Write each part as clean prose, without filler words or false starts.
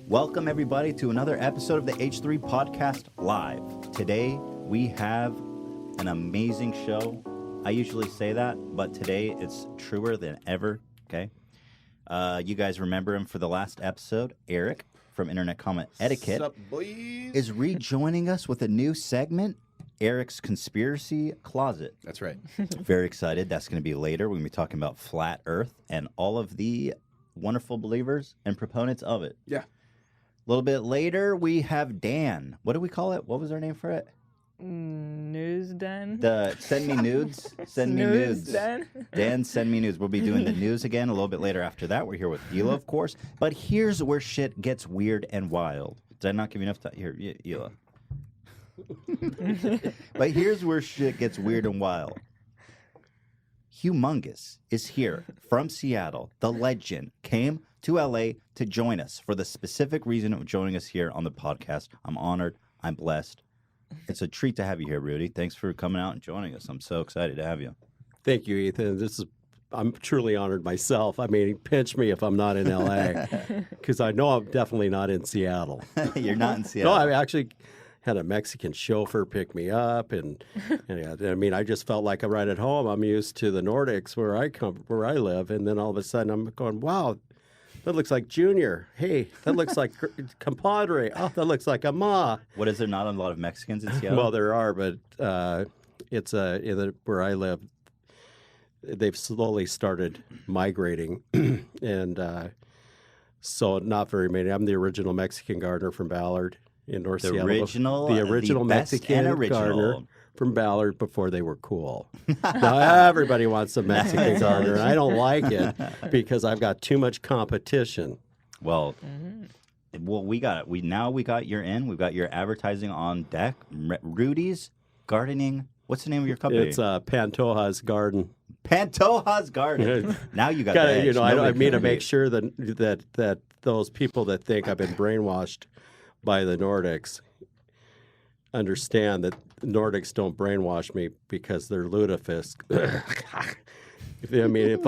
Welcome, everybody, to another episode of the H3 Podcast Live. Today, we have an amazing show. I usually say that, but today it's truer than ever, okay? You guys remember him for the last episode. Eric from Internet Comment Etiquette What's up, boys? is rejoining us with a new segment, Eric's Conspiracy Closet. That's right. Very excited. That's going to be later. We're going to be talking about flat Earth and all of the wonderful believers and proponents of it. Yeah. A little bit later, we have Dan. What do we call it? What was our name for it? News Den. The Send Me Nudes. Send Me News Nudes. Den. Dan, Send Me Nudes. We'll be doing the news again a little bit later after that. We're here with Hila, of course. But here's where shit gets weird and wild. Did I not give you enough time? Here, Hila. But here's where shit gets weird and wild. Hugh Mungus is here from Seattle. The legend came to LA to join us for the specific reason of joining us here on the podcast. I'm honored. I'm blessed. It's a treat to have you here, Rudy. Thanks for coming out and joining us. I'm so excited to have you. Thank you, Ethan. I'm truly honored myself. I mean, pinch me if I'm not in LA, because I know I'm definitely not in Seattle. You're not in Seattle. No, I actually had a Mexican chauffeur pick me up, and I mean, I just felt like I'm right at home. I'm used to the Nordics where I live, and then all of a sudden I'm going, wow, that looks like Junior. Hey, that looks like compadre. Oh, that looks like Ama. What, is there not a lot of Mexicans in Seattle? Well, there are, but it's where I live. They've slowly started migrating, and so not very many. I'm the original Mexican gardener from Ballard in North Seattle. The original Mexican gardener from Ballard before they were cool. Now everybody wants a Mexican gardener, and I don't like it because I've got too much competition. Well, we got your in. We've got your advertising on deck. Rudy's Gardening. What's the name of your company? It's Pantoja's Garden. Pantoja's Garden. Now you got the edge. I mean to make sure that those people that think I've been brainwashed by the Nordics understand that Nordics don't brainwash me because they're lutefisk. I mean, if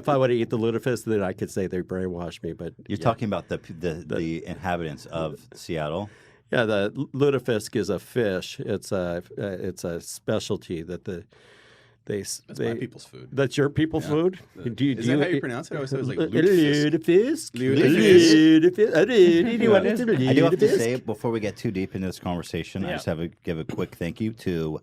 I would eat the lutefisk, then I could say they brainwashed me. But you're talking about the inhabitants of Seattle. Yeah, the lutefisk is a fish. It's a specialty that That's my people's food. That's your people's food? Is that how you pronounce it? I always thought it was like lutefisk. I do have to say, before we get too deep into this conversation, I just have to give a quick thank you to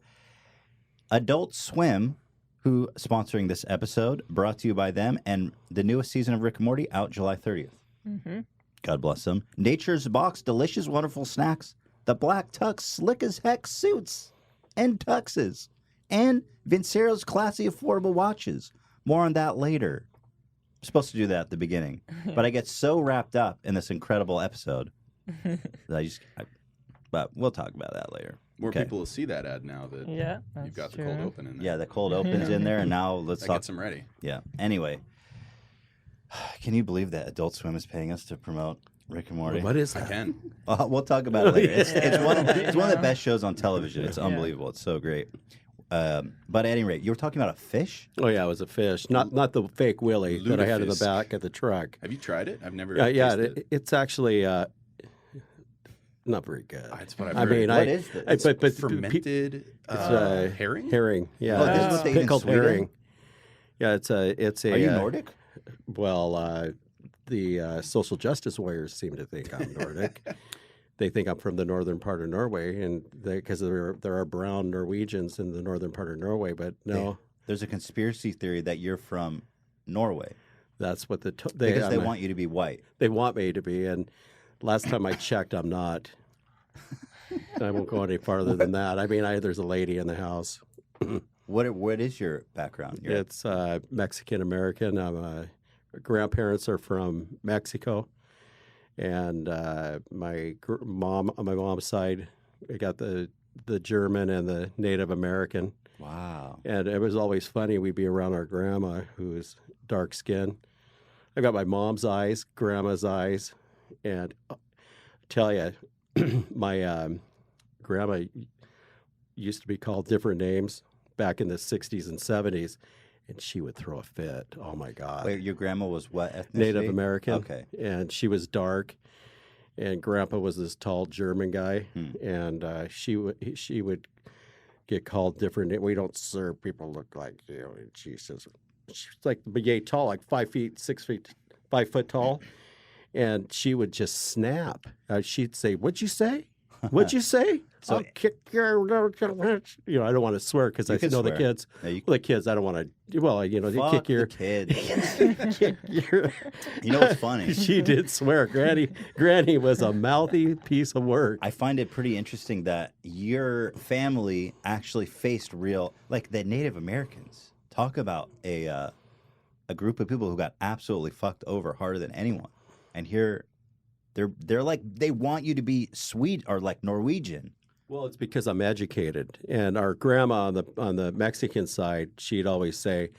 Adult Swim, who sponsoring this episode, brought to you by them, and the newest season of Rick and Morty out July 30th. Mm-hmm. God bless them. Nature's Box, delicious, wonderful snacks. The Black Tux, slick as heck suits and tuxes. And Vincero's classy, affordable watches. More on that later. I'm supposed to do that at the beginning. But I get so wrapped up in this incredible episode that but we'll talk about that later. More people will see that ad now that you've got the cold open in there. Yeah, the cold open's in there, and now let's talk. Get some ready. Yeah. Anyway, can you believe that Adult Swim is paying us to promote Rick and Morty? What is that? I can. We'll talk about it later. It's one of the best shows on television. It's unbelievable. It's so great. But at any rate, you were talking about a fish? Oh, yeah, it was a fish. Not the fake Willie that I had in the back of the truck. Have you tried it? I've never tasted it. It's actually not very good. That's what I've heard. What is this? But fermented herring? Herring, yeah. Oh, this is what they eat in pickled Sweden? herring. Yeah, it's a. Are you Nordic? Well, the social justice warriors seem to think I'm Nordic. They think I'm from the northern part of Norway, and because there are brown Norwegians in the northern part of Norway, but no. There's a conspiracy theory that you're from Norway. That's what because they want you to be white. They want me to be, and last time I checked, I'm not. I won't go any farther than that. I mean, there's a lady in the house. What is your background? It's Mexican American. My grandparents are from Mexico. And my mom, on my mom's side, I got the German and the Native American. Wow. And it was always funny. We'd be around our grandma, who was dark skinned. I got my mom's eyes, grandma's eyes. And I tell you, my grandma used to be called different names back in the 60s and 70s. And she would throw a fit. Oh, my God. Wait, your grandma was what ethnicity? Native American. Okay. And she was dark. And Grandpa was this tall German guy, and she would get called different. We don't serve people look like you. And she's like yay tall, like 5 feet, 6 feet, 5 foot tall, and she would just snap. She'd say, "What'd you say? What'd you say?" So I'll kick your, I don't want to swear because I know the kids. Yeah, the kids, I don't want to. Well, you kick your kids. Kick your. You know what's funny? She did swear. Granny was a mouthy piece of work. I find it pretty interesting that your family actually faced real, like the Native Americans. Talk about a group of people who got absolutely fucked over harder than anyone, and here they're like they want you to be Swede or like Norwegian. Well, it's because I'm educated, and our grandma on the Mexican side, she'd always say,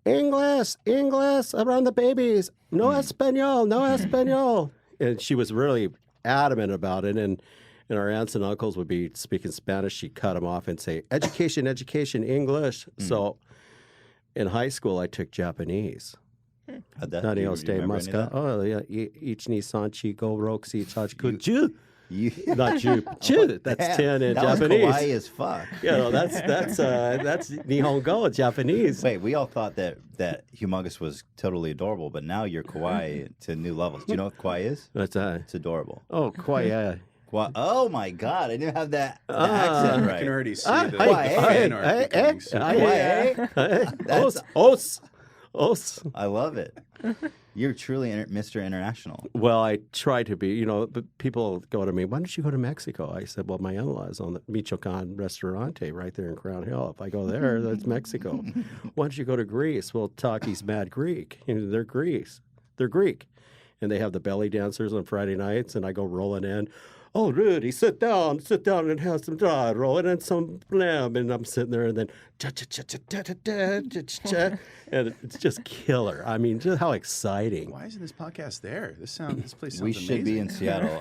"English around the babies, no español, no español," and she was really adamant about it. And our aunts and uncles would be speaking Spanish. She'd cut them off and say, "Education, education, English." So, in high school, I took Japanese. How'd that? Oh yeah, each Nissan Chico Roxy Chachkuju. Not you. That's 10 in that Japanese. Was kawaii as fuck. That's Nihongo, Japanese. Wait, we all thought that Hugh Mungus was totally adorable, but now you're kawaii to new levels. Do you know what kawaii is? What's that? It's adorable. Oh, kawaii. Oh my God! I didn't have that accent right. I can already see the fan art becoming super. Os. I love it. You're truly Mr. International. Well, I try to be. But people go to me, "Why don't you go to Mexico?" I said, "Well, my in-laws on the Michoacan Restaurante right there in Crown Hill. If I go there, that's Mexico. Why don't you go to Greece? Well, Taki's mad Greek. They're Greece. They're Greek. And they have the belly dancers on Friday nights, and I go rolling in. Oh, Rudy, sit down and have some gyro and some lamb. And I'm sitting there, and then and it's just killer. I mean, just how exciting. Why isn't this podcast there? This place sounds We amazing. should be in Seattle.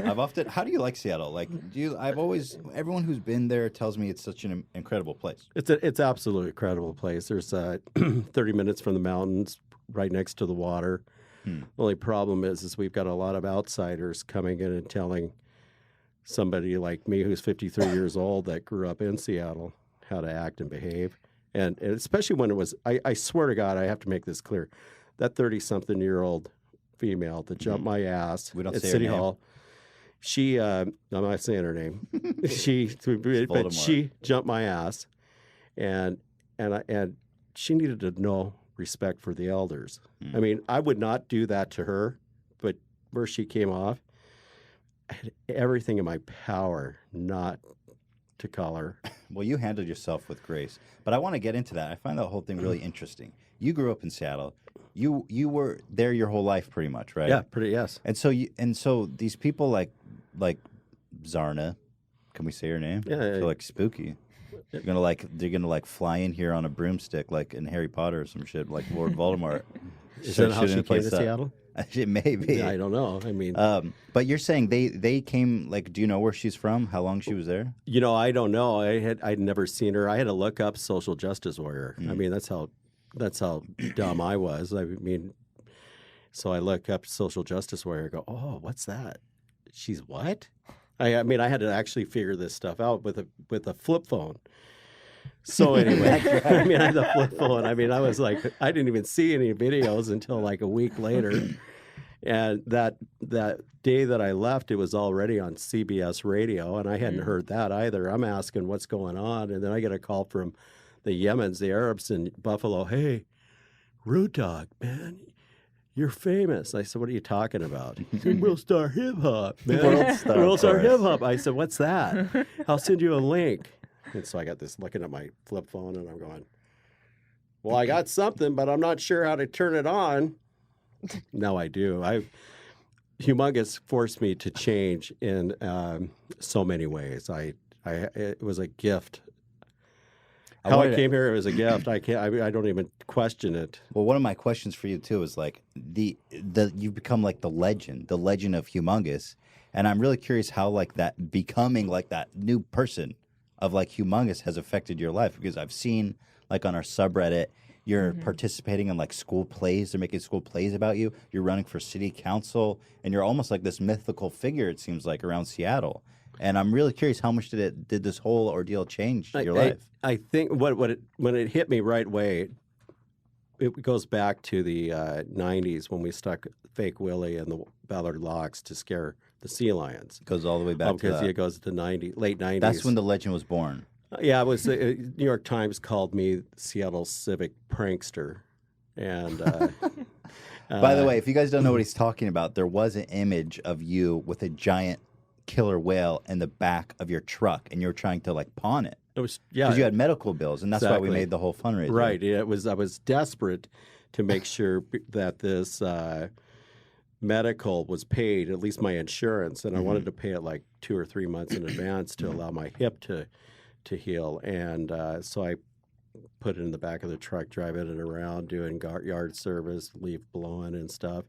How do you like Seattle? Like, everyone who's been there tells me it's such an incredible place. It's absolutely incredible place. There's 30 minutes from the mountains, right next to the water. The only problem is we've got a lot of outsiders coming in and telling somebody like me who's 53 years old that grew up in Seattle how to act and behave. And especially when it was, I swear to God, I have to make this clear, that 30-something-year-old female that jumped my ass at City Hall, she, I'm not saying her name, she jumped my ass, and she needed to know respect for the elders. I mean, I would not do that to her, but where she came off, I had everything in my power not to call her. Well, you handled yourself with grace. But I want to get into that. I find the whole thing really interesting. You grew up in Seattle. You were there your whole life pretty much, right? Yeah, yes. And so these people like Zarna, can we say her name? Yeah. They're like spooky. They're gonna fly in here on a broomstick like in Harry Potter or some shit, like Lord Voldemort. Is that how she came to Seattle? It may be. Yeah, I don't know. I mean, but you're saying they came. Like, do you know where she's from? How long she was there? I don't know. I'd never seen her. I had to look up social justice warrior. I mean, that's how dumb I was. I mean, so I look up social justice warrior. Go, oh, what's that? She's what? I mean, I had to actually figure this stuff out with a flip phone. So anyway, I mean, I had the flip phone. I mean, I was like, I didn't even see any videos until like a week later. And that day that I left, it was already on CBS radio, and I hadn't heard that either. I'm asking what's going on, and then I get a call from the Yemens, the Arabs in Buffalo. Hey, Root Dog, man, you're famous. I said, what are you talking about? He said, World Star Hip Hop, man. World Star Hip Hop. I said, what's that? I'll send you a link. And so I got this looking at my flip phone, and I'm going, well, I got something, but I'm not sure how to turn it on. Now I do. Hugh Mungus forced me to change in so many ways. It was a gift. How I came here, it was a gift. I don't even question it. Well, one of my questions for you too is like you've become like the legend of Hugh Mungus, and I'm really curious how like that becoming like that new person of like Hugh Mungus has affected your life, because I've seen like on our subreddit You're participating in like school plays. They're making school plays about you. You're running for city council, and you're almost like this mythical figure. It seems like around Seattle. And I'm really curious, how much did this whole ordeal change your life? I think when it hit me right away, it goes back to the 90s when we stuck fake Willie and the Ballard locks to scare the sea lions. It goes all the way back to that. Because it goes to late 90s. That's when the legend was born. Yeah, it was. New York Times called me Seattle civic prankster. And by the way, if you guys don't know what he's talking about, there was an image of you with a giant killer whale in the back of your truck, and you were trying to like pawn it. It was because you had medical bills, and that's why we made the whole fundraiser. Right. I was desperate to make sure that this medical was paid, at least my insurance, and I wanted to pay it like 2 or 3 months in advance to allow my hip to heal. And so I put it in the back of the truck, driving it around, doing yard service, leaf blowing and stuff.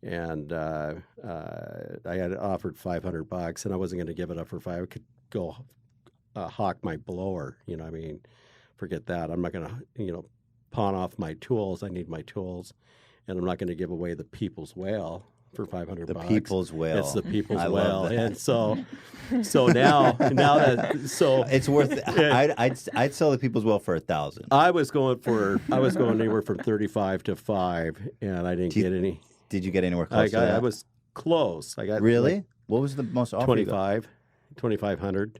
And I had offered $500, and I wasn't going to give it up for $5. I could go hawk my blower. You know, I mean, forget that. I'm not going to, pawn off my tools. I need my tools, and I'm not going to give away the people's whale for $500. The people's whale. It's the people's I whale, love that. and so now it's worth. I'd sell the people's whale for $1,000. I was going anywhere from 35 to 5, and I didn't get any. Did you get anywhere close to that? I was close. I got really. Like what was the most offer? 2,500.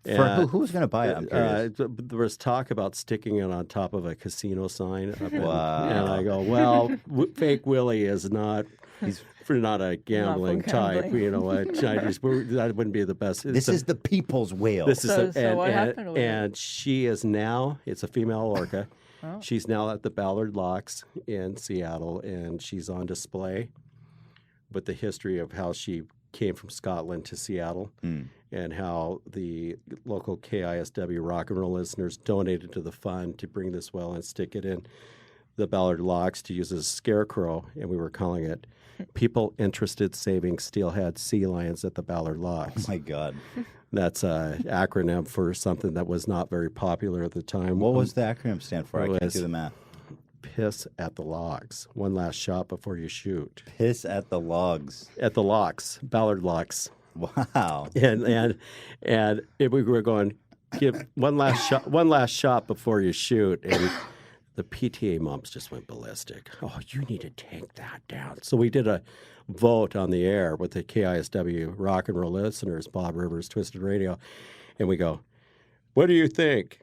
For who was going to buy it? I'm curious. There was talk about sticking it on top of a casino sign. Wow. And I go, well, fake Willie is not. He's not a gambling type. You know what? That wouldn't be the best. This is the people's whale. So what happened with it? And she is now. It's a female orca. Oh. She's now at the Ballard Locks in Seattle, and she's on display with the history of how she came from Scotland to Seattle and how the local KISW rock and roll listeners donated to the fund to bring this well and stick it in the Ballard Locks to use as a scarecrow, and we were calling it People Interested Saving Steelhead Sea Lions at the Ballard Locks. Oh, my God. That's an acronym for something that was not very popular at the time. What was the acronym stand for? I can't do the math. Piss at the logs. One last shot before you shoot. Piss at the logs. At the locks. Ballard Locks. Wow. And we were going, give one last shot before you shoot. And the PTA moms just went ballistic. Oh, you need to take that down. So we did a vote on the air with the KISW rock and roll listeners, Bob Rivers, Twisted Radio, and we go, what do you think?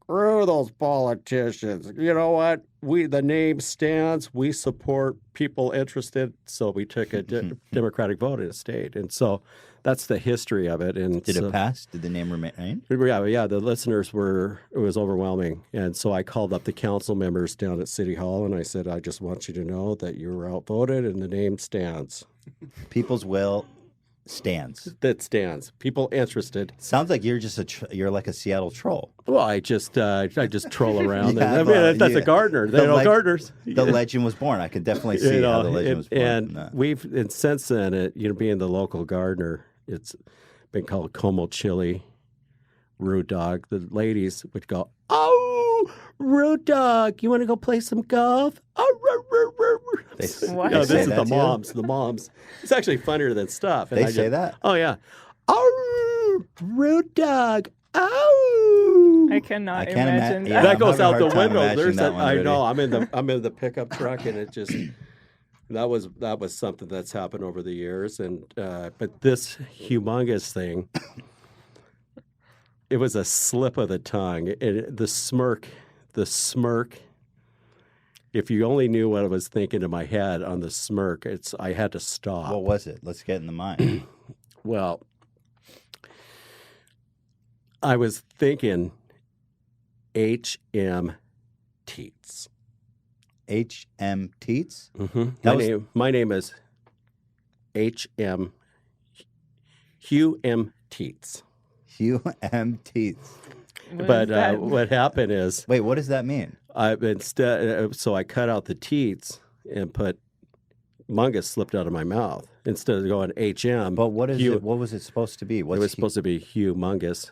Screw those politicians. You know what? The name stands. We support people interested. So we took a Democratic vote in the state. And so that's the history of it. And did it pass? Did the name remain? Yeah. The listeners it was overwhelming. And so I called up the council members down at City Hall, and I said, I just want you to know that you were outvoted and the name stands. People's will stands. That stands. People interested. Sounds like you're just you're like a Seattle troll. Well, I just troll around. That's a gardener. They know gardeners. The legend was born. I can definitely see how the legend was born. And since then, being the local gardener, it's been called Como Chili, Rude Dog. The ladies would go, "Oh, Rude Dog, you want to go play some golf?" This is the moms. The moms. It's actually funnier than stuff. And they say that? Oh, yeah. Oh, Rude Dog. Oh. I can't imagine that. That goes out the window. I know. I'm in the pickup truck, and it just that was something that's happened over the years. And but this Hugh Mungus thing, it was a slip of the tongue. The smirk. If you only knew what I was thinking in my head on the smirk, I had to stop. What was it? Let's get in the mind. Well, I was thinking H.M. Teets. H.M. Teets? Mm-hmm. My name is H.M. Hugh M. Teets. Hugh M. Teets. But what happened is... Wait, what does that mean? So I cut out the teats and put Mungus slipped out of my mouth instead of going H.M. But what was it supposed to be? It was supposed to be Hugh Mungus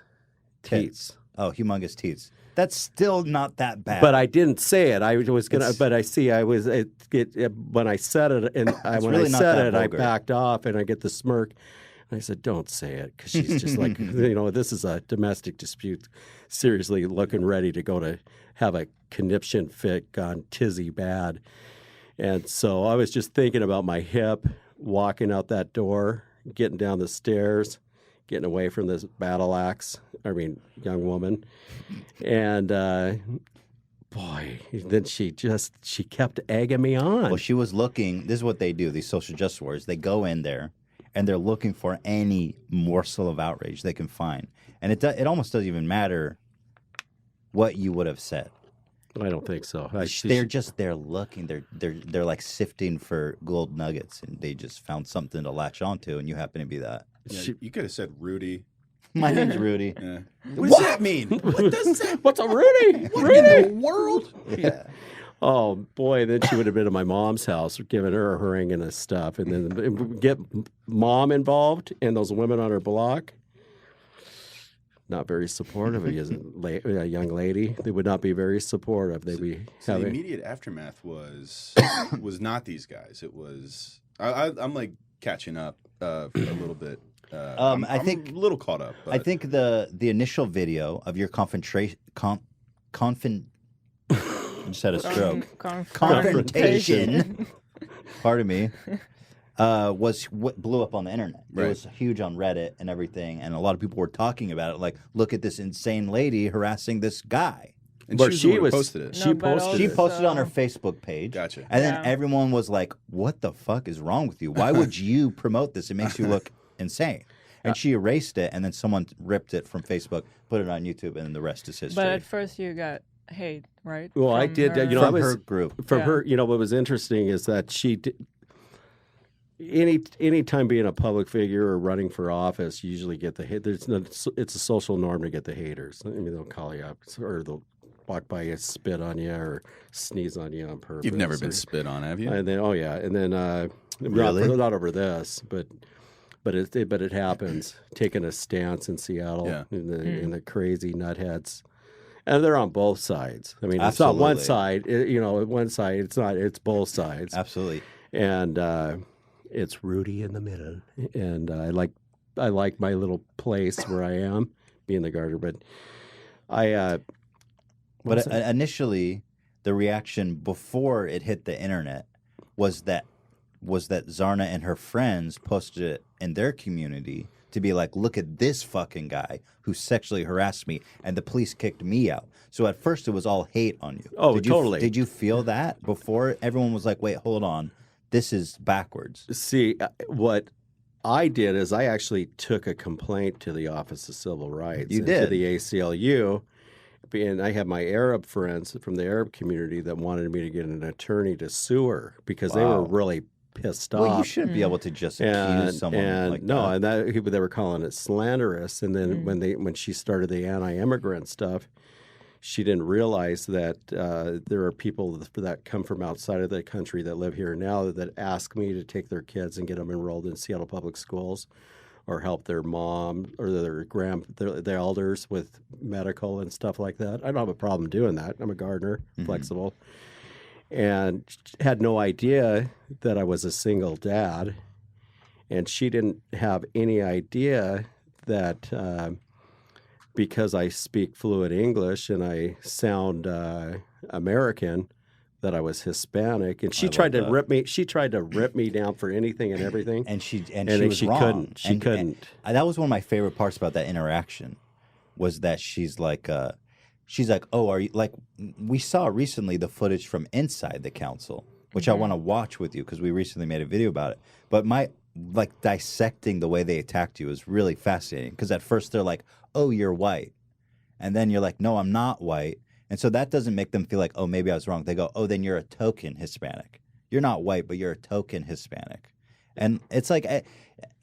Teets. oh, humongous teeth. That's still not that bad. But I didn't say it. I was gonna. But I see. I was when I said it, and when really I not said that it, vulgar. I backed off, and I get the smirk. And I said, "Don't say it," because she's just like, this is a domestic dispute. Seriously, looking ready to go to have a conniption fit, gone tizzy bad. And so I was just thinking about my hip, walking out that door, getting down the stairs, getting away from this young woman. And boy, then she kept egging me on. Well, she was looking. This is what they do, these social justice warriors. They go in there, and they're looking for any morsel of outrage they can find. And it almost doesn't even matter what you would have said. I don't think so. They're looking. They're like sifting for gold nuggets, and they just found something to latch onto, and you happen to be that. Yeah, you could have said Rudy. My name's Rudy. Yeah. What does that mean? What does that? What's a Rudy? What in the world? Yeah. Oh boy! Then she would have been at my mom's house, giving her a haranguing of stuff, and then get mom involved and those women on her block. Not very supportive of you as a young lady. They would not be very supportive. They'd be having... the immediate aftermath was not these guys. It was I'm like catching up a little bit. I think a little caught up. But... I think the initial video of your confrontation. Just had a stroke. Confrontation. Pardon me. Was what blew up on the internet. Right. It was huge on Reddit and everything, and a lot of people were talking about it. Like, look at this insane lady harassing this guy. And she posted it. She posted on her Facebook page. Gotcha. And then everyone was like, "What the fuck is wrong with you? Why would you promote this? It makes you look insane." And she erased it, and then someone ripped it from Facebook, put it on YouTube, and then the rest is history. But at first, you got hate, right? Well, I did. From her group. From her, what was interesting is that she did. Any time being a public figure or running for office, you usually get the hate. It's a social norm to get the haters. I mean, they'll call you up or they'll walk by you, spit on you, or sneeze on you on purpose. You've never been spit on, have you? And then, really? not over this, but it happens. Taking a stance in Seattle in the crazy nutheads. And they're on both sides. I mean, it's not one side. One side. It's not. It's both sides. Absolutely. And it's Rudy in the middle, and I like my little place where I am, being the gardener. But initially, the reaction before it hit the internet was that Zarna and her friends posted it in their community to be like, look at this fucking guy who sexually harassed me, and the police kicked me out. So at first it was all hate on you. Oh, totally. Did you feel that before everyone was like, wait, hold on. This is backwards. See, what I did is I actually took a complaint to the Office of Civil Rights. You did? To the ACLU. And I have my Arab friends from the Arab community that wanted me to get an attorney to sue her because they were really pissed off. Well, you shouldn't be able to just accuse someone like that. And they were calling it slanderous. And then when she started the anti-immigrant stuff, she didn't realize that there are people that come from outside of the country that live here now that ask me to take their kids and get them enrolled in Seattle Public Schools or help their mom or their elders with medical and stuff like that. I don't have a problem doing that. I'm a gardener, flexible. And had no idea that I was a single dad. And she didn't have any idea that because I speak fluent English and I sound American, that I was Hispanic. And she tried to rip me. She tried to rip me down for anything and everything. And she was wrong. She couldn't. And that was one of my favorite parts about that interaction, was that she's like, oh, are you like? We saw recently the footage from inside the council, which I want to watch with you because we recently made a video about it. But dissecting the way they attacked you is really fascinating because at first they're like, oh, you're white. And then you're like, no, I'm not white. And so that doesn't make them feel like, oh, maybe I was wrong. They go, oh, then you're a token Hispanic. You're not white, but you're a token Hispanic. And it's like, and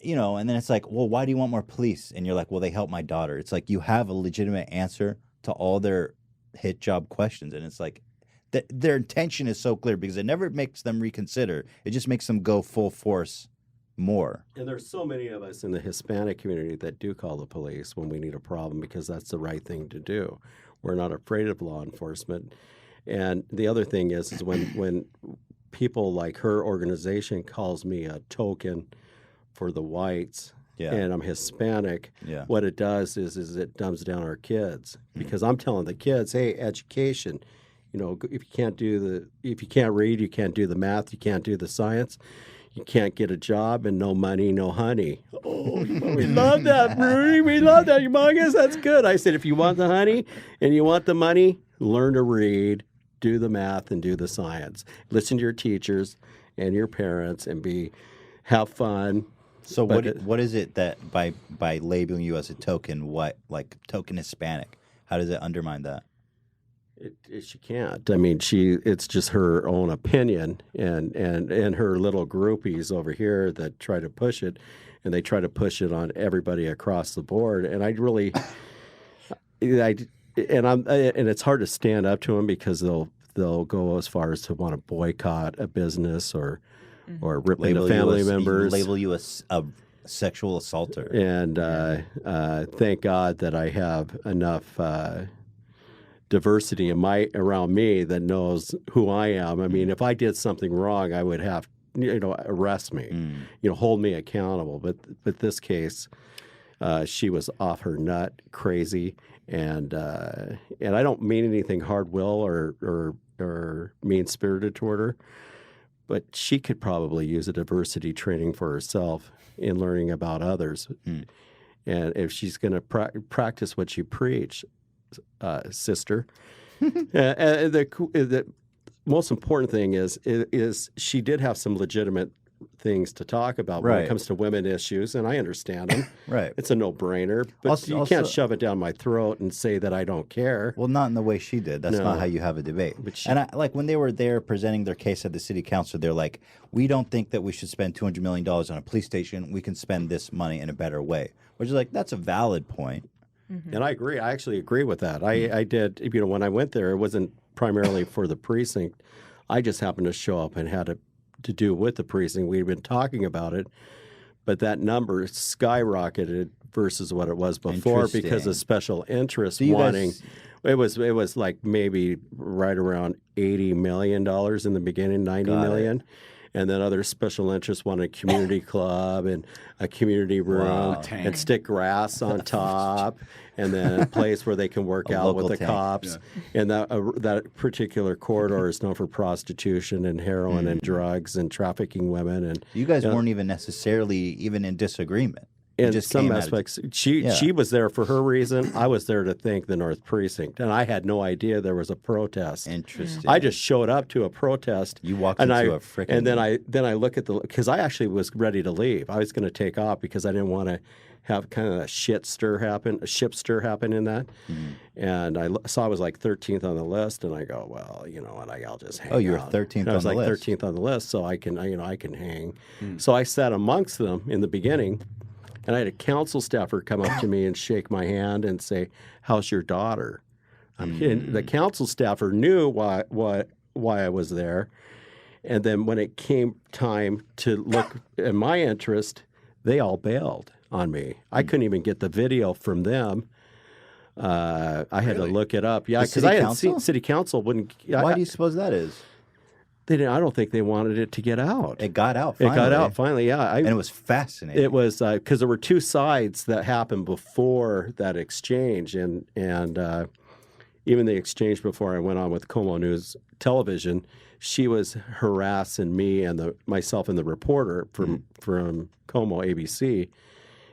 then it's like, well, why do you want more police? And you're like, well, they help my daughter. It's like you have a legitimate answer to all their hit job questions. And it's like their intention is so clear because it never makes them reconsider. It just makes them go full force more. And there's so many of us in the Hispanic community that do call the police when we need a problem because that's the right thing to do. We're not afraid of law enforcement. And the other thing is when people like her organization calls me a token for the whites, and I'm Hispanic, what it does is it dumbs down our kids because I'm telling the kids, hey, education, if you can't read, you can't do the math, you can't do the science, you can't get a job, and no money, no honey. Oh, we love that, Rudy. We love that, Mungus. That's good. I said, if you want the honey and you want the money, learn to read, do the math, and do the science. Listen to your teachers and your parents, and have fun. So what is it that by labeling you as a token, token Hispanic, how does it undermine that? She can't. I mean, it's just her own opinion and her little groupies over here that try to push it, and they try to push it on everybody across the board. And and it's hard to stand up to them because they'll go as far as to want to boycott a business or rip into family members. Label you a sexual assaulter. And thank God that I have enough diversity around me that knows who I am. I mean, if I did something wrong, I would have arrest me, hold me accountable. But this case, she was off her nut, crazy, and I don't mean anything hard will or mean spirited toward her. But she could probably use a diversity training for herself in learning about others. And if she's going to practice what you preach, sister, the most important thing is she did have some legitimate things to talk about when it comes to women issues, and I understand them. It's a no-brainer, but you can't shove it down my throat and say that I don't care. Well, not in the way she did. That's not how you have a debate. When they were there presenting their case at the city council, they're like, we don't think that we should spend $200 million on a police station. We can spend this money in a better way. Which is that's a valid point. Mm-hmm. And I agree. I actually agree with that. I did, when I went there, it wasn't primarily for the precinct. I just happened to show up and had to do with the precinct. We'd been talking about it, but that number skyrocketed versus what it was before because of special interest wanting. It was like maybe right around $80 million in the beginning, $90 million. And then other special interests wanted a community club and a community room and stick grass on top, and then a place where they can work out with the cops. Yeah. And that particular corridor is known for prostitution and heroin and drugs and trafficking women. And you guys weren't even necessarily even in disagreement. In some aspects, she was there for her reason. I was there to thank the North Precinct, and I had no idea there was a protest. Interesting. I just showed up to a protest. You walked into a freaking. And then I look at because I actually was ready to leave. I was going to take off because I didn't want to have kind of a ship stir happen in that. Mm-hmm. And I was like 13th on the list, and I go, well, what? I'll just hang. Oh, you were 13th on the list. I was like 13th on the list, so I can hang. Mm. So I sat amongst them in the beginning. And I had a council staffer come up to me and shake my hand and say, "How's your daughter?" And the council staffer knew why I was there. And then when it came time to look at my interest, they all bailed on me. I couldn't even get the video from them. I had to look it up. Yeah, because I had seen city council wouldn't. Why do you suppose that is? They didn't. I don't think they wanted it to get out. It got out. Finally. Yeah. And it was fascinating. It was because there were two sides that happened before that exchange, and even the exchange before I went on with Como News Television, she was harassing me and myself and the reporter from Como ABC.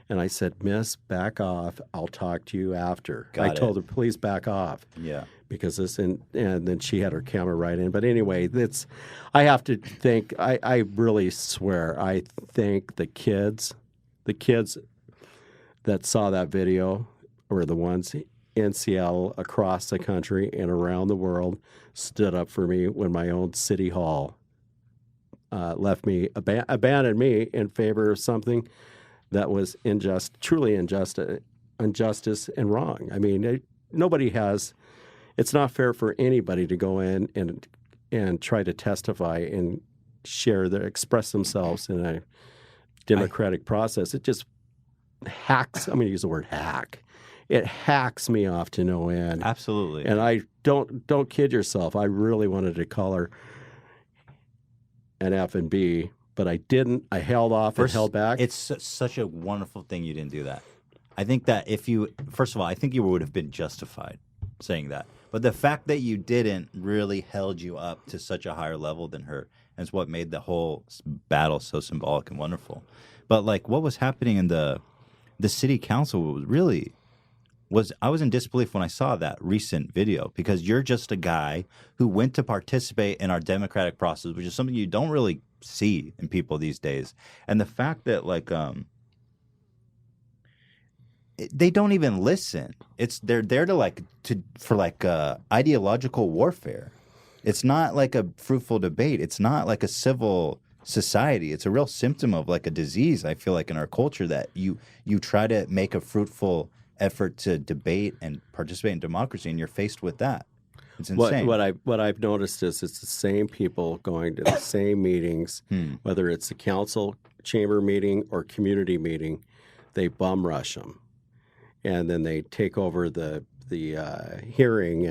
And I said, "Miss, back off. I'll talk to you after." I told her, "Please back off." Yeah. Because and then she had her camera right in. But anyway, I have to think. I really swear. I think the kids that saw that video were the ones in Seattle, across the country, and around the world stood up for me when my own city hall left me, abandoned me in favor of something that was truly injustice and wrong. I mean, nobody has. It's not fair for anybody to go in and try to testify and express themselves in a democratic process. It just hacks. I'm going to use the word hack. It hacks me off to no end. Absolutely. And I don't kid yourself. I really wanted to call her an F and B, but I didn't. I held off and held back. It's such a wonderful thing you didn't do that. I think that first of all, I think you would have been justified saying that. But the fact that you didn't really held you up to such a higher level than her, and it's what made the whole battle so symbolic and wonderful. But like what was happening in the city council I was in disbelief when I saw that recent video, because you're just a guy who went to participate in our democratic process, which is something you don't really see in people these days. And the fact that they don't even listen. They're there for ideological warfare. It's not like a fruitful debate. It's not like a civil society. It's a real symptom of like a disease, I feel like, in our culture, that you try to make a fruitful effort to debate and participate in democracy, and you're faced with that. It's insane. What I've noticed is it's the same people going to the same meetings, whether it's a council chamber meeting or community meeting. They bum rush them, and then they take over the hearing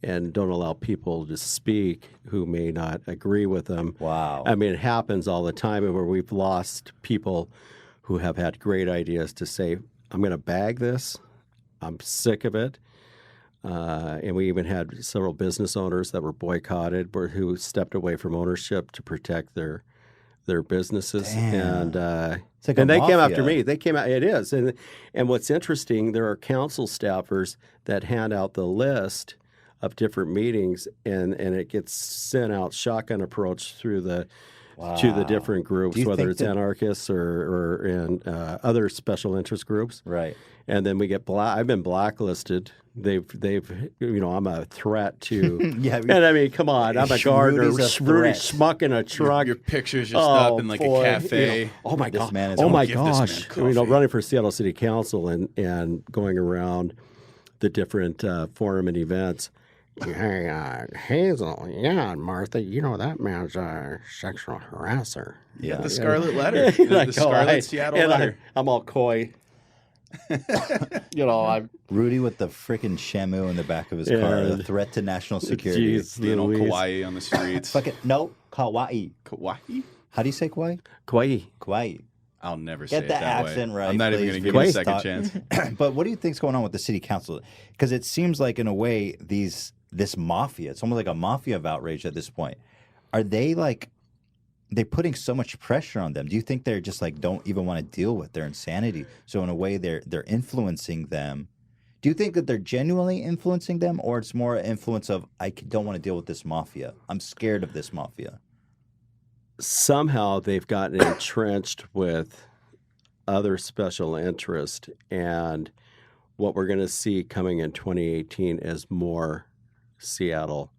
and don't allow people to speak who may not agree with them. Wow. I mean, it happens all the time where we've lost people who have had great ideas to say, I'm going to bag this. I'm sick of it. And we even had several business owners that were boycotted who stepped away from ownership to protect their businesses. Damn. And It's like and a they came mafia. after me. They came out. It is. And what's interesting, there are council staffers that hand out the list of different meetings, and it gets sent out shotgun approach through to the different groups, whether it's anarchists or other special interest groups. Right. And then we get I've been blacklisted. They've I'm a threat to. Yeah. And I mean, come on, I'm a gardener, Rudy's a Rudy threat. schmuck in a truck. Your picture's just up in like boy, a cafe. oh my This god! man is Oh gonna my give this man gosh! coffee. Running for Seattle City Council and going around the different forum and events. Hey, Hazel, yeah, Martha, that man's a sexual harasser. Yeah. The Scarlet Letter. The Scarlet Seattle Letter. I'm all coy. Rudy with the freaking Shamu in the back of his car, the threat to national security. Jeez, Being all Louise. kawaii on the streets. No, kawaii. Kawaii? How do you say kawaii? Kawaii. Kawaii. I'll never say Get it the that accent way. right. I'm not even please. going to give you a Please second stop. chance. But what do you think's going on with the city council? Because it seems like, in a way, this mafia, it's almost like a mafia of outrage at this point. Are they they're putting so much pressure on them? Do you think they're just don't even want to deal with their insanity? So in a way, they're influencing them. Do you think that they're genuinely influencing them, or it's more an influence of, I don't want to deal with this mafia. I'm scared of this mafia. Somehow they've gotten entrenched with other special interest, and what we're going to see coming in 2018 is more Seattle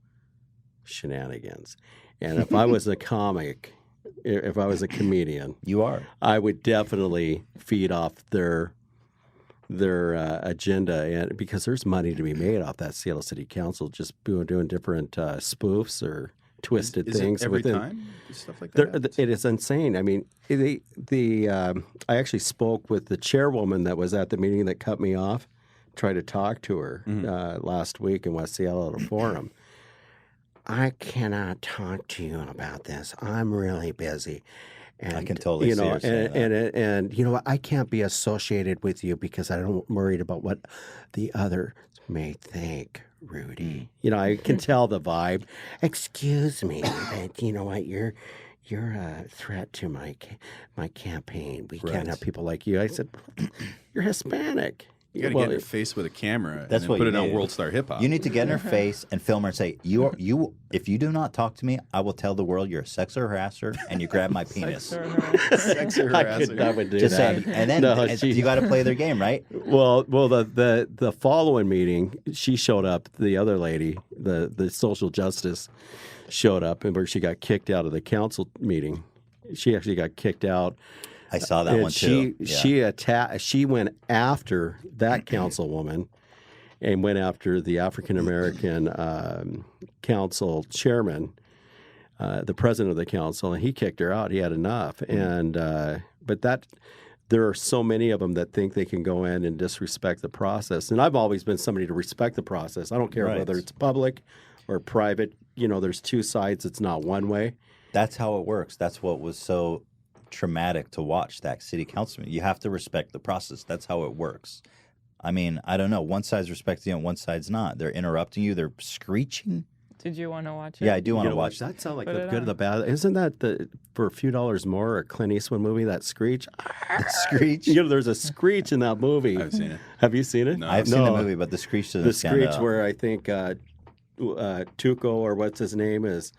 shenanigans. And if I was a comic, if I was a comedian, You are. I would definitely feed off their agenda, and because there's money to be made off that Seattle City Council just doing different spoofs or twisted Is things it every within. time? Stuff like that? It is insane. I mean, I actually spoke with the chairwoman that was at the meeting that cut me off. Tried to talk to her last week in West Seattle at a forum. I cannot talk to you about this. I'm really busy. And, I can totally see her saying that. And you know what? I can't be associated with you because I'm worried about what the others may think, Rudy. I can tell the vibe. Excuse me, but you know what? You're a threat to my campaign. We can't have people like you. I said, you're Hispanic. You got to get in her face with a camera That's and then what put you it on need. World Star Hip Hop. You need to get in her face and film her and say, if you do not talk to me, I will tell the world you're a sex harasser and you grab my penis. Sex I would do Just that. say, and then No, you got to play their game, right? Well, the following meeting, she showed up. The other lady, the social justice, showed up, and where she got kicked out of the council meeting. She actually got kicked out. I saw that And one too. She went after that councilwoman, and went after the African American council chairman, the president of the council, and he kicked her out. He had enough, and But there are so many of them that think they can go in and disrespect the process. And I've always been somebody to respect the process. I don't care whether it's public or private. There's two sides. It's not one way. That's how it works. That's what was so traumatic to watch that city councilman. You have to respect the process. That's how it works. I mean, I don't know. One side's respecting it, one side's not. They're interrupting you. They're screeching. Did you want to watch it? Yeah, I do want to watch that. Sounds like the good or the bad. Isn't that for a few dollars more a Clint Eastwood movie, that Screech? The Screech? There's a screech in that movie. I've seen it. Have you seen it? No. I've seen the movie, but the Screech doesn't stand out. The Screech where I think Tuco, or what's his name, is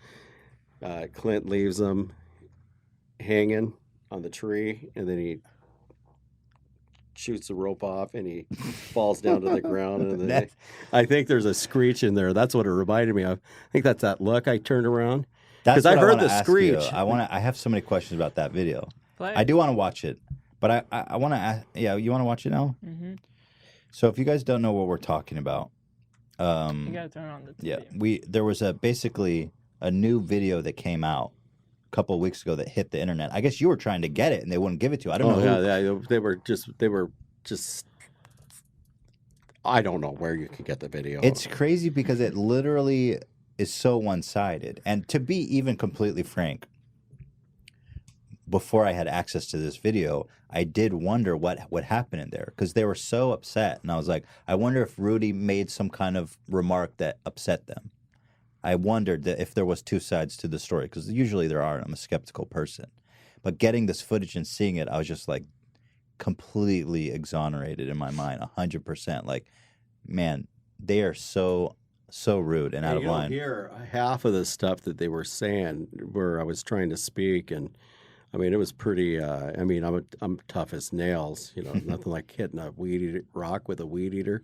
Clint leaves him hanging on the tree, and then he shoots the rope off, and he falls down to the ground. And then I think there's a screech in there. That's what it reminded me of. I think that's that look. I turned around because I heard the screech. I have so many questions about that video. Play. I do want to watch it, but I want to ask. Yeah, you want to watch it now? Mm-hmm. So if you guys don't know what we're talking about, you gotta turn on the TV. Yeah, there was basically a new video that came out a couple of weeks ago that hit the internet. I guess you were trying to get it and they wouldn't give it to you. I don't know. Yeah, they were just. I don't know where you can get the video. It's crazy because it literally is so one-sided. And to be even completely frank, before I had access to this video, I did wonder what happened in there because they were so upset. And I was like, I wonder if Rudy made some kind of remark that upset them. I wondered that if there was two sides to the story because usually there are. I'm a skeptical person. But getting this footage and seeing it, I was just like completely exonerated in my mind, 100%. Like, man, they are so rude and out of line. You don't hear half of the stuff that they were saying where I was trying to speak, and I mean, it was pretty. I'm tough as nails. Nothing like hitting a rock with a weed eater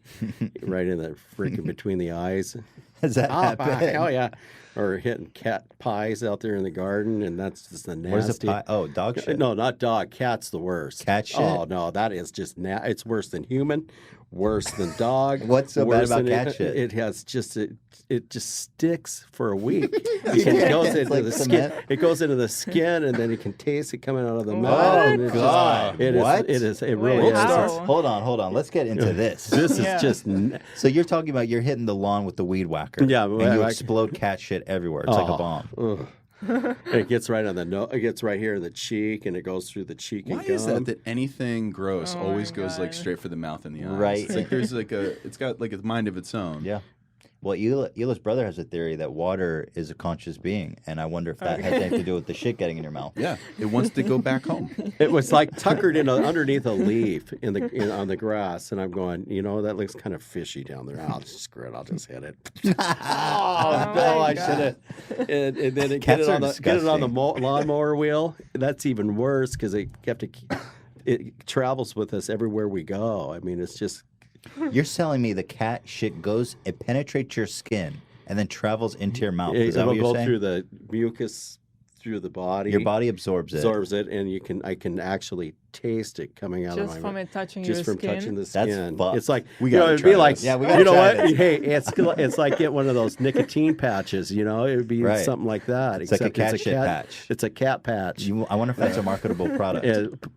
right in the freaking between the eyes. Is that bad? Hell yeah. Or hitting cat pies out there in the garden, and that's just the nasty. Where's the pie? Oh, dog shit? No, not dog. Cat's the worst. Cat shit? Oh, no, that is just it's worse than human, worse than dog. What's so bad about cat shit? It has just it just sticks for a week. It goes into the skin. It goes into the skin, and then you can taste it coming out of the mouth. Oh God! It really is. Hold on. Let's get into this. This is just. So you're talking about you're hitting the lawn with the weed whacker. Yeah, and you explode cat shit everywhere. It's like a bomb. It gets right on the nose. It gets right here in the cheek, and it goes through the cheek. Why and gum. Is that anything gross always goes like straight for the mouth and the eyes? Right. It's like there's like it's got like a mind of its own. Yeah. Well, Hila's brother has a theory that water is a conscious being, and I wonder if that has anything to do with the shit getting in your mouth. Yeah, it wants to go back home. It was like tuckered underneath a leaf on the grass, and I'm going, that looks kind of fishy down there. I'll just screw it. I'll just hit it. Oh, no, I should have. And then get it on the lawnmower wheel. That's even worse because it travels with us everywhere we go. I mean, it's just. You're telling me the cat shit it penetrates your skin and then travels into your mouth. Is that what you're saying? It'll go through the mucus, through the body. Your body absorbs it. And I can actually taste it coming out of my mouth. Just from it touching your skin? Just from touching the skin. That's fucked. It's like, we gotta it'd be like, we gotta what? this. Hey, it's like get one of those nicotine patches, It would be something like that. It's like a cat shit patch. It's a cat patch. I wonder if that's a marketable product.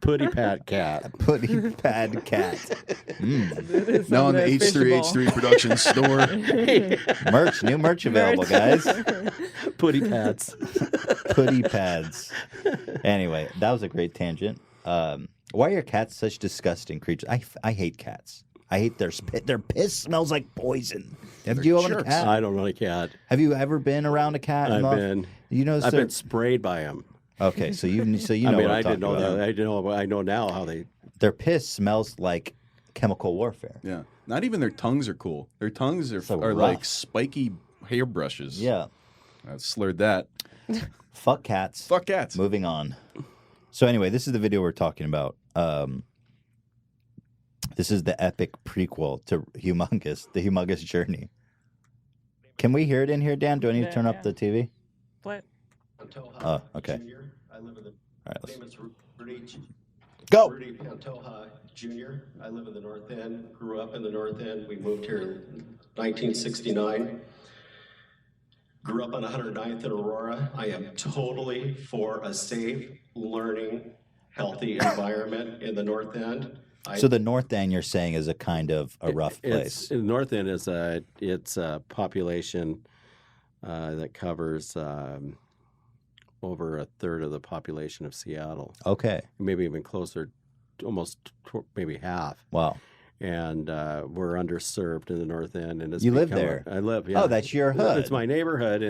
Putty pad cat. Putty pad cat. Now on the H3H3 production store. New merch available, guys. Putty pads. Putty pads. Anyway, that was a great tangent. Why are cats such disgusting creatures? I hate cats. I hate their spit. Their piss smells like poison. Have you owned a cat? I don't really cat. Have you ever been around a cat? I've been. I've been sprayed by them. Okay, so you know. I mean, what I didn't know that. I know now how they. Their piss smells like chemical warfare. Yeah, not even their tongues are cool. Their tongues are like spiky hairbrushes. Yeah, I slurred that. Fuck cats. Fuck cats. Moving on. So anyway, this is the video we're talking about. This is the epic prequel to Hugh Mungus, the Hugh Mungus journey. Can we hear it in here, Dan? Do I need to turn up the TV? Play it. Oh, okay. I live in the. All right, name is Rudy. Go. Rudy Pantoja Jr. I live in the North End. Grew up in the North End. We moved here in 1969. Grew up on 109th in Aurora. I am totally for a safe, learning, healthy environment in the North End. So the North End, you're saying, is a kind of a rough place. The North End is a population that covers over a third of the population of Seattle. Okay. Maybe even closer, maybe half. Wow. And we're underserved in the North End. And you live there? I live. Yeah. Oh, that's your hood. It's my neighborhood,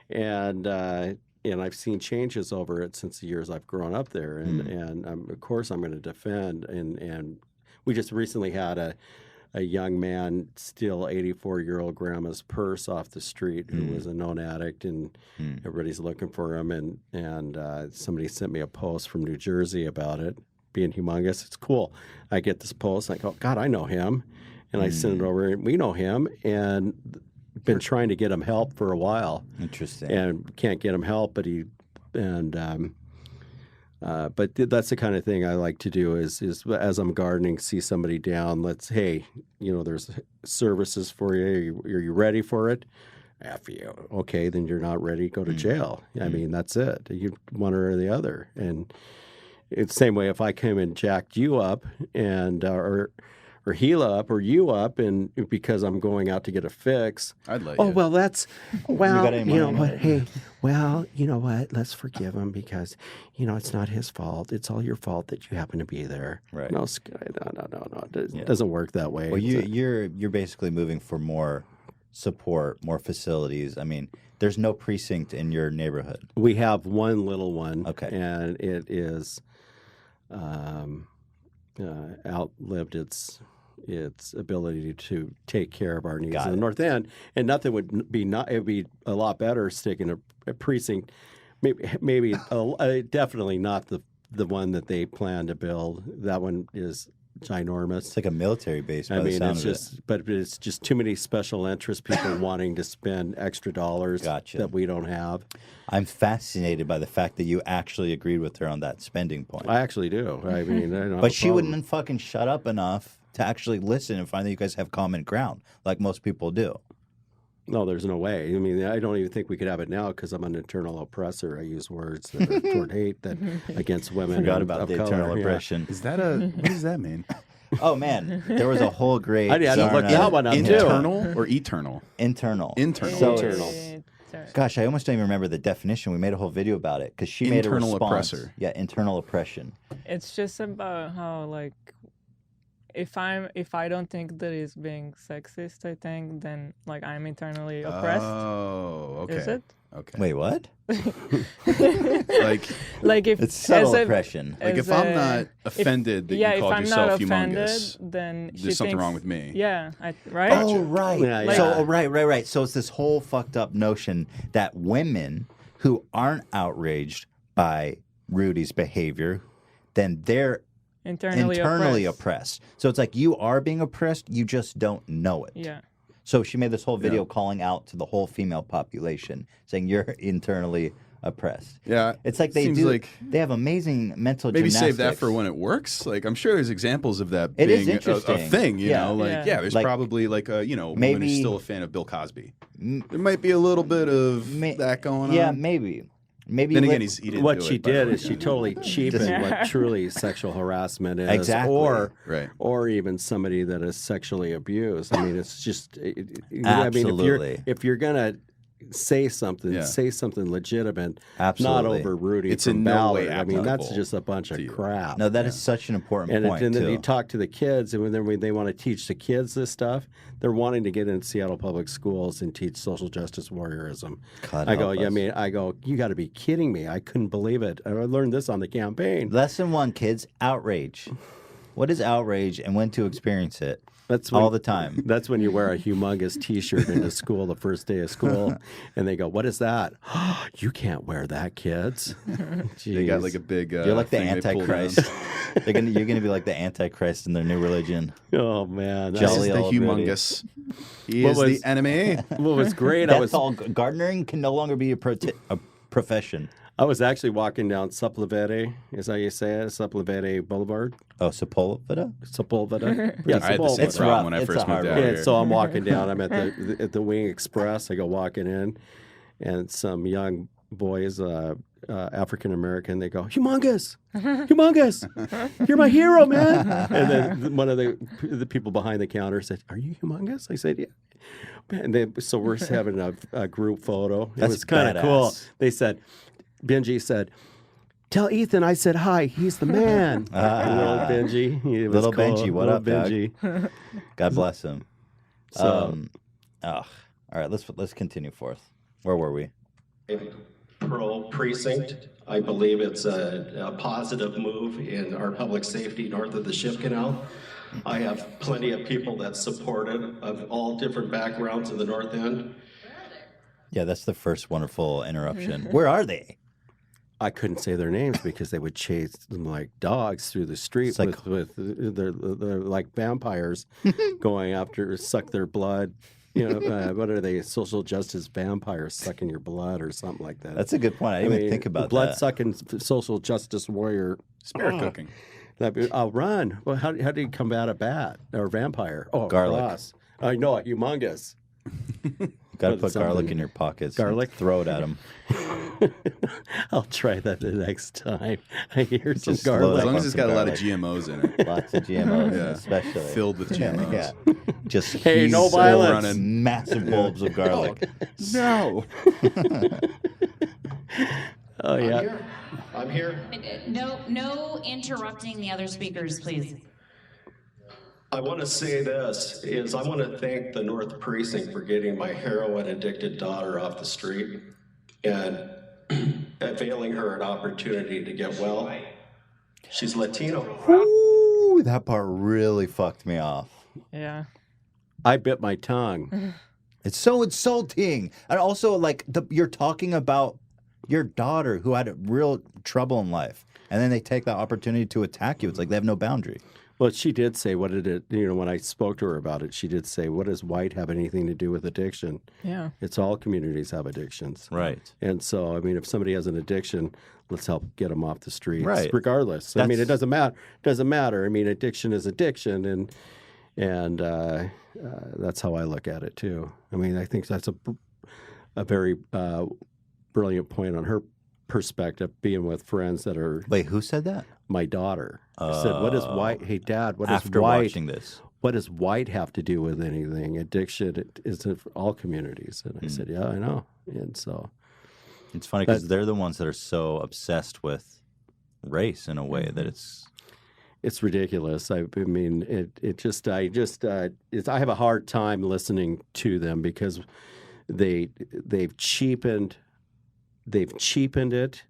and I've seen changes over it since the years I've grown up there. And of course, I'm going to defend. And we just recently had a young man steal 84-year-old grandma's purse off the street who was a known addict, and everybody's looking for him. And somebody sent me a post from New Jersey about it. Being Hugh Mungus, it's cool. I get this post, I go, God, I know him, and I send it over. And we know him, and been trying to get him help for a while. Interesting. And can't get him help, but but that's the kind of thing I like to do. Is as I'm gardening, see somebody down. Hey, there's services for you. Are you ready for it? F you. Okay, then you're not ready. Go to jail. I mean, that's it. You one or the other, and. It's the same way if I came and jacked you up and or Gila up or you up, and because I'm going out to get a fix. I'd let you. you. Well, that's you know what? Hey, you know what? Let's forgive him because it's not his fault. It's all your fault that you happen to be there. Right? No. It doesn't work that way. Well, you're basically moving for more support, more facilities. I mean, there's no precinct in your neighborhood. We have one little one. Okay, and it is. Outlived its ability to take care of our needs in the North End, and nothing would be it would be a lot better sticking a precinct, maybe definitely not the one that they plan to build. That one is ginormous. It's like a military base. But it's just too many special interest people wanting to spend extra dollars that we don't have. I'm fascinated by the fact that you actually agreed with her on that spending point. I actually do. I mean, I don't but she wouldn't fucking shut up enough to actually listen and find that you guys have common ground, like most people do. No, there's no way. I mean, I don't even think we could have it now because I'm an internal oppressor. I use words that are toward hate that against women. Forgot about the color. eternal oppression. Is that what does that mean? Oh man, there was a whole great. I had to look that one up too. Internal or eternal? Internal. Internal. Internal. Gosh, I almost don't even remember the definition. We made a whole video about it because she made a response. Internal oppressor. Yeah, internal oppression. It's just about how if I don't think that it's being sexist, I think then I'm internally oppressed. Oh, okay. Is it? Okay. Wait, what? If it's subtle oppression. If I'm not offended that you called yourself humongous, then there's something wrong with me. Yeah, right. Oh, right. Yeah. So, right. So it's this whole fucked up notion that women who aren't outraged by Rudy's behavior, then they're internally oppressed. So it's like you are being oppressed, you just don't know it. Yeah. So she made this whole video calling out to the whole female population, saying you're internally oppressed. Yeah. It's like they have amazing mental maybe gymnastics. save that for when it works. I'm sure there's examples of that it being is interesting. a thing, you know? There's probably a woman who's still a fan of Bill Cosby. There might be a little bit of that going on. Yeah, maybe. Then again, he didn't what do she it, did is she totally cheapened what truly sexual harassment is, Exactly. or even somebody that is sexually abused. I mean, it's just. Absolutely. I mean, if you're gonna say something, say something legitimate, Absolutely. not over Rudy. It's from in no Ballard. way I mean, that's applicable just a bunch of crap. No, that is such an important point. And then too. you talk to the kids, and when they want to teach the kids this stuff, they're wanting to get into Seattle public schools and teach social justice warriorism. God I go, help us. you got to be kidding me! I couldn't believe it. I learned this on the campaign. Lesson 1, kids: outrage. What is outrage, and when to experience it? That's all the time. That's when you wear a humongous T-shirt into school the first day of school, and they go, "What is that? You can't wear that, kids." They got a big. You're like the Antichrist. You're gonna be like the Antichrist in their new religion. Oh man, this is the humongous. He is the enemy. What was great? Gardening can no longer be a profession. I was actually walking down Sepulveda, is how you say it, Sepulveda Boulevard. Oh, Sepulveda? Sepulveda. Yeah, I had the same It's problem rough. when I It's first a hard moved out road. here. And so I'm walking down. I'm at the Wing Express. I go walking in, and some young boys, African American, they go, "Hugh Mungus, Hugh Mungus, you're my hero, man." And then one of the people behind the counter said, "Are you Hugh Mungus?" I said, "Yeah." And so we're having a group photo. It was kind of cool. They said, Benji said, "Tell Ethan I said hi. He's the man." Little Benji. Little cool. Benji. What up, Benji? Doug? God bless him. So, all right, let's continue forth. Where were we? Pearl Precinct. I believe it's a positive move in our public safety north of the Ship Canal. I have plenty of people that support it of all different backgrounds in the North End. Yeah, that's the first wonderful interruption. Where are they? I couldn't say their names because they would chase them like dogs through the street with they're like vampires going after, suck their blood. You know, what are they? Social justice vampires sucking your blood or something like that. That's a good point. I didn't even think about that. Blood-sucking social justice warrior. Spirit cooking. I'll run. Well, how do you combat a bat or a vampire? Oh, garlic. Cross. I know it. Humongous. Got to put garlic in your pockets. Garlic? Throw it at them. I'll try that the next time I hear some Just garlic. As long as it's got a lot of GMOs in it. Lots of GMOs, Yeah. especially. Filled with GMOs. Yeah. Just Hey, no he's violence. running massive bulbs of garlic. No. Oh, yeah. I'm here. No interrupting the other speakers, please. I want to say this, is I want to thank the North Precinct for getting my heroin-addicted daughter off the street and availing her an opportunity to get well. She's Latino. Ooh, that part really fucked me off. Yeah. I bit my tongue. It's so insulting. And also, like, you're talking about your daughter who had real trouble in life, and then they take that opportunity to attack you. It's like they have no boundary. Well, she did say, what did it, when I spoke to her about it, she did say, what does white have anything to do with addiction? Yeah. It's all communities have addictions. Right. And so, I mean, if somebody has an addiction, let's help get them off the streets. Right. Regardless. I mean, it doesn't matter. I mean, addiction is addiction. And that's how I look at it, too. I mean, I think that's a very brilliant point on her perspective, being with friends that are... Wait, who said that? My daughter. Said, "What is white? Hey, Dad, what is After white? watching this, What does white have to do with anything? Addiction is in all communities." And I said, "Yeah, I know." And so it's funny because they're the ones that are so obsessed with race in a way that it's ridiculous. I mean, I have a hard time listening to them because they've cheapened it.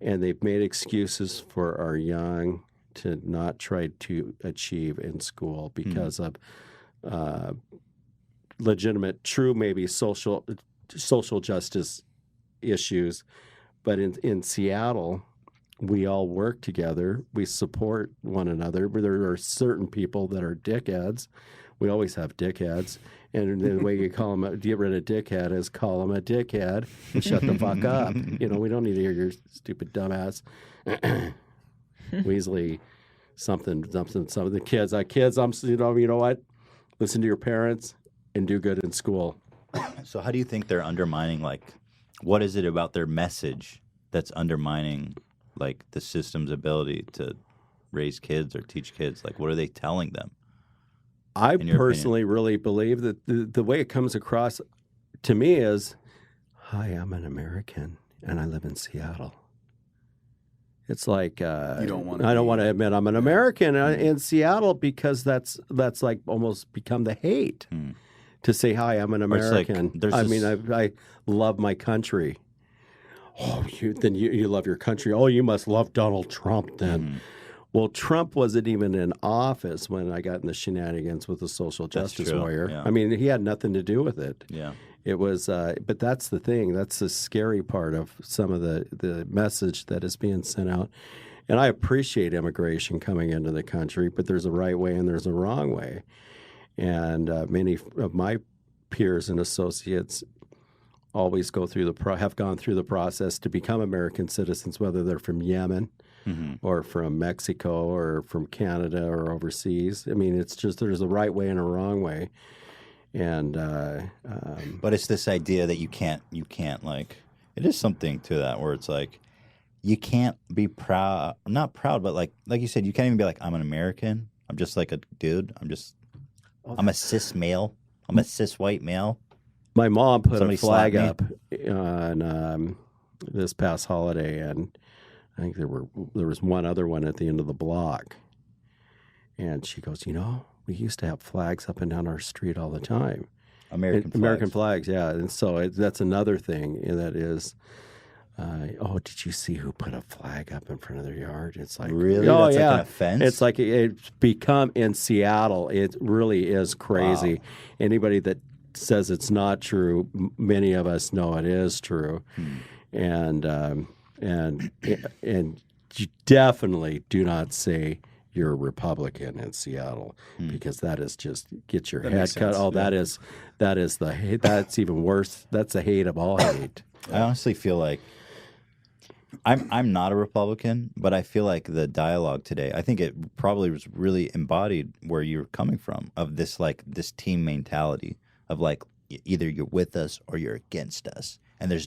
And they've made excuses for our young to not try to achieve in school because of legitimate, true, maybe social justice issues. But in Seattle, we all work together. We support one another. There are certain people that are dickheads. We always have dickheads. And the way you call them, get rid of dickhead is call them a dickhead and shut the fuck up. We don't need to hear your stupid dumbass Weasley something. The kids, you know what? Listen to your parents and do good in school. So how do you think they're undermining, like, what is it about their message that's undermining, like, the system's ability to raise kids or teach kids? Like, what are they telling them? I personally really believe that the way it comes across to me is, "Hi, I'm an American and I live in Seattle." It's like I don't want to admit I'm an American in Seattle because that's like almost become the hate to say, "Hi, I'm an American." I love my country. Oh, you love your country. Oh, you must love Donald Trump then. Well, Trump wasn't even in office when I got in the shenanigans with the social justice warrior. Yeah. I mean, he had nothing to do with it. Yeah. It was, but that's the thing. That's the scary part of some of the message that is being sent out. And I appreciate immigration coming into the country, but there's a right way and there's a wrong way. And many of my peers and associates always have gone through the process to become American citizens, whether they're from Yemen, or from Mexico or from Canada or overseas. I mean, it's just there's a right way and a wrong way. And but it's this idea that you can't like It is something to that where it's like you can't be proud, not proud, but like you said, you can't even be like, I'm an American. I'm just like a dude. I'm a cis male. I'm a cis white male. My mom put Somebody a flag slapped up on this past holiday, and I think there was one other one at the end of the block. And she goes, we used to have flags up and down our street all the time. American flags, yeah. And so that's another thing that is, did you see who put a flag up in front of their yard? It's like, really? Oh, that's yeah. like an offense? It's like it's become in Seattle. It really is crazy. Wow. Anybody that says it's not true, many of us know it is true. And you definitely do not say you're a Republican in Seattle because that is just get your head cut. Oh, yeah. that is the hate. That's even worse. That's the hate of all hate. I honestly feel like I'm not a Republican, but I feel like the dialogue today, I think it probably was really embodied where you're coming from, of this team mentality of like either you're with us or you're against us, and there's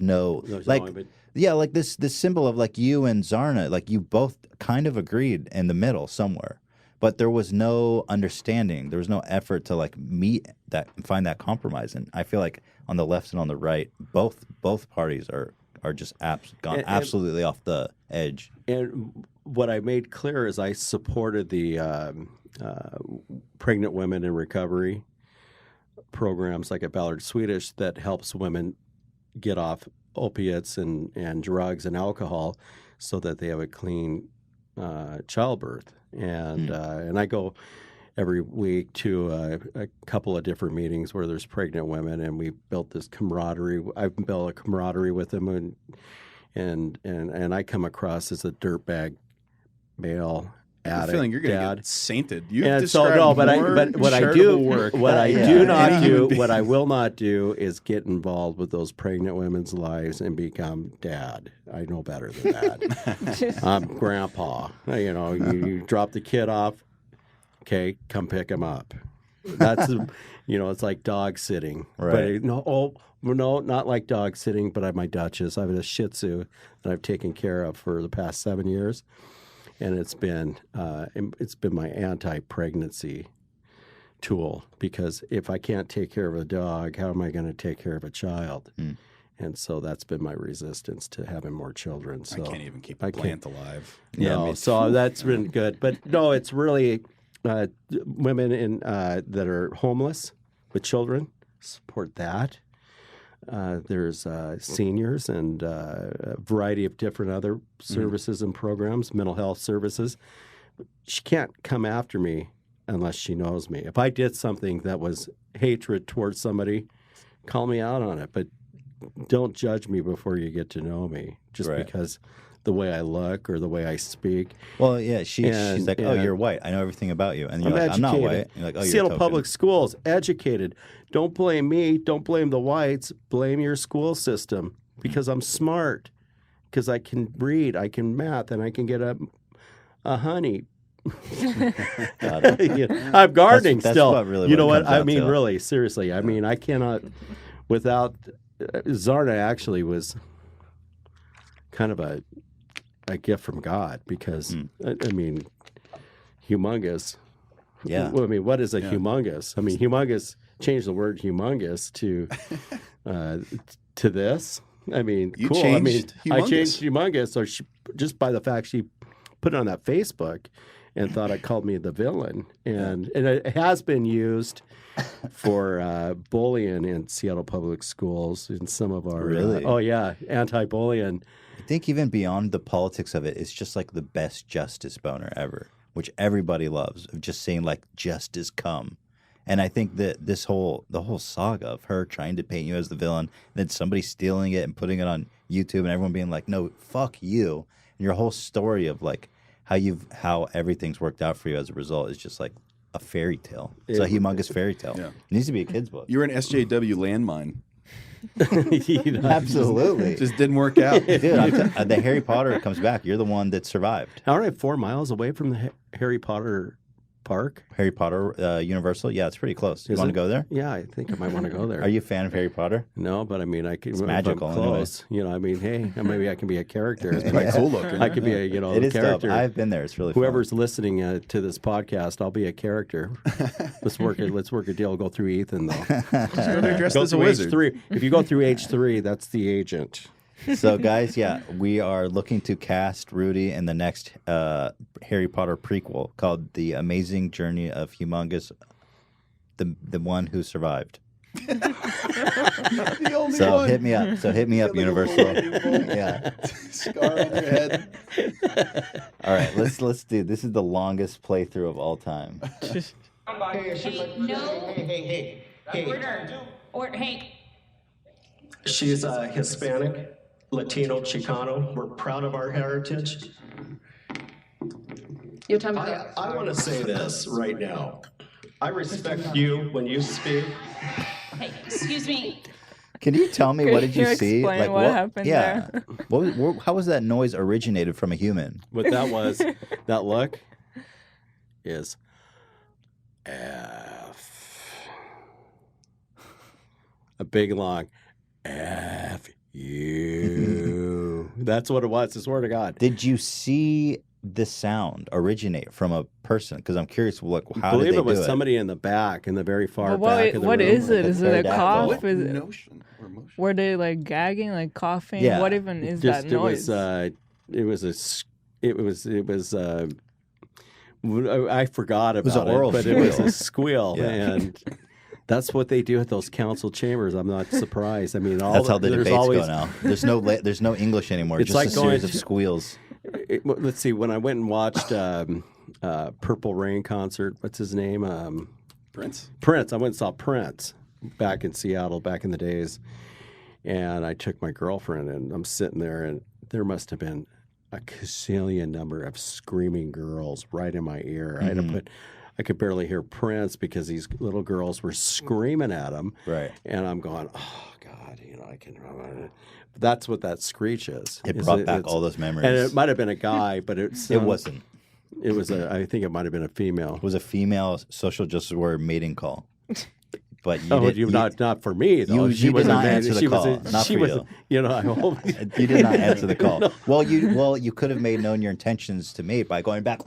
this symbol of like you and Zarna, like you both kind of agreed in the middle somewhere, but there was no understanding. There was no effort to like meet that and find that compromise. And I feel like on the left and on the right, both parties are just absolutely off the edge. And what I made clear is I supported the pregnant women in recovery programs like at Ballard Swedish that helps women get off opiates and drugs and alcohol so that they have a clean childbirth. And I go every week to a couple of different meetings where there's pregnant women, and we built this camaraderie. I've built a camaraderie with them, and I come across as a dirtbag male addict. I'm feeling you're going to get sainted. What I will not do is get involved with those pregnant women's lives and become dad. I know better than that. I'm grandpa. You drop the kid off. Okay, come pick him up. That's it's like dog sitting. Right. But no, not like dog sitting. But I have my Duchess. I have a Shih Tzu that I've taken care of for the past 7 years. And it's been my anti-pregnancy tool, because if I can't take care of a dog, how am I going to take care of a child? And so that's been my resistance to having more children. So I can't even keep a plant alive. Yeah, so that's been good. But no, it's really women that are homeless with children, support that. There's seniors and a variety of different other services and programs, mental health services. She can't come after me unless she knows me. If I did something that was hatred towards somebody, call me out on it. But don't judge me before you get to know me, just because the way I look or the way I speak. Well, yeah, she's like, oh, you're white. I know everything about you. And you're like, I'm not white. You're like, oh, you're Seattle Public Schools, educated. Don't blame me. Don't blame the whites. Blame your school system, because I'm smart, because I can read, I can math, and I can get a honey. I'm gardening that's still. Really you know what? I mean, really, seriously. I mean, I cannot, without, Zarna actually was kind of a gift from God, because, I mean, Hugh Mungus. Yeah. I mean, what is a humongous? I mean, humongous, change the word humongous to this. I mean, you cool. Changed I changed humongous, or just by the fact she put it on that Facebook and thought it called me the villain. And it has been used for bullying in Seattle Public Schools in some of our anti-bullying. I think even beyond the politics of it, it's just like the best justice boner ever, which everybody loves, of just saying like justice come. And I think that the whole saga of her trying to paint you as the villain, then somebody stealing it and putting it on YouTube and everyone being like, no, fuck you. And your whole story of like how everything's worked out for you as a result is just like a fairy tale. It's a humongous fairy tale. Yeah. It needs to be a kid's book. You were an SJW landmine. Absolutely. Just didn't work out. Dude, the Harry Potter comes back. You're the one that survived. Aren't I 4 miles away from the Harry Potter Park. Harry Potter Universal. Yeah, it's pretty close. You want to go there? Yeah, I think I might want to go there. Are you a fan of Harry Potter? No, but I mean, I can. It's magical. Close. You know, I mean, hey, maybe I can be a character. It's quite cool looking. I could be a It is character. dope. I've been there. It's really Whoever's fun. listening to this podcast, I'll be a character. Let's work a deal. Go through Ethan though. Just go there dressed Go as a through wizard. H3. If you go through H3, that's the agent. So, guys, yeah, we are looking to cast Rudy in the next Harry Potter prequel called The Amazing Journey of Hugh Mungus, the one who survived. The only So one. hit me up. Universal. Yeah. Scar on your head. All right, let's do. This is the longest playthrough of all time. Hey, no. Hey. Order. Hey. She's Hispanic, Latino, Chicano. We're proud of our heritage. Your time to go. I want to say this right now. I respect you when you speak. Hey, excuse me. Can you tell me what Can did you you see? explain what happened yeah. there? How was that noise originated from a human? What that was, that look, is F. A big long F you. That's what it was. I swear to God. Did you see the sound originate from a person? Because I'm curious, like, how I did believe they it was do somebody in the back, in the very far But back of the what room. is it? Is it a pterodactyl. cough? What Is it, notion or motion? were they like gagging, like coughing? Yeah. What even is Just that noise? I forgot about was an oral it, but it was squeal. a squeal, Yeah. and that's what they do at those council chambers. I'm not surprised. I mean, That's how the there's debates always, go now. There's no English anymore. It's Just like a series going of squeals. Let's see. When I went and watched Purple Rain concert, what's his name? Prince. Prince. I went and saw Prince back in Seattle back in the days, and I took my girlfriend, and I'm sitting there, and there must have been a gazillion number of screaming girls right in my ear. I could barely hear Prince because these little girls were screaming at him. Right. And I'm going, oh God, I can. That's what that screech is. It brought back all those memories. And it might have been a guy, but it wasn't. It was I think it might have been a female. It was a female social justice warrior mating call. But you not for me though. You did not answer the call. Not for you. You know, I hope you did not answer the call. No. Well, you could have made known your intentions to mate by going back,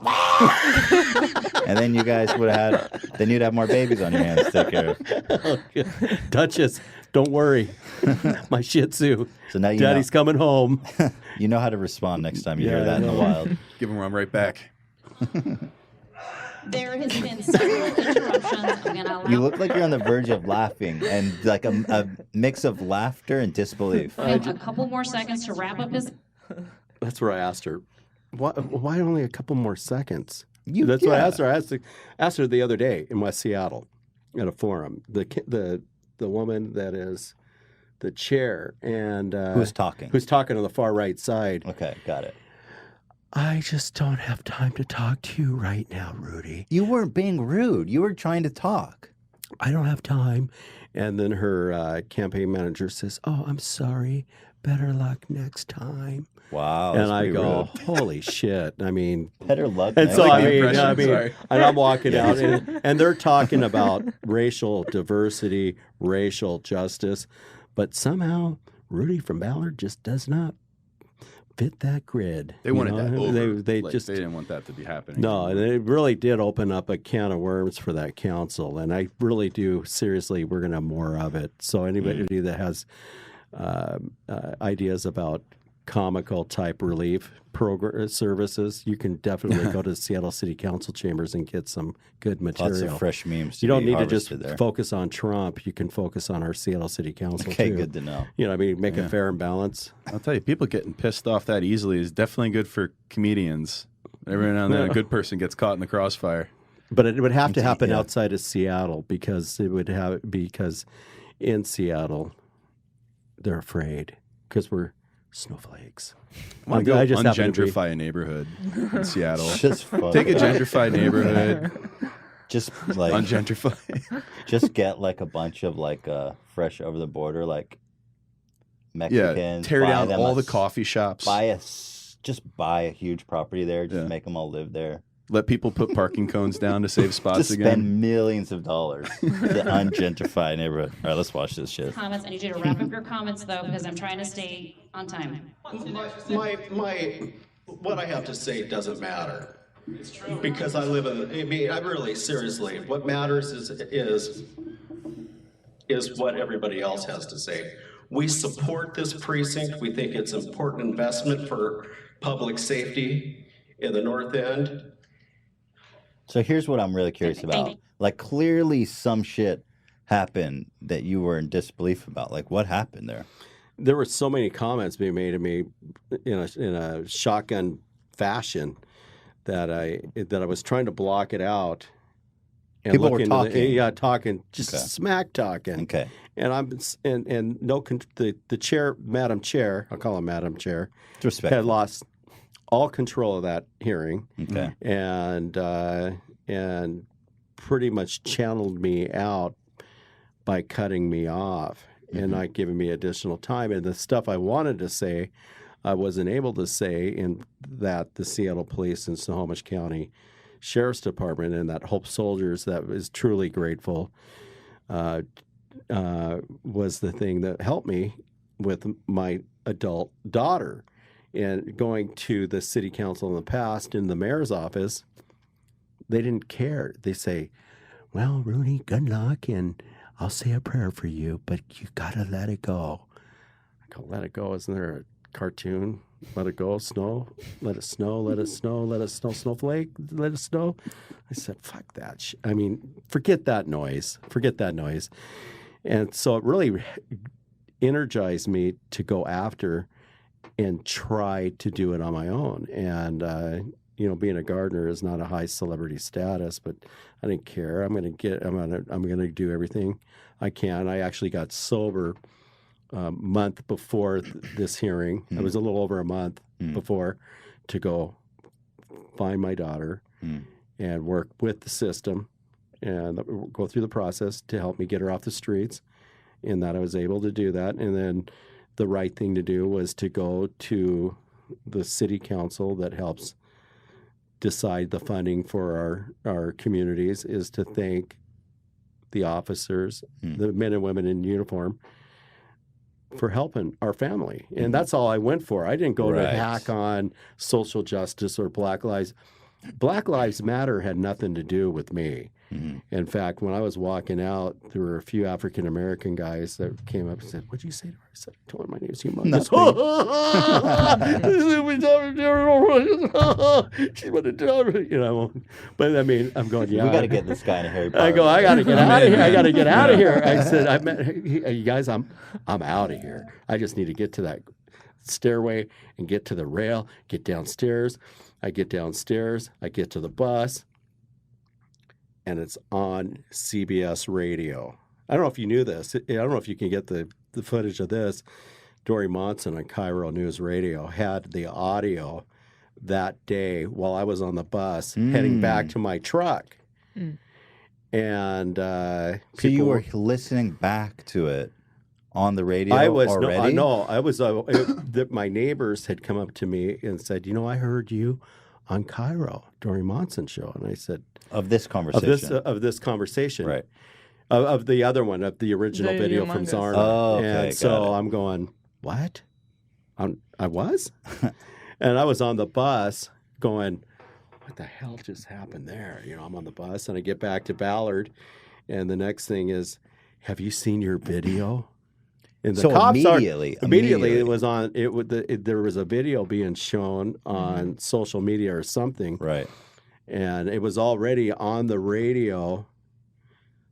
and then you guys would have had. Then you'd have more babies on your hands to take care of. Duchess, don't worry, my Shih Tzu. So now Daddy's coming home. You know how to respond next time you hear that in the wild. Give him one right back. There has been several interruptions. I'm gonna allow. You look like you're on the verge of laughing, and like a mix of laughter and disbelief. a couple more seconds to wrap up his. That's where I asked her, why only a couple more seconds? That's what I asked her. I asked her the other day in West Seattle at a forum. The woman that is the chair and who's talking on the far right side. Okay, got it. I just don't have time to talk to you right now, Rudy. You weren't being rude. You were trying to talk. I don't have time. And then her campaign manager says, "Oh, I'm sorry. Better luck next time." Wow. And I go, "Holy shit!" I mean, better luck. And so like I mean, sorry. and I'm walking out, and they're talking about racial diversity, racial justice, but somehow Rudy from Ballard just does not fit that grid. They wanted that over. They Like, just they didn't want that to be happening. no, and it really did open up a can of worms for that council, and I really do seriously. We're going to have more of it. So anybody that has ideas about comical type relief program services, you can definitely go to Seattle City Council chambers and get some good material. Lots of fresh memes. You don't need to just there. focus on Trump. You can focus on our Seattle City Council Okay, too. good to know. You know, I mean, make it fair and balanced. I'll tell you, people getting pissed off that easily is definitely good for comedians. Every now and then, a good person gets caught in the crossfire. But it would have to happen outside of Seattle because in Seattle they're afraid because we're snowflakes. Want to go ungentrify a neighborhood in Seattle. Just fun. Take a gentrified neighborhood, Just like ungentrify. just get like a bunch of like fresh over the border like Mexicans. Tear buy down them all a the coffee shops. Just buy a huge property there. Just make them all live there. Let people put parking cones down to save spots to again. Spend millions of dollars to ungentrify a neighborhood. All right, let's watch this shit. Comments. I need you to wrap up your comments though, because I'm trying to stay on time. What I have to say doesn't matter. It's true. Because I live I really, seriously, what matters is what everybody else has to say. We support this precinct. We think it's an important investment for public safety in the North End. So here's what I'm really curious about. Like, clearly some shit happened that you were in disbelief about. Like, what happened there? There were so many comments being made to me in a shotgun fashion that I was trying to block it out. And people were talking. Talking, just smack talking. Okay. And the chair, Madam Chair, I'll call him Madam Chair, had lost all control of that hearing. Okay. And pretty much channeled me out by cutting me off and not giving me additional time. And the stuff I wanted to say, I wasn't able to say, in that the Seattle Police and Snohomish County Sheriff's Department and that Hope Soldiers, that was truly grateful, was the thing that helped me with my adult daughter. And going to the city council in the past, in the mayor's office, they didn't care. They say, well, Rudy, good luck, and I'll say a prayer for you, but you got to let it go. I go, let it go? Isn't there a cartoon? Let it go, snow, let it snow, let it snow, let it snow, snowflake, let it snow. I said, fuck that. I mean, forget that noise. And so it really energized me to go after and try to do it on my own. And, being a gardener is not a high celebrity status, but I didn't care. I'm going to do everything I can. I actually got sober month before this hearing. It was a little over a month before, to go find my daughter and work with the system and go through the process to help me get her off the streets, and that I was able to do that. And then the right thing to do was to go to the city council that helps decide the funding for our communities, is to thank the officers, the men and women in uniform, for helping our family. And that's all I went for. I didn't go to hack on social justice or Black Lives. Black Lives Matter had nothing to do with me. In fact, when I was walking out, there were a few African-American guys that came up and said, what'd you say to her? I said, I told her my name is Hugh Mungus. She's going to tell her, But I mean, I'm going, yeah. We got to get this guy in a Harry Potter. I go, I got to get out of here. I got to get out of here. I said, you guys, I'm out of here. I just need to get to that stairway and get to the rail, get downstairs. I get downstairs. I get to the bus. And it's on CBS radio. I don't know if you knew this. I don't know if you can get the footage of this. Dory Monson on Cairo News Radio had the audio that day while I was on the bus heading back to my truck. And so you were listening back to it on the radio already? My neighbors had come up to me and said, I heard you on Cairo, Dory Monson show. And I said, of this conversation. Of this conversation. Right. Of the other one, of the original video from Zarna. Oh, okay. And so I'm going, what? I was? And I was on the bus going, what the hell just happened there? I'm on the bus and I get back to Ballard. And the next thing is, have you seen your video? And the cops immediately it was on. There was a video being shown on social media or something, right? And it was already on the radio.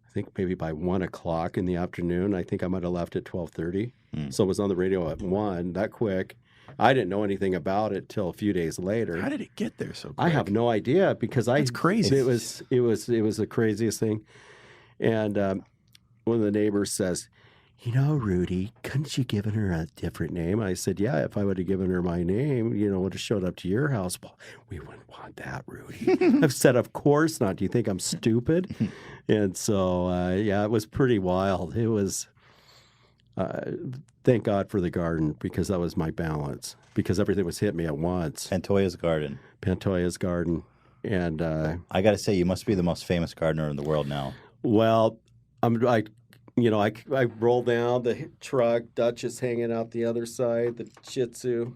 I think maybe by 1:00 in the afternoon. I think I might have left at 12:30. So it was on the radio at 1. That quick. I didn't know anything about it till a few days later. How did it get there so quick? I have no idea because It's crazy. It was the craziest thing. And one of the neighbors says, Rudy, couldn't you given her a different name? I said, yeah, if I would have given her my name, would have showed up to your house. Well, we wouldn't want that, Rudy. I've said, of course not. Do you think I'm stupid? And so, it was pretty wild. It was, thank God for the garden, because that was my balance, because everything was hitting me at once. Pantoja's garden. Pantoja's garden. And I got to say, you must be the most famous gardener in the world now. well, I roll down the truck, Duchess hanging out the other side, the Shih Tzu,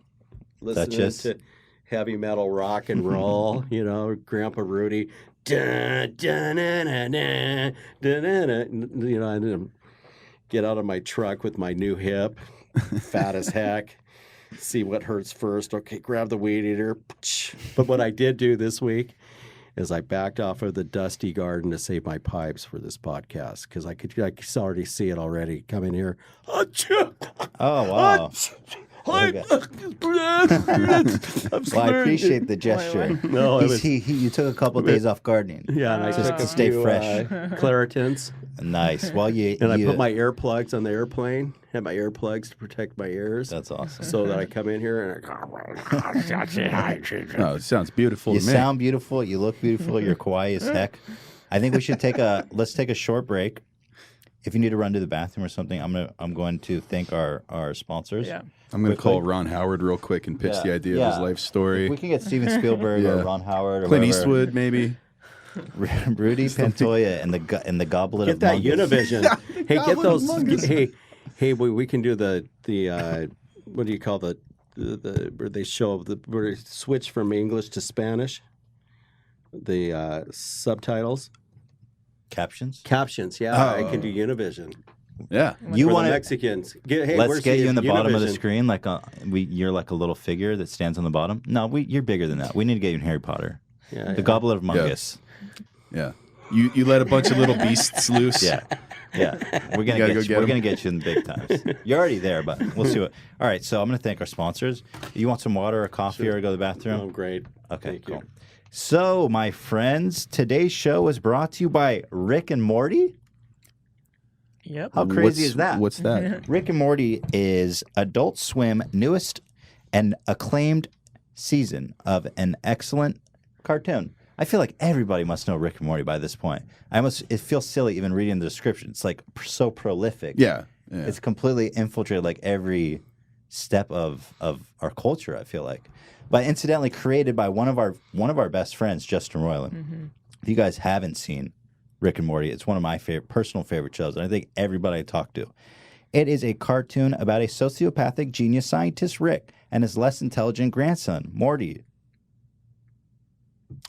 listening Duchess. to heavy metal rock and roll, Grandpa Rudy. Dun, dun, dun, dun, dun, dun, dun, dun. And then get out of my truck with my new hip, fat as heck, see what hurts first. Okay, grab the weed eater. But what I did do this week is I backed off of the dusty garden to save my pipes for this podcast because I could already see it already coming here. Oh, wow. Okay. Well, I appreciate the gesture. No, you took a couple of days off gardening. Yeah, and I Just took to a stay few, fresh. Claritins. Nice. Well, I put my earplugs on the airplane. Had my earplugs to protect my ears. That's awesome. So that I come in here and Oh, it sounds beautiful You to me. sound beautiful. You look beautiful. You're kawaii as heck. I think we should let's take a short break. If you need to run to the bathroom or something, I'm going to thank our sponsors. Yeah. I'm going to call Ron Howard real quick and pitch the idea of his life story. If we can get Steven Spielberg or Ron Howard or Clint whoever. Eastwood, maybe. Rudy Pantoja and the Goblet get of that Mungus. Univision. Hey, get those. Hey, we can do the what do you call the where they show where they switch from English to Spanish? The subtitles. Captions. Yeah, I can do Univision. Yeah. You For want the Mexicans? Let's get you in the bottom of the Univision. screen, like you're like a little figure that stands on the bottom. No, you're bigger than that. We need to get you in Harry Potter. Yeah, The Goblet of Mungus. Yeah. You let a bunch of little beasts loose. Yeah. We're gonna gotta get go you. get We're 'em. gonna get you in the big times. You're already there, but we'll see what. All right, so I'm gonna thank our sponsors. You want some water or coffee or go to the bathroom? Oh, great. Okay, Thank cool. you. So, my friends, today's show is brought to you by Rick and Morty. Yep. How crazy is that? What's that? Rick and Morty is Adult Swim newest and acclaimed season of an excellent cartoon. I feel like everybody must know Rick and Morty by this point. It feels silly even reading the description. It's like so prolific. Yeah. It's completely infiltrated like every step of our culture, I feel like. But incidentally created by one of our best friends, Justin Roiland. Mm-hmm. If you guys haven't seen Rick and Morty, it's one of my personal favorite shows, and I think everybody I talk to. It is a cartoon about a sociopathic genius scientist, Rick, and his less intelligent grandson, Morty.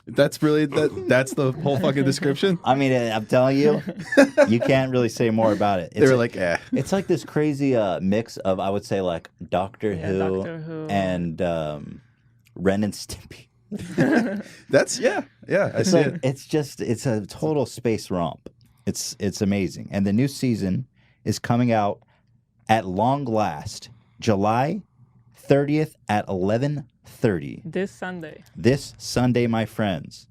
That's really that's the whole fucking description? I mean, I'm telling you, you can't really say more about it. They were like, eh. It's like this crazy mix of, I would say, like Doctor Who and Ren and Stimpy. That's I see it. It's a total space romp. It's amazing. And the new season is coming out at long last, July 30th at 11:30. This Sunday, my friends.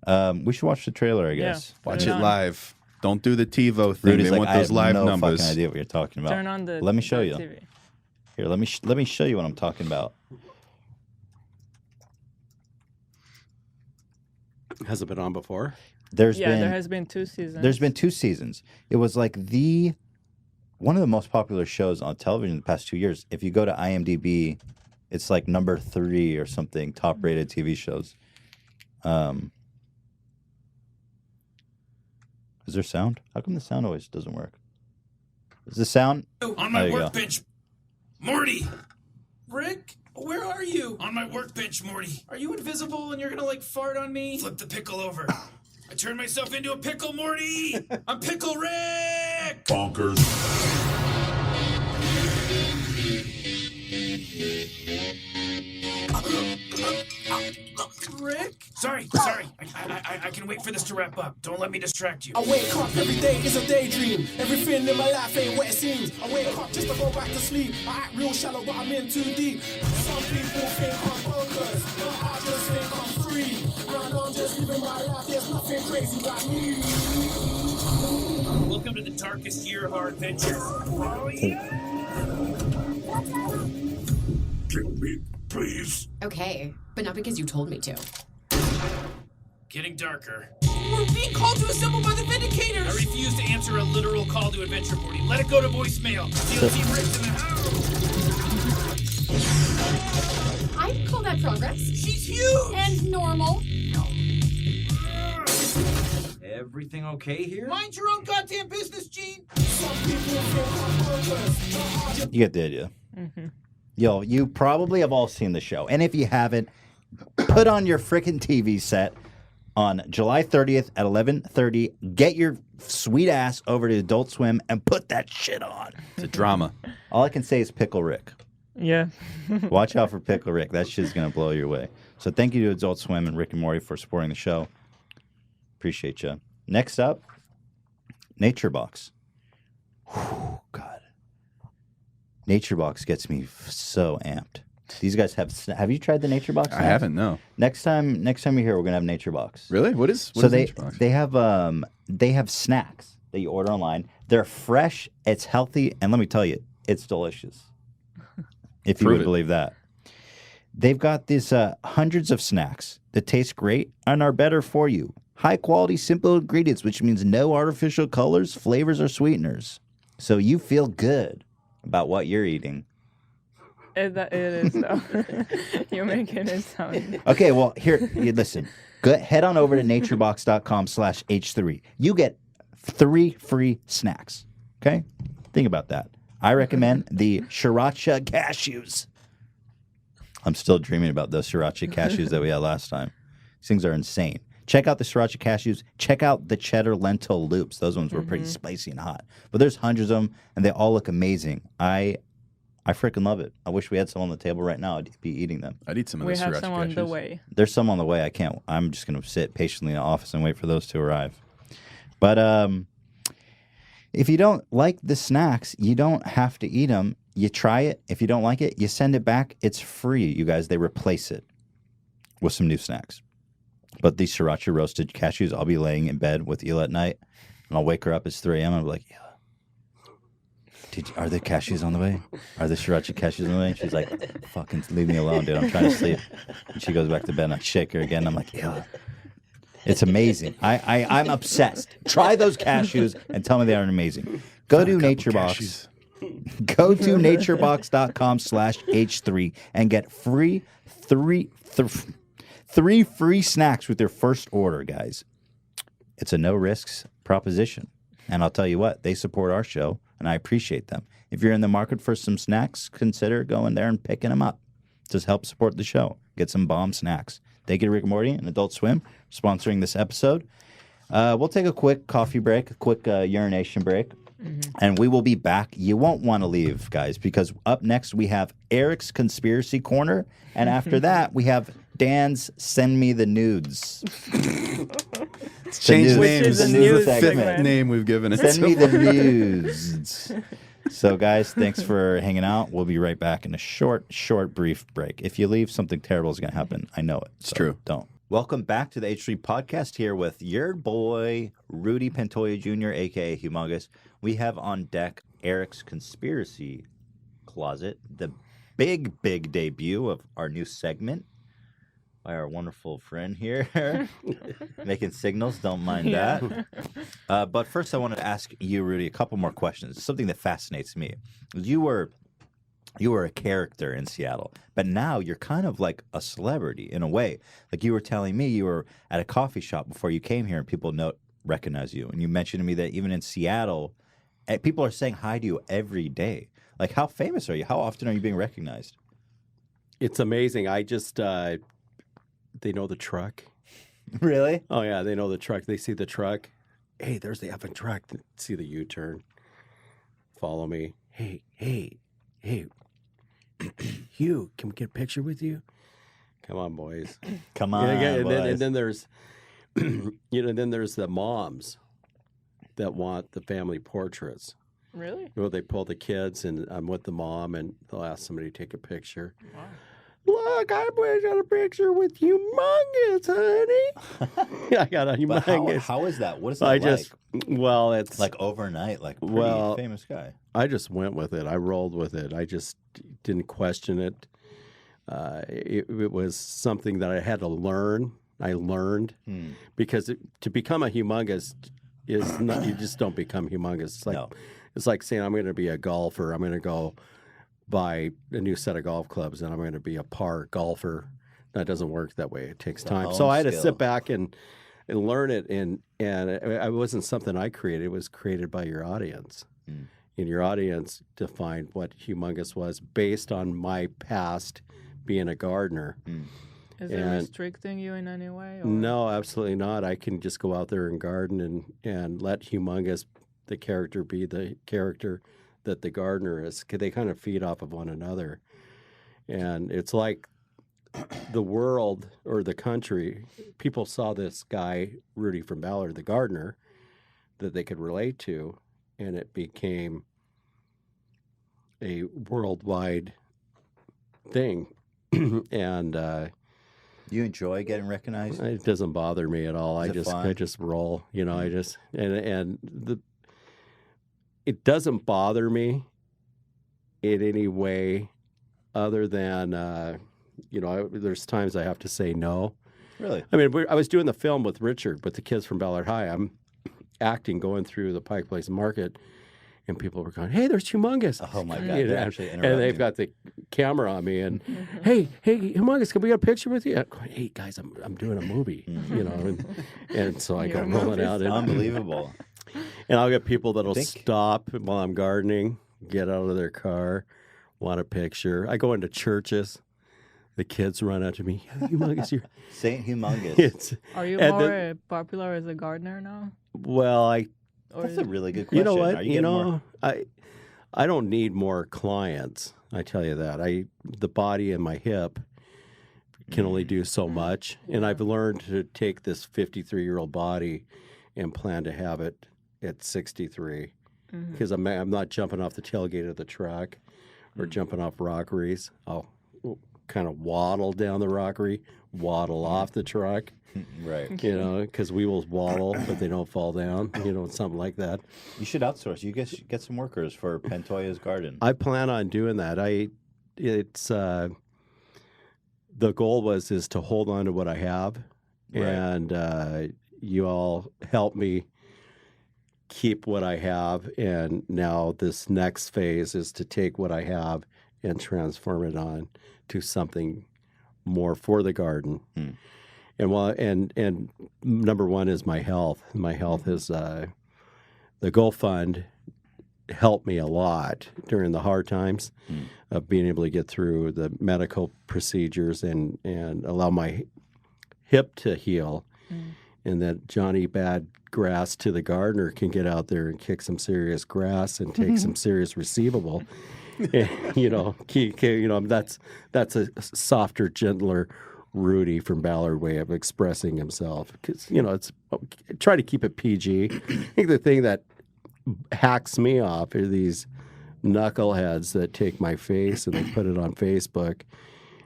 We should watch the trailer, I guess. Yeah, Watch it live. Don't do the TiVo thing. Rudy's they like, want those live I have no numbers. fucking idea what you're talking about. Turn on the Let me show you. TV. Here, let me show you what I'm talking about. Has it been on before? There has been 2 seasons. There's been 2 seasons. It was like one of the most popular shows on television in the past 2 years. If you go to IMDb, it's like number 3 or something, top rated TV shows. Is there sound? How come the sound always doesn't work? Is the sound? On my workbench. Morty! Rick? Where are you? On my workbench, Morty. Are you invisible and you're gonna, fart on me? Flip the pickle over. I turned myself into a pickle, Morty! I'm Pickle Rick! Bonkers. Rick? Sorry. I can wait for this to wrap up. Don't let me distract you. I wake up every day is a daydream. Everything in my life ain't what it seems. I wake up just to go back to sleep. I act real shallow, but I'm in too deep. Some people think I'm bonkers, but I just think I'm free. And I'm just living my life. There's nothing crazy about me. Welcome to the darkest year of our adventure. Oh, yeah! Kill me, please. Okay, but not because you told me to. Getting darker. We're being called to assemble by the Vindicators. I refuse to answer a literal call to adventure, Morty. Let it go to voicemail. DLC Rick's in the house. I'd call that progress. She's huge. And normal. Everything okay here? Mind your own goddamn business, Gene. You get the idea. Mm-hmm. Yo, you probably have all seen the show. And if you haven't, put on your freaking TV set on July 30th at 11:30. Get your sweet ass over to Adult Swim and put that shit on. It's a drama. All I can say is Pickle Rick. Yeah. Watch out for Pickle Rick. That shit's going to blow your way. So thank you to Adult Swim and Rick and Morty for supporting the show. Appreciate you. Next up, Nature Box. Whew, God. Nature Box gets me so amped. These guys have you tried the Nature Box? I haven't, no. Next time you're here, we're going to have Nature Box. Really? What is Nature Box? They have snacks that you order online. They're fresh, it's healthy, and let me tell you, it's delicious. If you would believe that. They've got these hundreds of snacks that taste great and are better for you. High quality, simple ingredients, which means no artificial colors, flavors, or sweeteners. So you feel good about what you're eating. It is, though. You're making it sound. Okay, well, listen. Head on over to naturebox.com/H3. You get 3 free snacks. Okay? Think about that. I recommend the Sriracha cashews. I'm still dreaming about those Sriracha cashews that we had last time. These things are insane. Check out the Sriracha cashews. Check out the cheddar lentil loops. Those ones were pretty spicy and hot. But there's hundreds of them, and they all look amazing. I freaking love it. I wish we had some on the table right now. I'd be eating them. I'd eat some of those Sriracha cashews. We have some on the way. There's some on the way. I'm just going to sit patiently in the office and wait for those to arrive. But if you don't like the snacks, you don't have to eat them. You try it. If you don't like it, you send it back. It's free, you guys. They replace it with some new snacks. But these Sriracha roasted cashews, I'll be laying in bed with Ela at night, and I'll wake her up. It's 3 a.m. I'll be like, Ela, are there cashews on the way? Are there Sriracha cashews on the way? And she's like, fucking leave me alone, dude. I'm trying to sleep. And she goes back to bed, and I shake her again. I'm like, Ela. It's amazing. I'm obsessed. Try those cashews and tell me they aren't amazing. Go to NatureBox. Go to naturebox.com/H3 and get three free snacks with your first order, guys. It's a no risks proposition. And I'll tell you what, they support our show, and I appreciate them. If you're in the market for some snacks, consider going there and picking them up. Just help support the show. Get some bomb snacks. Thank you to Rick and Morty and Adult Swim sponsoring this episode. We'll take a quick coffee break, a quick urination break, and we will be back. You won't want to leave, guys, because up next we have Eric's Conspiracy Corner, and after that we have Dan's Send Me the Nudes. Change names. This is the news fifth segment. name we've given it. Send me the nudes. So, guys, thanks for hanging out. We'll be right back in a short, brief break. If you leave, something terrible is going to happen. I know it. It's true. Don't. Welcome back to the H3 Podcast here with your boy, Rudy Pantoja Jr., a.k.a. Hugh Mungus. We have on deck Eric's Conspiracy Closet, the big debut of our new segment by our wonderful friend here, making signals. Don't mind that. But first, I wanted to ask you, Rudy, a couple more questions. Something that fascinates me. You were a character in Seattle, but now you're kind of like a celebrity in a way. Like you were telling me, you were at a coffee shop before you came here, and people recognize you. And you mentioned to me that even in Seattle, people are saying hi to you every day. Like, how famous are you? How often are you being recognized? It's amazing. I just. They know the truck. Really? Oh, yeah, they know the truck. They see the truck. Hey, there's the effing truck. See the U-turn. Follow me. Hey. Hugh, can we get a picture with you? Come on, boys. Come on, boys. And then there's, then there's the moms that want the family portraits. Really? They pull the kids, and I'm with the mom, and they'll ask somebody to take a picture. Wow. Look, I got a picture with Humongous, honey. I got a Humongous. How is that? What is that it's like overnight, like pretty famous guy. I just went with it. I rolled with it. I just didn't question it. It was something that I had to learn. I learned because to become a Humongous is not. You just don't become Humongous. It's like saying I'm going to be a golfer. I'm going to go buy a new set of golf clubs, and I'm going to be a par golfer. That doesn't work that way. It takes time. So I had to sit back and and learn it. And it wasn't something I created. It was created by your audience. And your audience defined what Hugh Mungus was based on my past being a gardener. Is it restricting you in any way? Or? No, absolutely not. I can just go out there and garden and let Hugh Mungus, the character, be the character that the gardener is. They kind of feed off of one another. And it's like the world or the country, people saw this guy, Rudy from Ballard, the gardener, that they could relate to, and it became a worldwide thing. And you enjoy getting recognized? It doesn't bother me at all. I just roll, you know. I just it doesn't bother me in any way other than there's times I have to say no. Really? I mean, I was doing the film with Richard, with the kids from Ballard High. I'm acting, going through the Pike Place Market, and people were going, "Hey, there's Hugh Mungus." Oh my God! They're actually and they've got the camera on me, and hey, Hugh Mungus, can we get a picture with you? I'm going, hey guys, I'm doing a movie, you know, and so I go rolling out. Unbelievable. And I'll get people that'll stop while I'm gardening, get out of their car, want a picture. I go into churches. The kids run out to me. Hugh Mungus, you're Saint Hugh Mungus. Are you more popular as a gardener now? Well, that's a really good question. You know what? I don't need more clients. I tell you that. The body and my hip can only do so much, and I've learned to take this 53-year-old body and plan to have it at 63, because I'm not jumping off the tailgate of the truck or jumping off rockeries. I'll kind of waddle down the rockery, waddle off the truck. Right. You know, because we will waddle, but they don't fall down, you know, something like that. You should outsource. You get some workers for Pantoja's garden. I plan on doing that. The goal is to hold on to what I have, right. And you all help me keep what I have. And now this next phase is to take what I have and transform it on to something more for the garden. And number one is my health. My health is the GoFund helped me a lot during the hard times of being able to get through the medical procedures and allow my hip to heal, and that Johnny Bad Grass to the gardener can get out there and kick some serious grass and take some serious receivable. That's a softer, gentler Rudy from Ballard way of expressing himself, because it's try to keep it PG. I think the thing that hacks me off are these knuckleheads that take my face and they put it on Facebook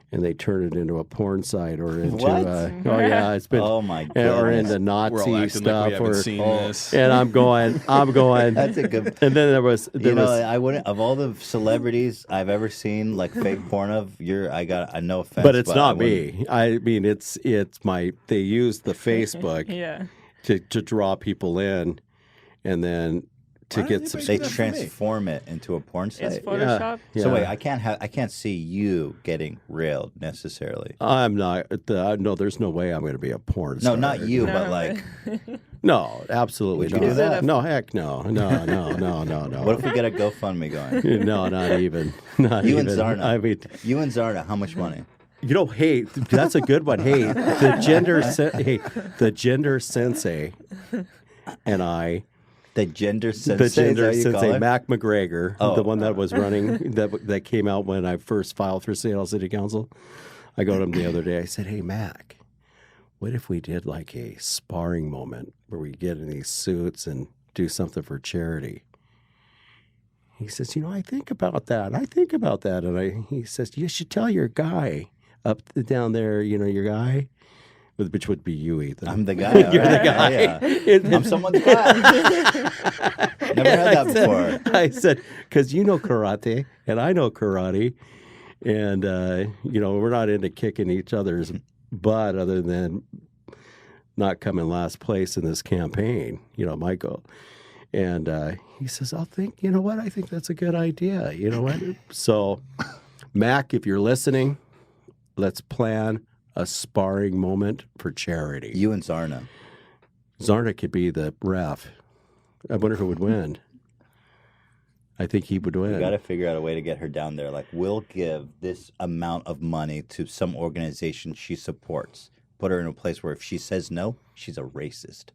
and they turn it into a porn site or into it's been or into Nazi stuff and I'm going that's a good. And then there was I wouldn't, of all the celebrities I've ever seen like fake porn of, I got no offense, but it's not me. I mean it's they use the Facebook to draw people in, and then to get some, they transform it into a porn site. It's Photoshop. Yeah. So wait, I can't see you getting railed necessarily. I'm not. No, there's no way I'm going to be a porn star. No, not you, but like. No, absolutely Would not. you do that? No, heck no. What if we get a GoFundMe going? No, not even. Not you even. And Zarna. I mean, you and Zarna, how much money? Hey, that's a good one. Hey, the gender sensei, and I. The gender sensei, Mac McGregor, the one that was running, that came out when I first filed for Seattle City Council. I go to him the other day. I said, "Hey, Mac, what if we did like a sparring moment where we get in these suits and do something for charity?" He says, I think about that. And he says, you should tell your guy up down there, your guy. Which would be you, Ethan. I'm the guy. You're the guy. Yeah. I'm someone's guy. Never heard that before. I said, because you know karate, and I know karate, and, we're not into kicking each other's butt other than not coming last place in this campaign, Michael. And he says, I think that's a good idea. You know what? So, Mac, if you're listening, let's plan a sparring moment for charity. You and Zarna. Zarnik could be the ref. I wonder who would win. I think he would win. We got to figure out a way to get her down there. Like, we'll give this amount of money to some organization she supports. Put her in a place where if she says no, she's a racist.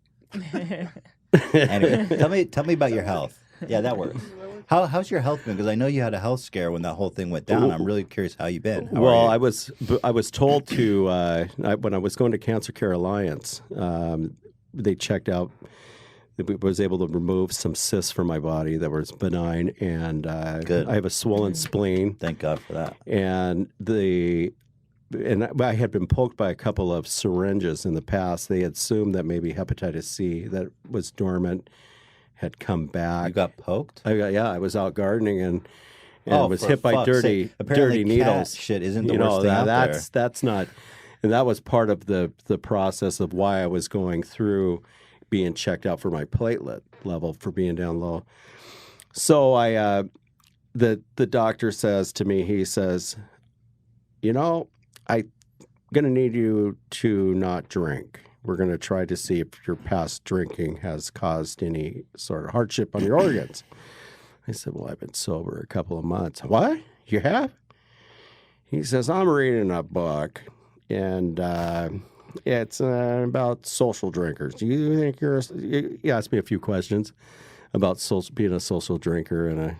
Anyway, tell me about your health. Yeah, that works. How's your health been? Because I know you had a health scare when that whole thing went down. I'm really curious how you've been. Well, I was told to when I was going to Cancer Care Alliance, they checked out. Was able to remove some cysts from my body that was benign, and Good. I have a swollen spleen. Thank God for that. And I had been poked by a couple of syringes in the past. They had assumed that maybe hepatitis C that was dormant had come back. You got poked? I was out gardening and was hit by dirty Apparently needles. Cat shit isn't the worst thing out there. That's not, and that was part of the process of why I was going through being checked out for my platelet level for being down low. So the doctor says to me, he says, I'm going to need you to not drink. We're going to try to see if your past drinking has caused any sort of hardship on your organs. I said, well, I've been sober a couple of months. What? You have? He says, I'm reading a book, and it's about social drinkers. Do you think he asked me a few questions about being a social drinker and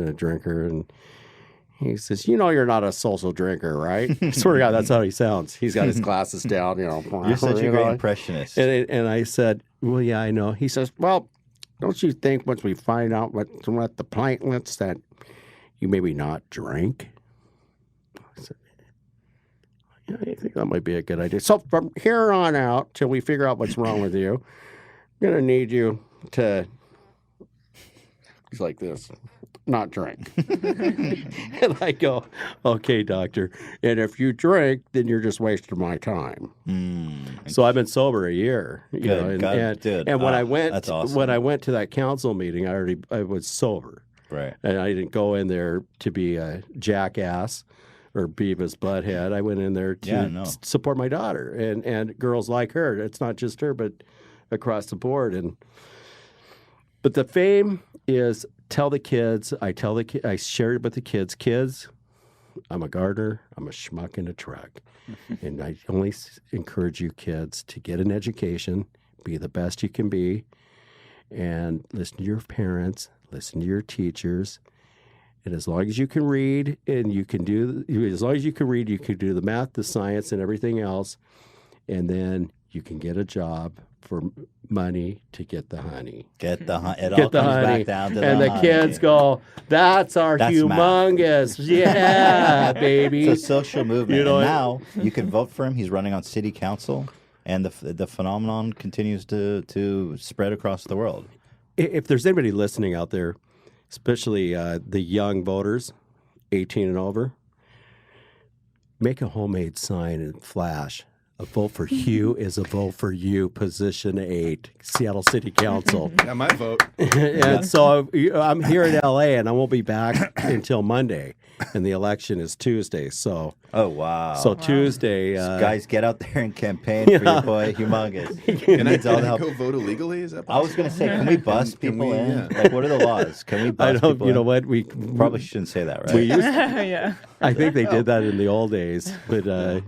a drinker, and he says, you're not a social drinker, right? I swear to God, that's how he sounds. He's got his glasses down, You're such a great impressionist. And I said, well, yeah, I know. He says, well, don't you think once we find out what the platelets that you maybe not drink? I said, yeah, I think that might be a good idea. So from here on out, till we figure out what's wrong with you, I'm going to need you to, he's like this, not drink. And I go, okay, doctor. And if you drink, then you're just wasting my time. So I've been sober a year. Dude, and when I went, that's awesome. when I went to that council meeting, I was sober. Right. And I didn't go in there to be a jackass or Beavis Butthead. I went in there to support my daughter and girls like her. It's not just her, but across the board. But the fame is tell the kids. I share it with the kids. Kids, I'm a gardener. I'm a schmuck in a truck. And I only encourage you kids to get an education, be the best you can be, and listen to your parents, listen to your teachers. And as long as you can read and you can do the math, the science, and everything else, and then you can get a job for money to get the honey. It all comes back down to and the honey. kids go, that's Hugh Mungus. Yeah, baby. It's a social movement. And now you can vote for him. He's running on city council, and the phenomenon continues to spread across the world. If there's anybody listening out there, especially the young voters, 18 and over, make a homemade sign and flash. A vote for Hugh is a vote for you, position 8, Seattle City Council. Yeah, my vote. And so I'm here in L.A., and I won't be back until Monday, and the election is Tuesday. So, oh, wow. So Tuesday. Guys, get out there and campaign for your boy, Hugh Mungus. Can I go vote illegally? Is that possible? I was going to say, can we bust people in? Yeah. Like, what are the laws? Can we bust people in? You know what? We probably shouldn't say that, right? We used Yeah. I think they did that in the old days, but...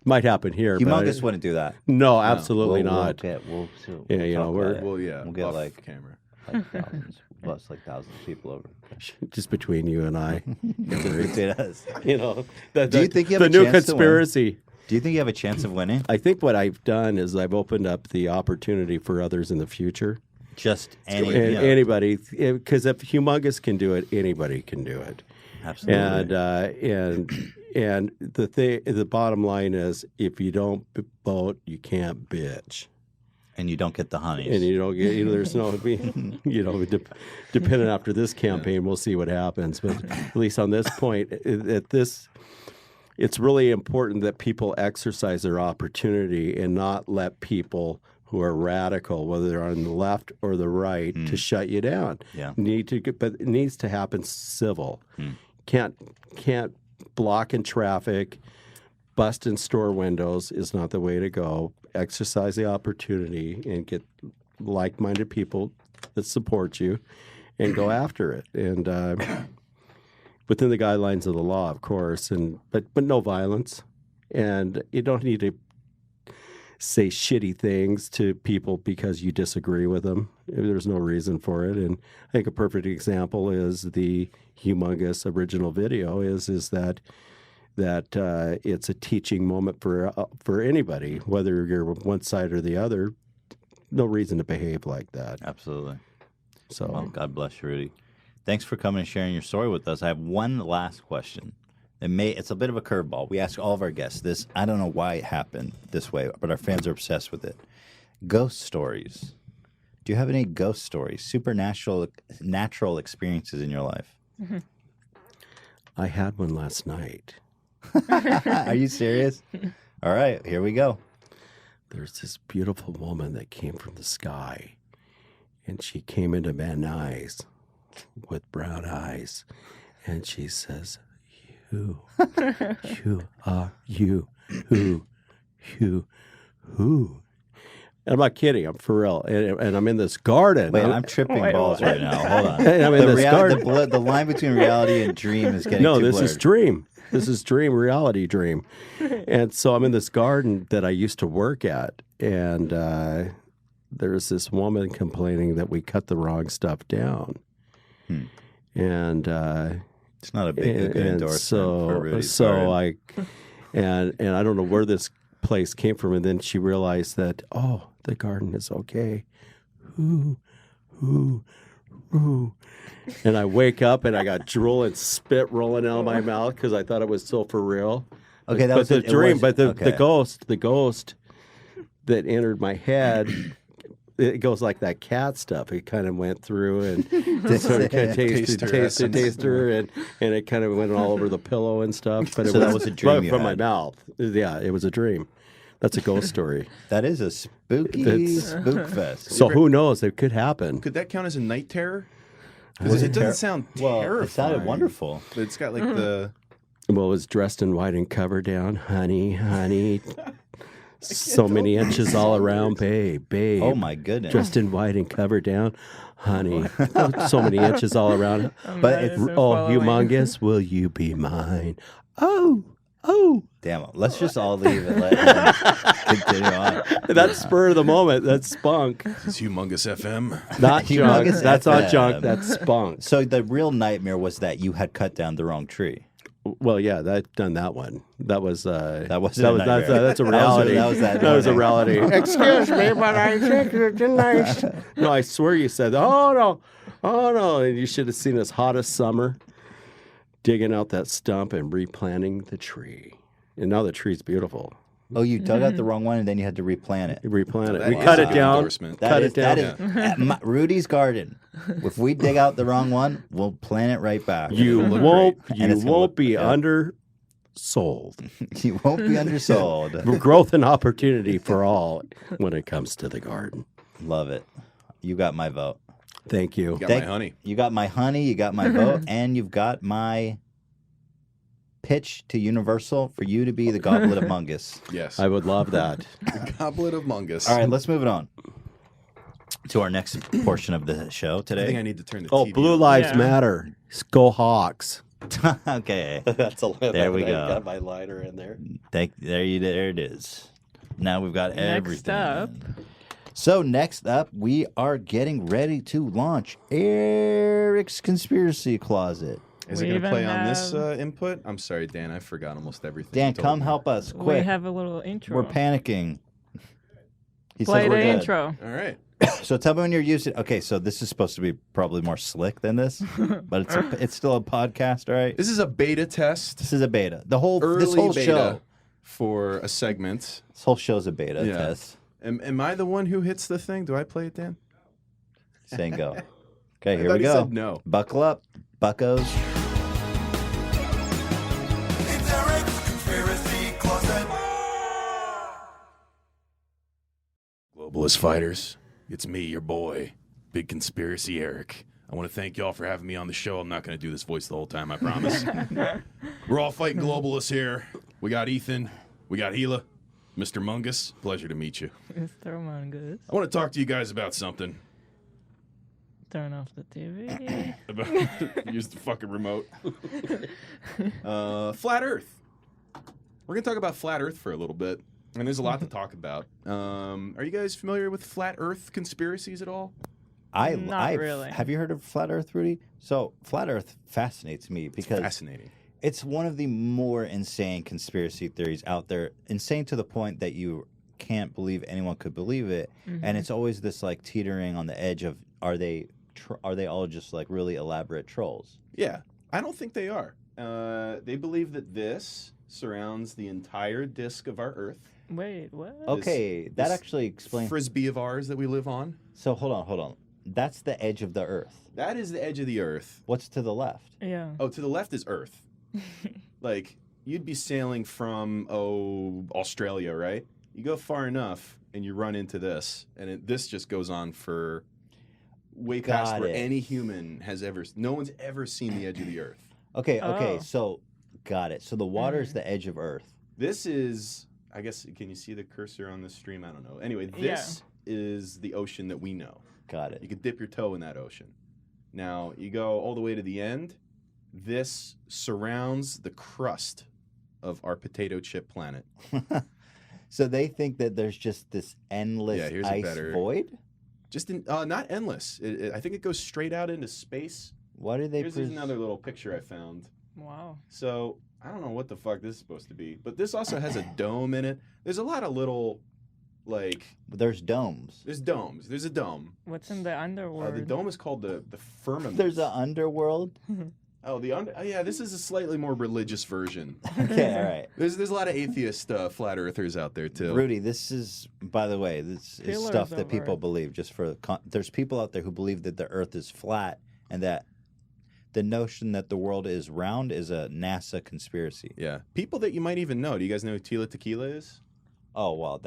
might happen here. Hugh Mungus wouldn't do that. No, absolutely not. We'll get like camera, thousands of people over. Just between you and I. Between us. Do you think you have the a new chance conspiracy? Do you think you have a chance of winning? I think what I've done is I've opened up the opportunity for others in the future. Just anybody, because if Hugh Mungus can do it, anybody can do it. Absolutely. And the bottom line is, if you don't vote, you can't bitch, and you don't get the honeys, and you don't get. There's no, depending after this campaign, we'll see what happens. But at least on this point, it's really important that people exercise their opportunity and not let people who are radical, whether they're on the left or the right, to shut you down. Yeah, but it needs to happen civil. Can't blocking traffic, busting store windows is not the way to go. exercise the opportunity and get like-minded people that support you and go after it. And within the guidelines of the law, of course, but no violence. And you don't need to say shitty things to people because you disagree with them. There's no reason for it. And I think a perfect example is the Hugh Mungus original video is that it's a teaching moment for anybody, whether you're one side or the other. No reason to behave like that. Absolutely. So, well, God bless you, Rudy. Thanks for coming and sharing your story with us. I have one last question. It's a bit of a curveball. We ask all of our guests this. I don't know why it happened this way, but our fans are obsessed with it. Ghost stories. Do you have any ghost stories, supernatural, natural experiences in your life? Mm-hmm. I had one last night. Are you serious? All right, here we go. There's this beautiful woman that came from the sky, and she came into Van Nuys with brown eyes, and she says, "Who are you? Who? And I'm not kidding. I'm for real. And I'm in this garden. Wait, I'm tripping balls right now. Hold on. And I'm in this garden. The line between reality and dream is getting too this blurred. is dream. This is dream, reality dream. And so I'm in this garden that I used to work at. And there's this woman complaining that we cut the wrong stuff down. And it's not a good endorsement for Rudy. And I don't know where this place came from. And then she realized that, the garden is okay. Who? And I wake up and I got drool and spit rolling out of my mouth because I thought it was so for real. Okay, that was the dream. But the ghost that entered my head, it goes like that cat stuff. It kind of went through and sort of tasted her, and it kind of went all over the pillow and stuff. But that was a dream from my mouth. Yeah, it was a dream. That's a ghost story. That is a spooky spook fest. So who knows? It could happen. Could that count as a night terror? Because it doesn't sound terrifying. It sounded wonderful. But it's got like the... Well, it was dressed in white and covered down. Honey. So many inches all around, babe. Oh, my goodness. Dressed in white and covered down. Honey. So many inches all around. But humongous, will you be mine? Oh. Damn it. Let's just all leave and let him continue on. That's spur of the moment. That's spunk. It's Hugh Mungus FM. Not junk. That's not junk. That's spunk. So the real nightmare was that you had cut down the wrong tree. Well, yeah, I've done that one. That's a That reality. That was a reality. Excuse me, but I think you're nice. No, I swear you said, oh no. And you should have seen us hottest summer digging out that stump and replanting the tree. And now the tree's beautiful. Oh, you dug out the wrong one and then you had to replant it. We cut it down. That is Rudy's garden. If we dig out the wrong one, we'll plant it right back. You won't be undersold. You won't be undersold. Growth and opportunity for all when it comes to the garden. Love it. You got my vote. Thank you. You got my honey. You got my honey, you got my vote, and you've got my pitch to Universal for you to be the Goblet of Mungus. Yes. I would love that. The Goblet of Mungus. All right, let's move it on to our next portion of the show today. I think I need to turn the TV Blue on. Lives Matter. Go Hawks. Okay. That's a there we go. Got my lighter in there. There it is. Now we've got everything. Next up. So next up, we are getting ready to launch Eric's Conspiracy Closet. Is it going to play on this input? I'm sorry, Dan. I forgot almost everything. Dan, come help us quick. We have a little intro. We're panicking. Play the intro. All right. So tell me when you're using. Okay, so this is supposed to be probably more slick than this, but it's still a podcast, right? This is a beta test. This is a beta. This whole beta show for a segment. This whole show's a beta test. Am I the one who hits the thing? Do I play it, Dan? Saying go. Okay, here we go. Said no. Buckle up, buckos. It's Eric's Conspiracy Closet. Globalist fighters, it's me, your boy, Big Conspiracy Eric. I want to thank y'all for having me on the show. I'm not going to do this voice the whole time, I promise. We're all fighting globalists here. We got Ethan, we got Gila, Mr. Mungus, pleasure to meet you. Mr. Mungus. I want to talk to you guys about something. Turn off the TV. Use the fucking remote. Flat Earth. We're going to talk about Flat Earth for a little bit, and there's a lot to talk about. Are you guys familiar with Flat Earth conspiracies at all? Not really. Have you heard of Flat Earth, Rudy? So Flat Earth fascinates me because fascinating. It's one of the more insane conspiracy theories out there. Insane to the point that you can't believe anyone could believe it. Mm-hmm. And it's always this like teetering on the edge of are they all just like really elaborate trolls? Yeah, I don't think they are. They believe that this surrounds the entire disk of our Earth. Wait, what? Okay, that actually explains frisbee of ours that we live on. So hold on. That's the edge of the Earth. That is the edge of the Earth. What's to the left? Yeah. Oh, to the left is Earth. Like, you'd be sailing from, Australia, right? You go far enough, and you run into this, and this just goes on for way past where any human has ever... No one's ever seen the edge of the Earth. Okay, so got it. So the water is the edge of Earth. This is... I guess, can you see the cursor on the stream? I don't know. Anyway, this is the ocean that we know. Got it. You could dip your toe in that ocean. Now, you go all the way to the end. This surrounds the crust of our potato chip planet. So they think that there's just this endless ice void? Not endless. I think it goes straight out into space. Why do they... Here's another little picture I found. Wow. So, I don't know what the fuck this is supposed to be. But this also has a dome in it. There's a lot of little... There's domes. There's domes. There's a dome. What's in the underworld? The dome is called the firmament. There's an underworld? This is a slightly more religious version. Okay, all right. There's a lot of atheist flat earthers out there, too. Rudy, this is, by the way, this is stuff that people believe. There's people out there who believe that the Earth is flat and that the notion that the world is round is a NASA conspiracy. Yeah. People that you might even know. Do you guys know who Tila Tequila is? Oh, well,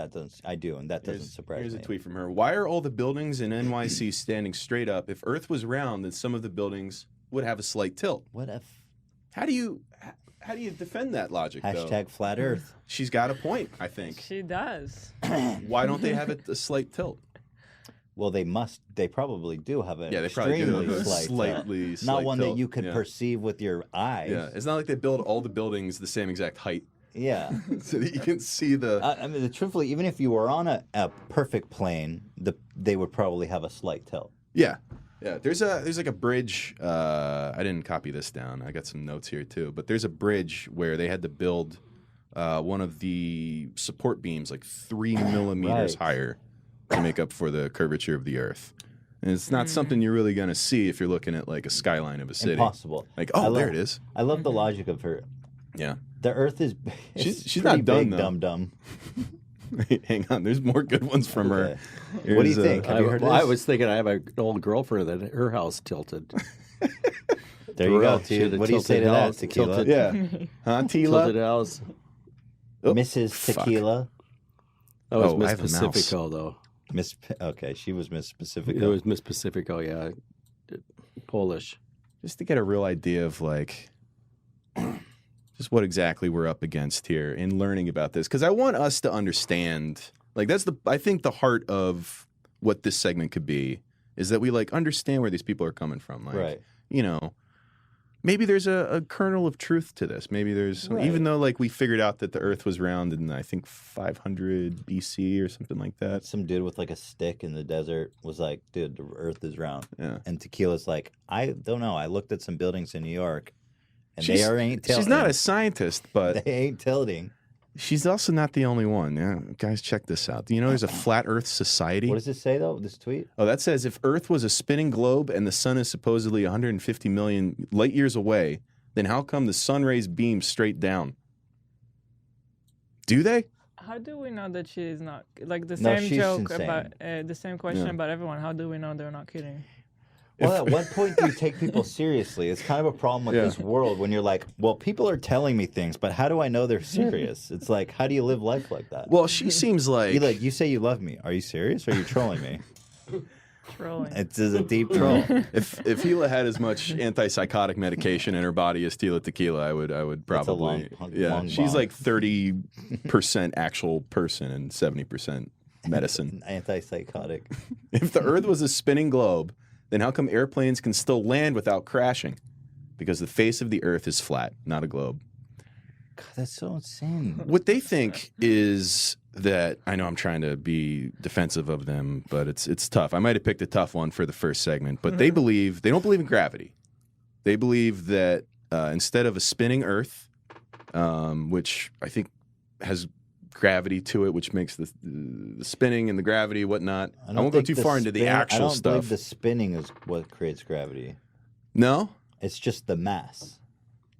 I do, and that doesn't surprise me. Here's a tweet from her. Why are all the buildings in NYC standing straight up? If Earth was round, then some of the buildings would have a slight tilt. What if? How do you defend that logic, Hashtag flat Earth. She's got a point, I think. She does. Why don't they have a slight tilt? Well, they probably do have an they probably do have a slightly slight not one tilt. that you could perceive with your eyes. Yeah, it's not like they build all the buildings the same exact height. Yeah. So that you can see the... truthfully, even if you were on a perfect plane, they would probably have a slight tilt. Yeah. Yeah, there's like a bridge. I didn't copy this down. I got some notes here, too. But there's a bridge where they had to build one of the support beams like 3 millimeters higher to make up for the curvature of the Earth. And it's not something you're really going to see if you're looking at like a skyline of a city. Impossible. Like, there it is. I love the logic of her. Yeah. The Earth is she's not done, though. Dum-dum. Hang on. There's more good ones from her. What do you think? Have you heard this? I was thinking I have an old girlfriend that her house tilted. There you go. What do you say to that, Tequila? Yeah. Huh, Tila? Tilted house. Mrs. Tequila. That was Miss Pacifico, though. She was Miss Pacifico. It was Miss Pacifico, yeah. Polish. Just to get a real idea of like... just what exactly we're up against here in learning about this. Because I want us to understand, like I think the heart of what this segment could be is that we like understand where these people are coming from. Like, maybe there's a kernel of truth to this. Maybe there's, even though like we figured out that the Earth was round in I think 500 BC or something like that. Some dude with like a stick in the desert was like, dude, the Earth is round. Yeah. And Tequila's like, I don't know. I looked at some buildings in New York. And they ain't tilting. She's not a scientist, but... They ain't tilting. She's also not the only one. Yeah, guys, check this out. Do you know there's a Flat Earth Society? What does it say, though, this tweet? Oh, that says, if Earth was a spinning globe and the sun is supposedly 150 million light years away, then how come the sun rays beam straight down? Do they? How do we know that she is not... Like, the same joke insane. About... the same question about everyone. How do we know they're not kidding? Well, at what point do you take people seriously? It's kind of a problem with this world when you're like, well, people are telling me things, but how do I know they're serious? It's like, how do you live life like that? Well, she seems like... You say you love me. Are you serious or are you trolling me? Trolling. It's a deep troll. If Hila had as much antipsychotic medication in her body as Tila Tequila, I would probably long she's bomb. like 30% actual person and 70% medicine. Antipsychotic. If the Earth was a spinning globe, then how come airplanes can still land without crashing? Because the face of the Earth is flat, not a globe. God, that's so insane. What they think is that I know I'm trying to be defensive of them, but it's tough. I might have picked a tough one for the first segment, but they don't believe in gravity. They believe that instead of a spinning Earth, which I think has gravity to it, which makes the spinning and the gravity whatnot. I won't go too far into the actual stuff. I don't believe the spinning is what creates gravity. No, it's just the mass.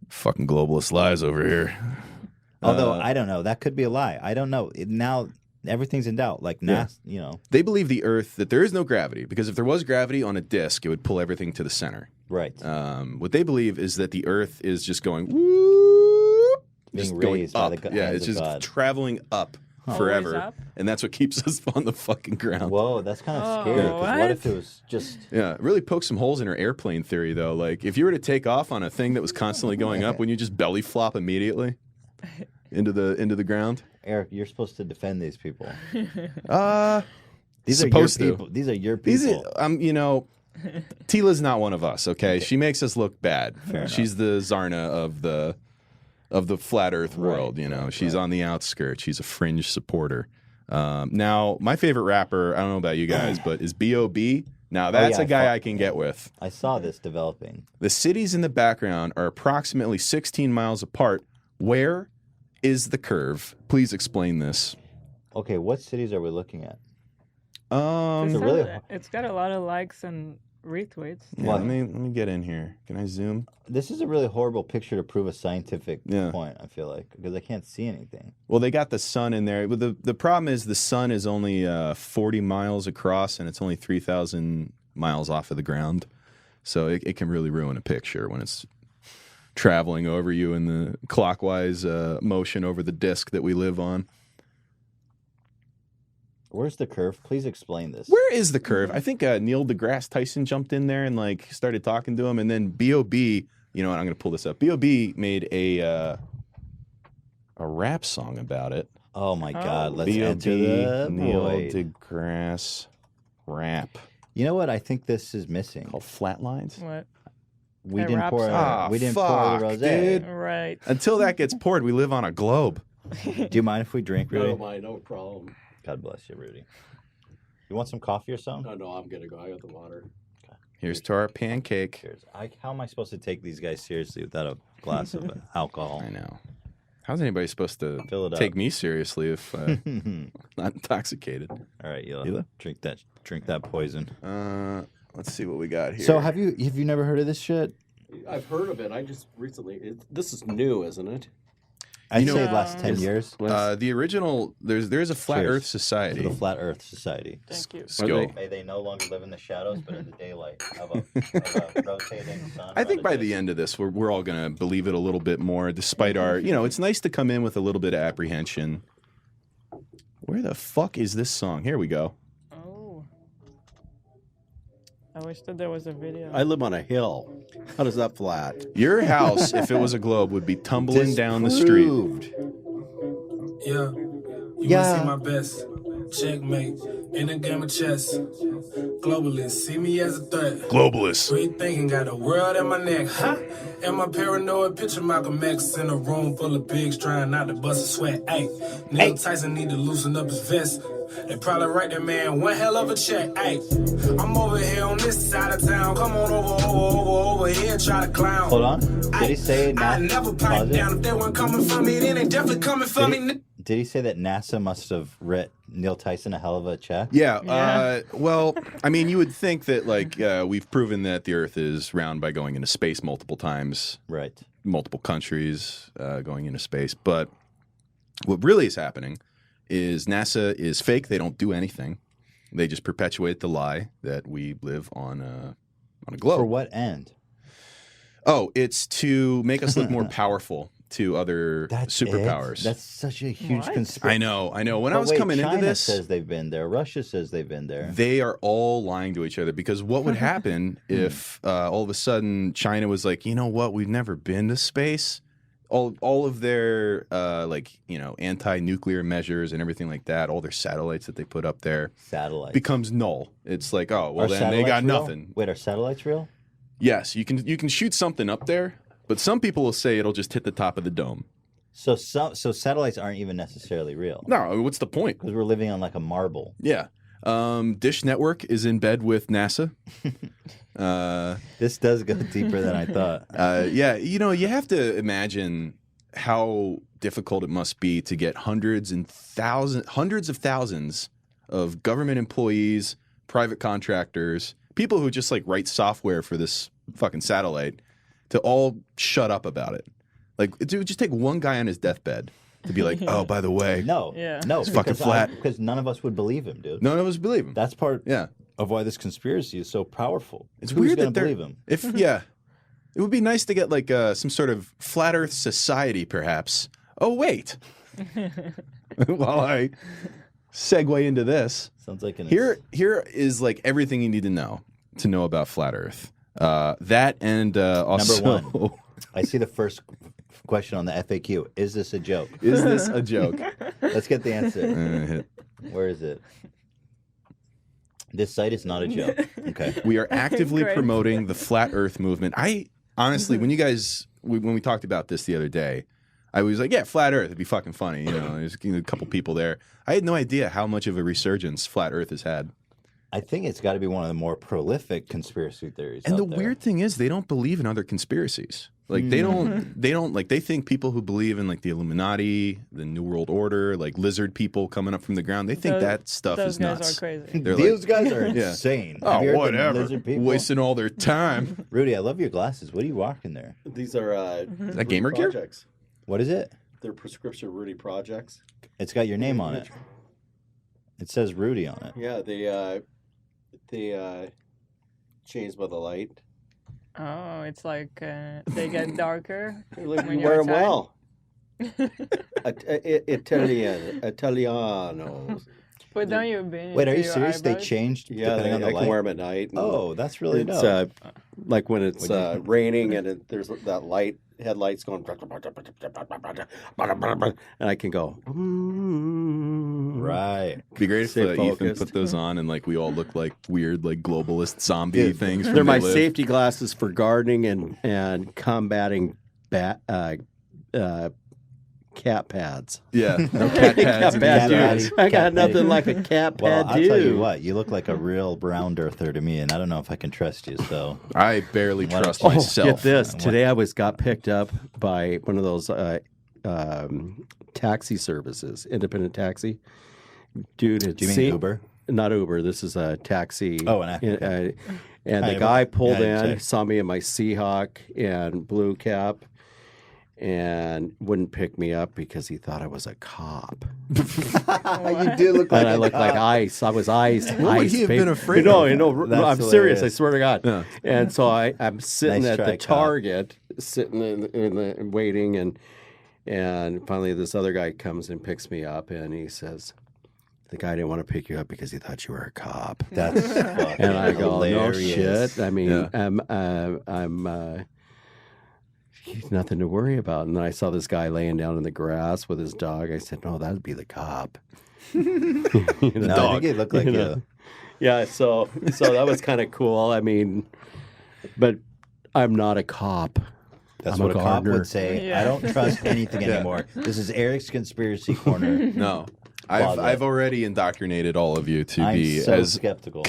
Fucking globalist lies over here. Although I don't know, that could be a lie. I don't know. Now everything's in doubt. Like NASA, you know, they believe the Earth that there is no gravity because if there was gravity on a disk, it would pull everything to the center. Right. What they believe is that the Earth is just going whoop, being raised by the yeah, it's just traveling up forever, up? And that's what keeps us on the fucking ground. Whoa, that's kind of scary. Because what if it was just? Yeah, it really pokes some holes in her airplane theory, though. Like, if you were to take off on a thing that was constantly going up, wouldn't you just belly flop immediately into the ground? Eric, you're supposed to defend these people. These are your people. These are your people. You know, Tila's not one of us. Okay, she makes us look bad. She's the Zarna of the flat Earth world. You know, she's on the outskirts. She's a fringe supporter. Now, my favorite rapper, I don't know about you guys, but is B.O.B. Now, that's a guy I can get with. I saw this developing. The cities in the background are approximately 16 miles apart. Where is the curve? Please explain this. Okay, what cities are we looking at? It's got a lot of likes and retweets. Yeah, let me get in here. Can I zoom? This is a really horrible picture to prove a scientific point, I feel like, because I can't see anything. Well, they got the sun in there. But the problem is the sun is only 40 miles across, and it's only 3,000 miles off of the ground. So it can really ruin a picture when it's traveling over you in the clockwise motion over the disk that we live on. Where's the curve? Please explain this. Where is the curve? I think Neil deGrasse Tyson jumped in there and like started talking to him, and then B.O.B. You know what? I'm going to pull this up. B.O.B. made a rap song about it. Oh my God! Let's B.O.B. enter the Neil void. deGrasse rap. You know what? I think this is missing. Called Flatlines. What? We didn't pour. We didn't pour the rosé. Dude. Right. Until that gets poured, we live on a globe. Do you mind if we drink, Rudy? No, no problem. God bless you, Rudy. You want some coffee or something? No, I'm gonna go. I got the water. Okay. Here's to our pancake. Cheers. How am I supposed to take these guys seriously without a glass of alcohol? I know. How's anybody supposed to take me seriously if not intoxicated? All right, Hila, drink that poison. Let's see what we got here. So have you never heard of this shit? I've heard of it. I just recently. This is new, isn't it? I'd say the last 10 years. The original, there's a Flat Earth Society. The Flat Earth Society. Thank you. Skill. May they no longer live in the shadows, but in the daylight of a rotating sun. I think by the end of this, we're all going to believe it a little bit more, despite our, it's nice to come in with a little bit of apprehension. Where the fuck is this song? Here we go. Oh. I wish that there was a video. I live on a hill. How does that flat? Your house, if it was a globe, would be tumbling down the street. Yeah. You wanna see my best? Checkmate. In a game of chess. Globalists see me as a threat. Globalist. Free thinking, got the world in my neck, huh? And my paranoid picture Malcolm X in a room full of pigs trying not to bust a sweat. Hey, Neil Tyson need to loosen up his vest. They probably write that man one hell of a check. Hey, I'm over here on this side of town. Come on over here, try to clown. Hold on. Did he say I never pipe down. If they weren't coming for me, then they definitely coming for me. Did he say that NASA must have writ Neil Tyson a hell of a check? Yeah. Well, I mean, you would think that, like, we've proven that the Earth is round by going into space multiple times. Right. Multiple countries going into space. But what really is happening is NASA is fake. They don't do anything. They just perpetuate the lie that we live on a globe. For what end? Oh, it's to make us look more powerful. to other superpowers. That's such a huge conspiracy. I know. When I was coming China into this, says they've been there. Russia says they've been there. they are all lying to each other because what would happen if all of a sudden China was like, you know what, we've never been to space. All of their anti-nuclear measures and everything like that, all their satellites that they put up there, becomes null. It's like, oh well, then they got real? nothing. Wait, are satellites real? Yes, you can shoot something up there, but some people will say it'll just hit the top of the dome. So satellites aren't even necessarily real. No, what's the point? Because we're living on like a marble. Yeah. Dish Network is in bed with NASA. This does go deeper than I thought. Yeah, you have to imagine how difficult it must be to get hundreds of thousands of government employees, private contractors, people who just like write software for this fucking satellite to all shut up about it. Like, it would just take one guy on his deathbed to be like, oh, by the way, no, it's fucking flat. Because none of us would believe him, dude. None of us believe him. That's part of why this conspiracy is so powerful. It's Who's weird gonna that believe him. It would be nice to get like some sort of flat Earth society, perhaps. Oh wait, while I segue into this, sounds like here is like everything you need to know about flat Earth. That and also number one, I see the first question on the FAQ. Is this a joke? Is this a joke? Let's get the answer. Where is it? This site is not a joke. Okay. We are actively promoting the flat Earth movement. I honestly, when we talked about this the other day, I was like, yeah, flat Earth, it'd be fucking funny. There's a couple people there. I had no idea how much of a resurgence flat Earth has had. I think it's got to be one of the more prolific conspiracy theories. And the weird thing is, they don't believe in other conspiracies. Like they don't like, they think people who believe in like the Illuminati, the New World Order, like lizard people coming up from the ground, they think that stuff is nuts. Those guys are crazy. These guys are insane. Oh, whatever. Wasting all their time. Rudy, I love your glasses. What are you walking there? These are is that gamer gear? projects. What is it? They're prescription Rudy projects. It's got your name on it. It says Rudy on it. Yeah, they change by the light. Oh, it's like they get darker. You when wear you're them well. Italianos. But don't you bend Wait, are you your serious? They eyebrows? changed Yeah, depending on the I light? can wear them at night. Oh, that's really It's dope. like when it's raining and there's that light, headlights going, and I can go. Right. It'd be great if Stay Ethan focused. put those on and like we all look like weird like globalist zombie things. They're my safety glasses for gardening and combating cat pads. Yeah, no cat pads. I got nothing like a cat Well, pad. I'll tell you what. You look like a real brown earther to me, and I don't know if I can trust you. So I barely trust Oh, myself. Get this. Today I got picked up by one of those taxi services, independent taxi. Dude, Do you mean Uber? Not Uber. This is a taxi. Oh, an app. And the guy pulled in, saw me in my Seahawk and blue cap, and wouldn't pick me up because he thought I was a cop. You do look like And I looked like ice. I was ice. What would he have been afraid of? of? I'm serious. I swear to God. Yeah. And so I'm sitting Nice at try, the cop. Target, sitting in the waiting, and finally this other guy comes and picks me up, and he says, the guy didn't want to pick you up because he thought you were a cop. That's fucking And I go, hilarious. no shit. I mean, Yeah. I'm nothing to worry about. And then I saw this guy laying down in the grass with his dog. I said, no, that'd be the cop. No, I think it looked like you. Yeah, so that was kind of cool. I mean, but I'm not a cop. That's I'm what a cop gardener. would say. Yeah. I don't trust anything anymore. This is Eric's conspiracy corner. No, I've already indoctrinated all of you to I'm be so as skeptical.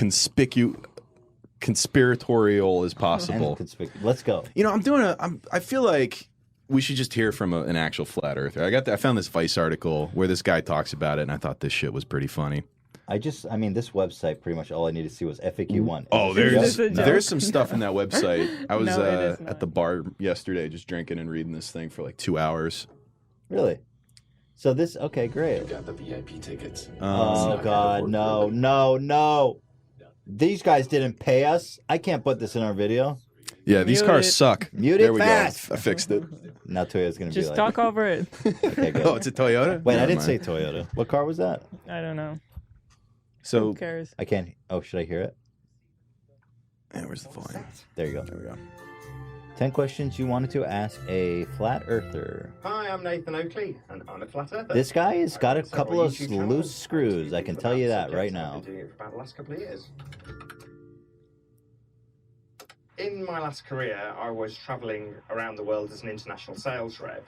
conspiratorial as possible. Let's go. I feel like we should just hear from an actual flat earther. I found this Vice article where this guy talks about it, and I thought this shit was pretty funny. This website, pretty much all I needed to see was FAQ1. Oh, there's some stuff in that website. I was No, it is at the bar yesterday just drinking and reading this thing for like 2 hours. Really? So this, okay, great. Got the VIP tickets. Oh, God, no. These guys didn't pay us. I can't put this in our video. Yeah, these Mute cars it. suck. Mute there it we fast. go. I fixed it. Now Toyota's going to be Just like... talk over it. Okay, good. Oh, it's a Toyota? Wait, I Never didn't say mind. Toyota. What car was that? I don't know. So Who cares? I can't... Oh, should I hear it? Yeah, where's the volume? There you go. There we go. 10 questions you wanted to ask a flat earther. Hi, I'm Nathan Oakley, and I'm a flat earther. This guy has got a I've got several couple of YouTube channels loose screws. I can tell you that right now. I've been doing it for about the last couple of years. In my last career, I was travelling around the world as an international sales rep.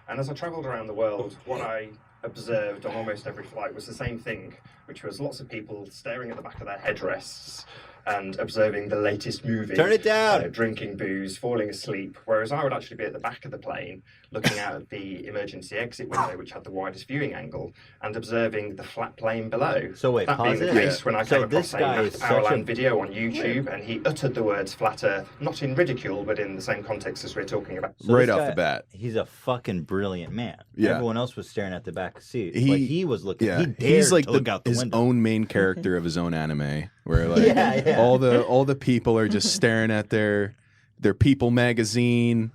And as I travelled around the world, what I observed on almost every flight was the same thing, which was lots of people staring at the back of their headrests and observing the latest movie. Turn it down! Drinking booze, falling asleep, whereas I would actually be at the back of the plane, looking out at the emergency exit window, which had the widest viewing angle, and observing the flat plane below. So wait, that pause being it. the case, when I So came this across guy a is such hour-long a- video on YouTube, and he uttered the words flat Earth, not in ridicule, but in the same context as we're talking about. So Right this off guy, the bat. he's a fucking brilliant man. Yeah. Everyone else was staring at the back seat, but he was looking. Yeah, He dared he's like to look out the his window. own main character of his own anime, where like Yeah. all the people are just staring at their People magazine,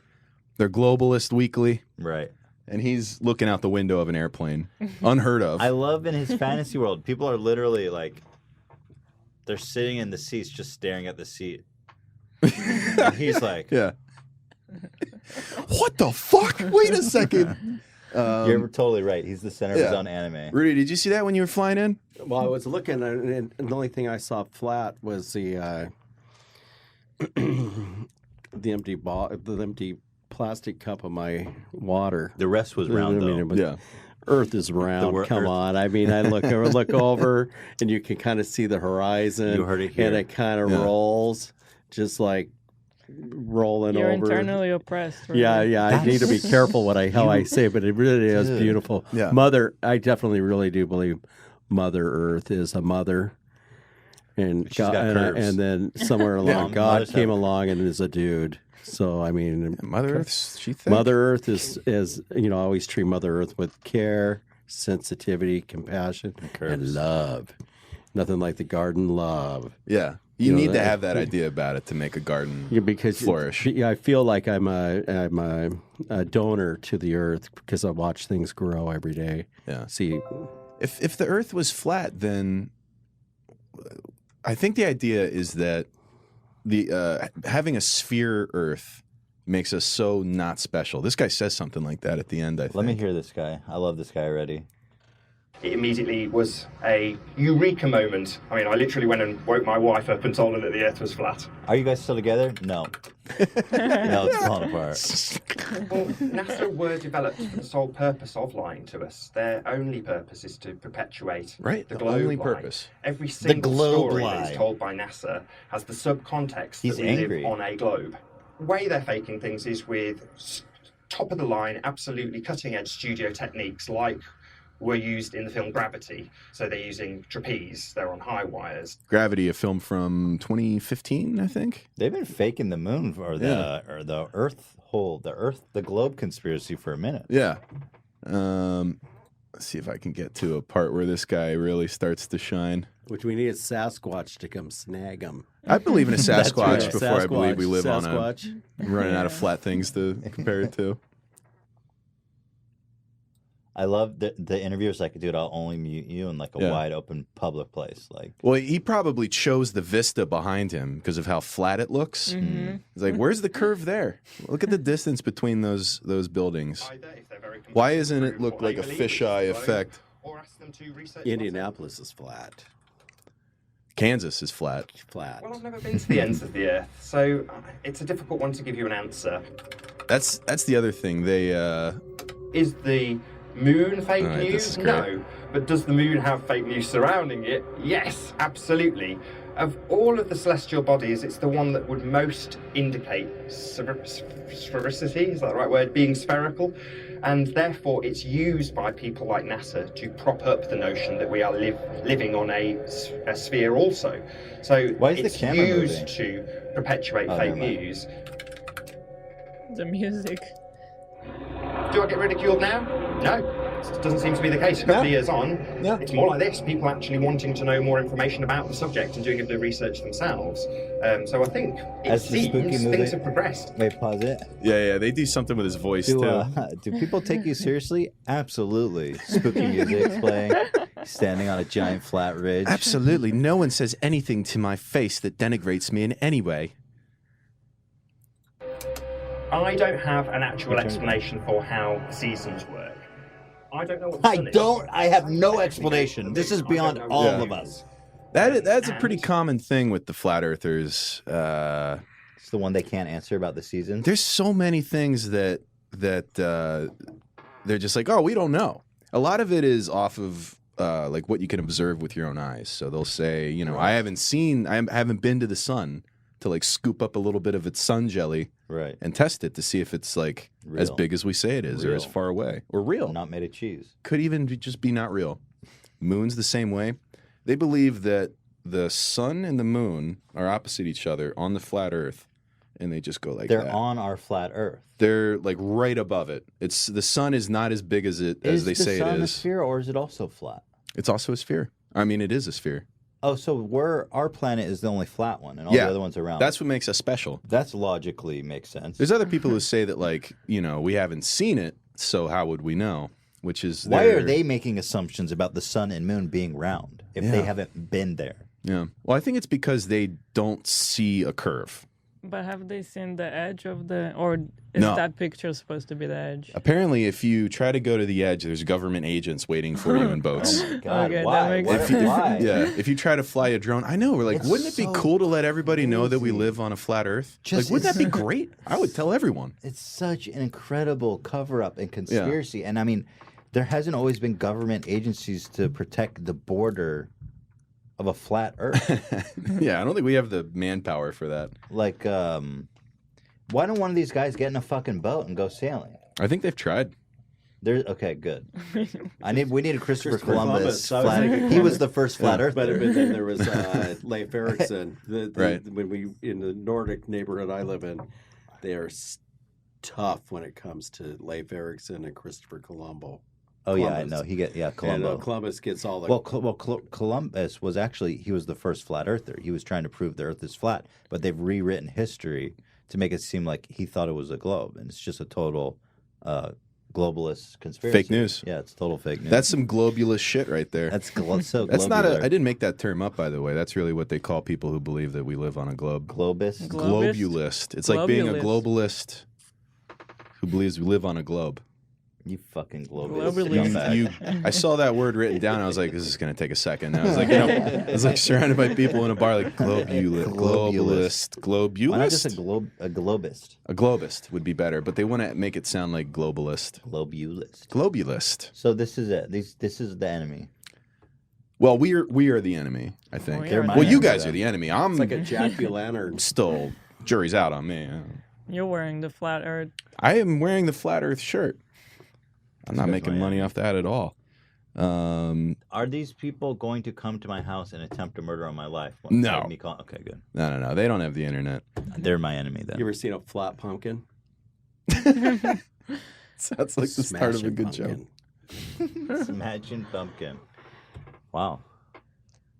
their Globalist weekly, Right. and he's looking out the window of an airplane, unheard of. I love in his fantasy world, people are literally like, they're sitting in the seats just staring at the seat. And he's like, yeah. What the fuck? Wait a second. you're totally right. He's the center of his yeah. own anime. Rudy, did you see that when you were flying in? Well, I was looking, and the only thing I saw flat was the the empty plastic cup of my water. The rest was round, though. it was- Yeah. Earth is round. Come Earth- on. I mean, I look over, and you can kind of see the horizon. You heard it here. And it kind of Yeah. rolls, just like rolling You're over. internally oppressed. Right? Yeah, yeah. I need to be careful how I say, it, but it really is beautiful. Yeah. I definitely really do believe Mother Earth is a mother, and She's got curves. and then somewhere along, Yeah. God Mothers came have- along and is a dude. So I mean, Mother Earth's she thick? Mother Earth is I always treat Mother Earth with care, sensitivity, compassion, and love. Nothing like the garden love. Yeah. You need to have that idea about it to make a garden flourish. I feel like I'm a donor to the earth because I watch things grow every day. Yeah. See, If the Earth was flat, then I think the idea is that the having a sphere Earth makes us so not special. This guy says something like that at the end. I think. Let me hear this guy. I love this guy already. It immediately was a eureka moment. I mean, I literally went and woke my wife up and told her that the Earth was flat. Are you guys still together? No. No, it's falling apart. Well, NASA were developed for the sole purpose of lying to us. Their only purpose is to perpetuate the globe only lie. purpose. Every single globe story lie. that is told by NASA has the subcontext He's that we angry. live on a globe. The way they're faking things is with top of the line, absolutely cutting edge studio techniques like were used in the film Gravity. So they're using trapeze, they're on high wires. Gravity, a film from 2015, I think. They've been faking the moon or the Earth hole, the globe conspiracy for a minute. Yeah. Let's see if I can get to a part where this guy really starts to shine. which we need a Sasquatch to come snag him. I believe in a Sasquatch right. before I believe we live on Sasquatch. I'm running out of flat things to compare it to. I love the interviewer's like, dude, I'll only mute you in like a wide open public place. Like, well, he probably chose the vista behind him because of how flat it looks. Mm-hmm. He's like, where's the curve there? Look at the distance between those buildings. Why isn't it look like a fisheye effect? Indianapolis is flat. Kansas is flat. Flat. Well, I've never been to the ends of the Earth, so it's a difficult one to give you an answer. That's the other thing. They Is the moon fake All right, this is news? great. No. But does the moon have fake news surrounding it? Yes, absolutely. Of all of the celestial bodies, it's the one that would most indicate sphericity, is that the right word? Being spherical. And therefore, it's used by people like NASA to prop up the notion that we are living on a sphere also. So Why is the it's camera used moving? to perpetuate Oh, fake never mind. news. The music. Do I get ridiculed now? No. It doesn't seem to be the case. A couple of years on, it's more like this. People actually wanting to know more information about the subject and doing a bit of research themselves. So I think it seems things have progressed. Wait, pause it. Yeah, they do something with his voice too. Do people take you seriously? Absolutely. Spooky music's playing. Standing on a giant flat ridge. Absolutely. No one says anything to my face that denigrates me in any way. I don't have an actual explanation for how the seasons work. I don't know what the sun is. I have no explanation. This is beyond all of us. That's a pretty common thing with the flat earthers. It's the one they can't answer about the seasons. There's so many things that they're just like, oh, we don't know. A lot of it is off of like what you can observe with your own eyes. So they'll say, you know, I haven't been to the sun to like scoop up a little bit of its sun jelly and test it to see if it's like as big as we say it is or as far away or real. Not made of cheese. Could even just be not real. Moon's the same way. They believe that the sun and the moon are opposite each other on the flat earth, and they just go like They're that. on our flat earth. They're like right above it. It's the sun is not as big as they say it is. Is the sun a sphere or is it also flat? It's also a sphere. I mean, it is a sphere. Oh, so our planet is the only flat one, and all the other ones around. That's what makes us special. That's logically makes sense. There's other people who say that, like, you know, we haven't seen it, so how would we know? Which is why are they making assumptions about the sun and moon being round if they haven't been there? Yeah. Well, I think it's because they don't see a curve. But have they seen the edge of or is that picture supposed to be the edge? Apparently, if you try to go to the edge, there's government agents waiting for you in boats. Oh my God, Okay, why? that makes sense. Why? If you try to fly a drone, I know, we're like, wouldn't it be cool to let everybody know that we live on a flat earth? Like, wouldn't that be great? I would tell everyone. It's such an incredible cover-up and conspiracy. And I mean, there hasn't always been government agencies to protect the border of a flat earth. Yeah, I don't think we have the manpower for that. Like, why don't one of these guys get in a fucking boat and go sailing? I think they've tried. Okay, good. We need a Christopher Columbus. Columbus. He was the first flat earth. But then there was Leif Erikson. Right. When we in the Nordic neighborhood I live in, they are tough when it comes to Leif Erikson and Christopher Colombo. Oh Columbus. yeah, I know. Colombo. And Columbus gets all the Columbus was actually he was the first flat earther. He was trying to prove the Earth is flat, but they've rewritten history to make it seem like he thought it was a globe, and it's just a total globalist conspiracy. Fake news. Yeah, it's total fake news. That's some globulist shit right there. That's so. That's not I didn't make that term up, by the way. That's really what they call people who believe that we live on a globe. Globist. Globulist. It's like being a globalist who believes we live on a globe. You fucking globalist. I saw that word written down. I was like, this is going to take a second. I was like, I was like surrounded by people in a bar, like globalist. Why not just a globist? A globist would be better, but they want to make it sound like globalist. Globulist. So this is it. This is the enemy. Well, we are the enemy, I think. You guys are the enemy. It's like a Jack O' Still, jury's out on me. You're wearing the flat earth. I am wearing the flat earth shirt. I'm not making money off that at all. Are these people going to come to my house and attempt to murder on my life? No. Okay, good. No. They don't have the internet. They're my enemy then. You ever seen a flat pumpkin? Sounds like the start of a good joke. Smashing pumpkin. Wow.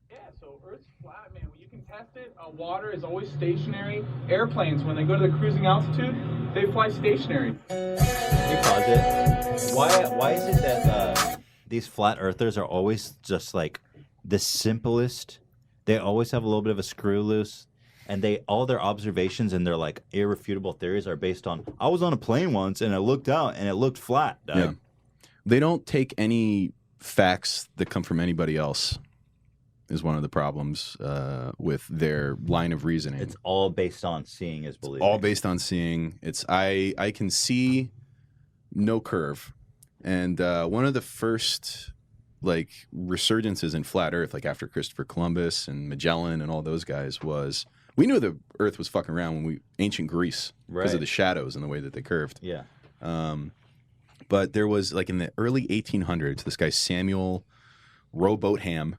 Yeah, so Earth's flat, man. You can test it. Water is always stationary. Airplanes, when they go to the cruising altitude, they fly stationary. Can you pause it? Why is it that these flat earthers are always just like the simplest? They always have a little bit of a screw loose, and all their observations and their like irrefutable theories are based on I was on a plane once and I looked out and it looked flat. Yeah. They don't take any facts that come from anybody else. Is one of the problems with their line of reasoning. It's all based on seeing is believing. All based on seeing. It's I can see no curve. And one of the first like resurgences in flat Earth, like after Christopher Columbus and Magellan and all those guys, was we knew the Earth was fucking around when ancient Greece because of the shadows and the way that they curved. Yeah. But there was like in the early 1800s, this guy Samuel Rowboat Ham.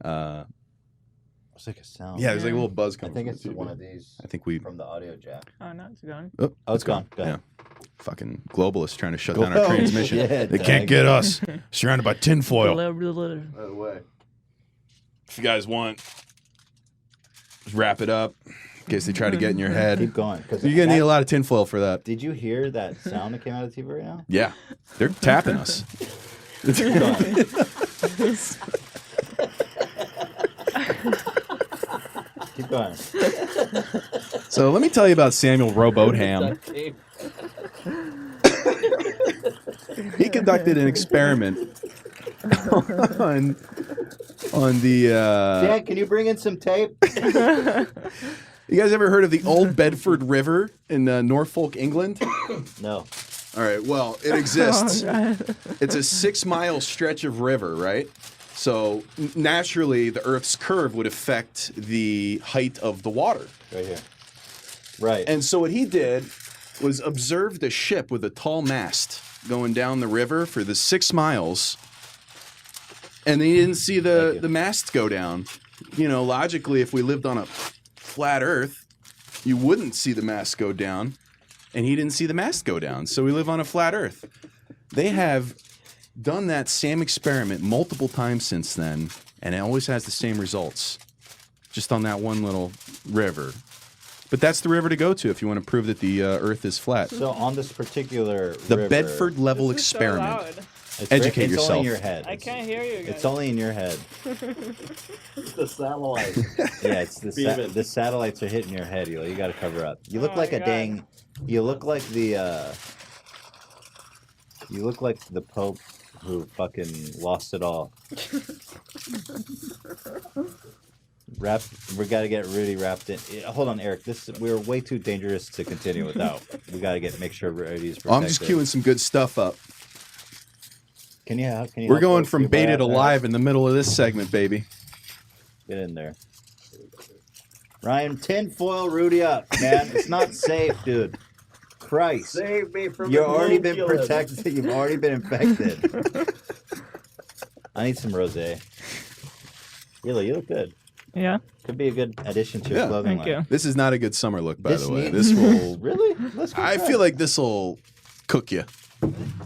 It's like a sound. Yeah, there's like a little buzz coming. I think it's one of these. I think we from the audio jack. Oh no, it's gone. Oh, it's gone. Go ahead. Fucking globalists trying to shut down our Oh, transmission. shit, They can't Doug. get us. Surrounded by tinfoil. Blah, By blah, blah. the way, if you guys want, just wrap it up in case they try to get in your head. Keep going. 'Cause You're gonna that- need a lot of tinfoil for that. Did you hear that sound that came out of the TV right now? Yeah, they're tapping us. Keep going. So let me tell you about Samuel Robotham. He conducted an experiment on the. Dad, can you bring in some tape? You guys ever heard of the Old Bedford River in Norfolk, England? No. All right. Well, it exists. Oh, It's a 6-mile stretch of river, right? So naturally, the Earth's curve would affect the height of the water. Right here. Right. And so what he did was observe the ship with a tall mast going down the river for the 6 miles, and he didn't see the mast go down. You know, logically, if we lived on a flat Earth, you wouldn't see the mast go down, and he didn't see the mast go down. So we live on a flat Earth. They have done that same experiment multiple times since then, and it always has the same results, just on that one little river. But that's the river to go to if you want to prove that the Earth is flat. So on this particular The river, Bedford level This is so experiment. loud. Educate it's yourself. only in your head. I can't hear you guys. It's only in your head. The satellite. Yeah, it's the Beaming. the satellites are hitting your head. You got to cover up. You look Oh like my a God. dang. You look like the. You look like the Pope who fucking lost it all. We got to get Rudy wrapped in. Hold on, Eric. We're way too dangerous to continue without. We got to make sure Rudy's protected. I'm just queuing some good stuff up. Can you We're help going us from do baited that? alive in the middle of this segment, baby. Get in there. Ryan, tinfoil Rudy up, man. It's not safe, dude. Christ. Save me from You've the already been globulus. protected. You've already been infected. I need some rosé. Hilo, you look good. Yeah. Could be a good addition to your clothing Thank line. you. This is not a good summer look, by This the way. needs- This will. Really? Let's go I try feel it. like this will cook you.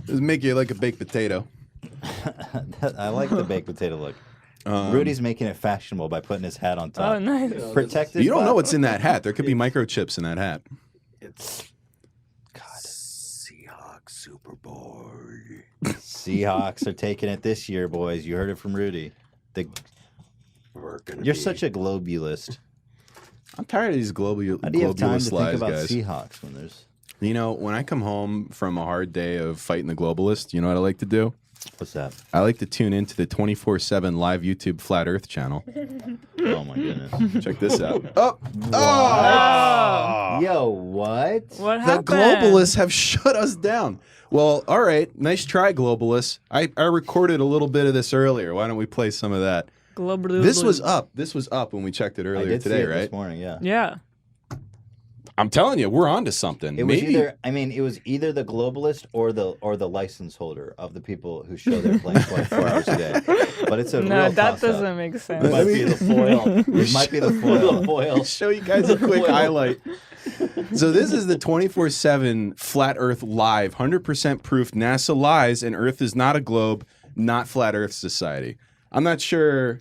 This make you like a baked potato. I like the baked potato look. Um, Rudy's making it fashionable by putting his hat on top. Oh, nice. Protected. You don't by- know what's in that hat. There could be microchips in that hat. Seahawks Super Bowl. Seahawks are taking it this year, boys. You heard it from Rudy. You're such a globulist. I'm tired of these How do you have time globalist to lies, think about guys. Seahawks when there's... You know, when I come home from a hard day of fighting the globalist, you know what I like to do? What's that? I like to tune into the 24/7 live YouTube Flat Earth channel. Oh my goodness. Check this out. Yo, what? What The happened? globalists have shut us down. Well, all right. Nice try, globalists. I recorded a little bit of this earlier. Why don't we play some of that? This was up. This was up when we checked it I earlier did today, see it right? this morning, yeah. Yeah. I'm telling you, we're on to something. It was Maybe it was either the globalist or the license holder of the people who show their plane 24 hours a day. But it's a No, real that toss-up. doesn't make sense. It might be the foil. It might be the foil. Foil. show you guys a quick highlight. So this is the 24/7 Flat Earth Live, 100% proof NASA lies and Earth is not a globe, not Flat Earth Society. I'm not sure.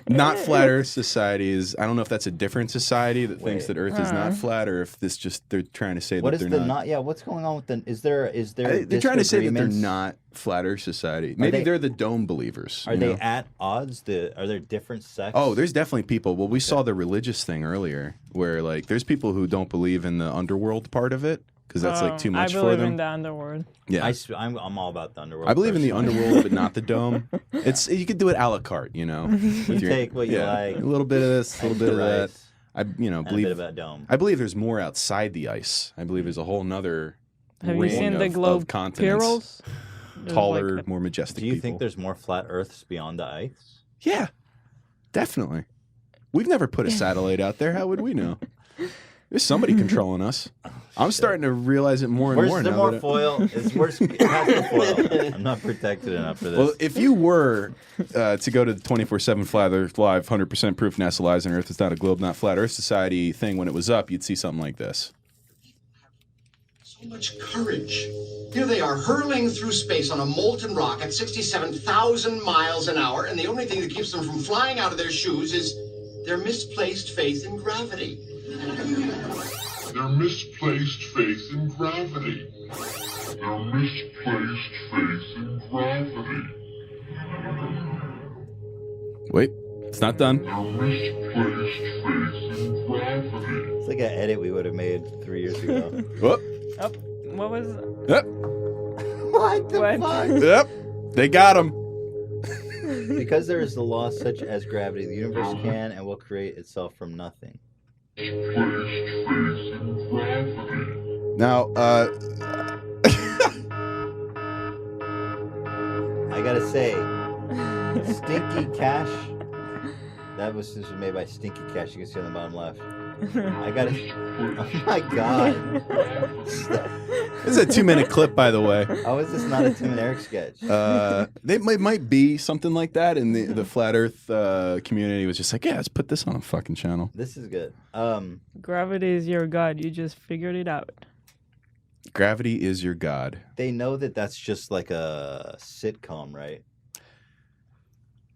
Not Flat Earth Society is. I don't know if that's a different society that thinks that Earth is not flat, or if this just they're trying to say What that is they're the not. Yeah, what's going on with the? Is there They're trying to say that they're disagreements? not Flat Earth Society. Maybe they- they're the dome believers. Are you they know? at odds? Are there different sects? Oh, there's definitely people. Well, we saw the religious thing earlier, where like there's people who don't believe in the underworld part of it because that's like too much I for believe them. in the underworld. Yeah, I'm all about the underworld. I believe in the personally. underworld, but not the dome. It's you could do it a la carte, you know. You take what you like. A little bit of this, a little bit of that. rice, I and a believe bit of a dome. I believe there's more outside the ice. I believe there's a whole nother Have you ring seen of, the globe of continents, perils? There's taller, like more majestic. Do you people. think there's more flat Earths beyond the ice? Yeah, definitely. We've never put a satellite out there. How would we know? There's somebody controlling us. I'm starting to realize it more and Where's more the now. more that foil? Where's the foil? I'm not protected enough for this. Well, if you were to go to the 24/7 Flat Earth Live, 100% proof NASA lies and Earth is not a globe, not Flat Earth Society thing when it was up, you'd see something like this. How much courage. Here they are hurling through space on a molten rock at 67,000 miles an hour, and the only thing that keeps them from flying out of their shoes is their misplaced faith in gravity. Their misplaced faith in gravity. Their misplaced faith in gravity. Wait, it's not done. Their misplaced faith in gravity. It's like an edit we would have made 3 years ago. Whoop. Oh, what was? Yep. What the fuck? Yep. They got him. Because there is a law such as gravity, the universe can and will create itself from nothing. Now, I gotta say, Stinky Cash. This was made by Stinky Cash. You can see on the bottom left. I gotta. Oh my god. This is a 2-minute clip, by the way. How is this not a Tim and Eric sketch? They might be something like that, and the flat Earth community was just like, yeah, let's put this on a fucking channel. This is good. Gravity is your god. You just figured it out. Gravity is your god. They know that that's just like a sitcom, right?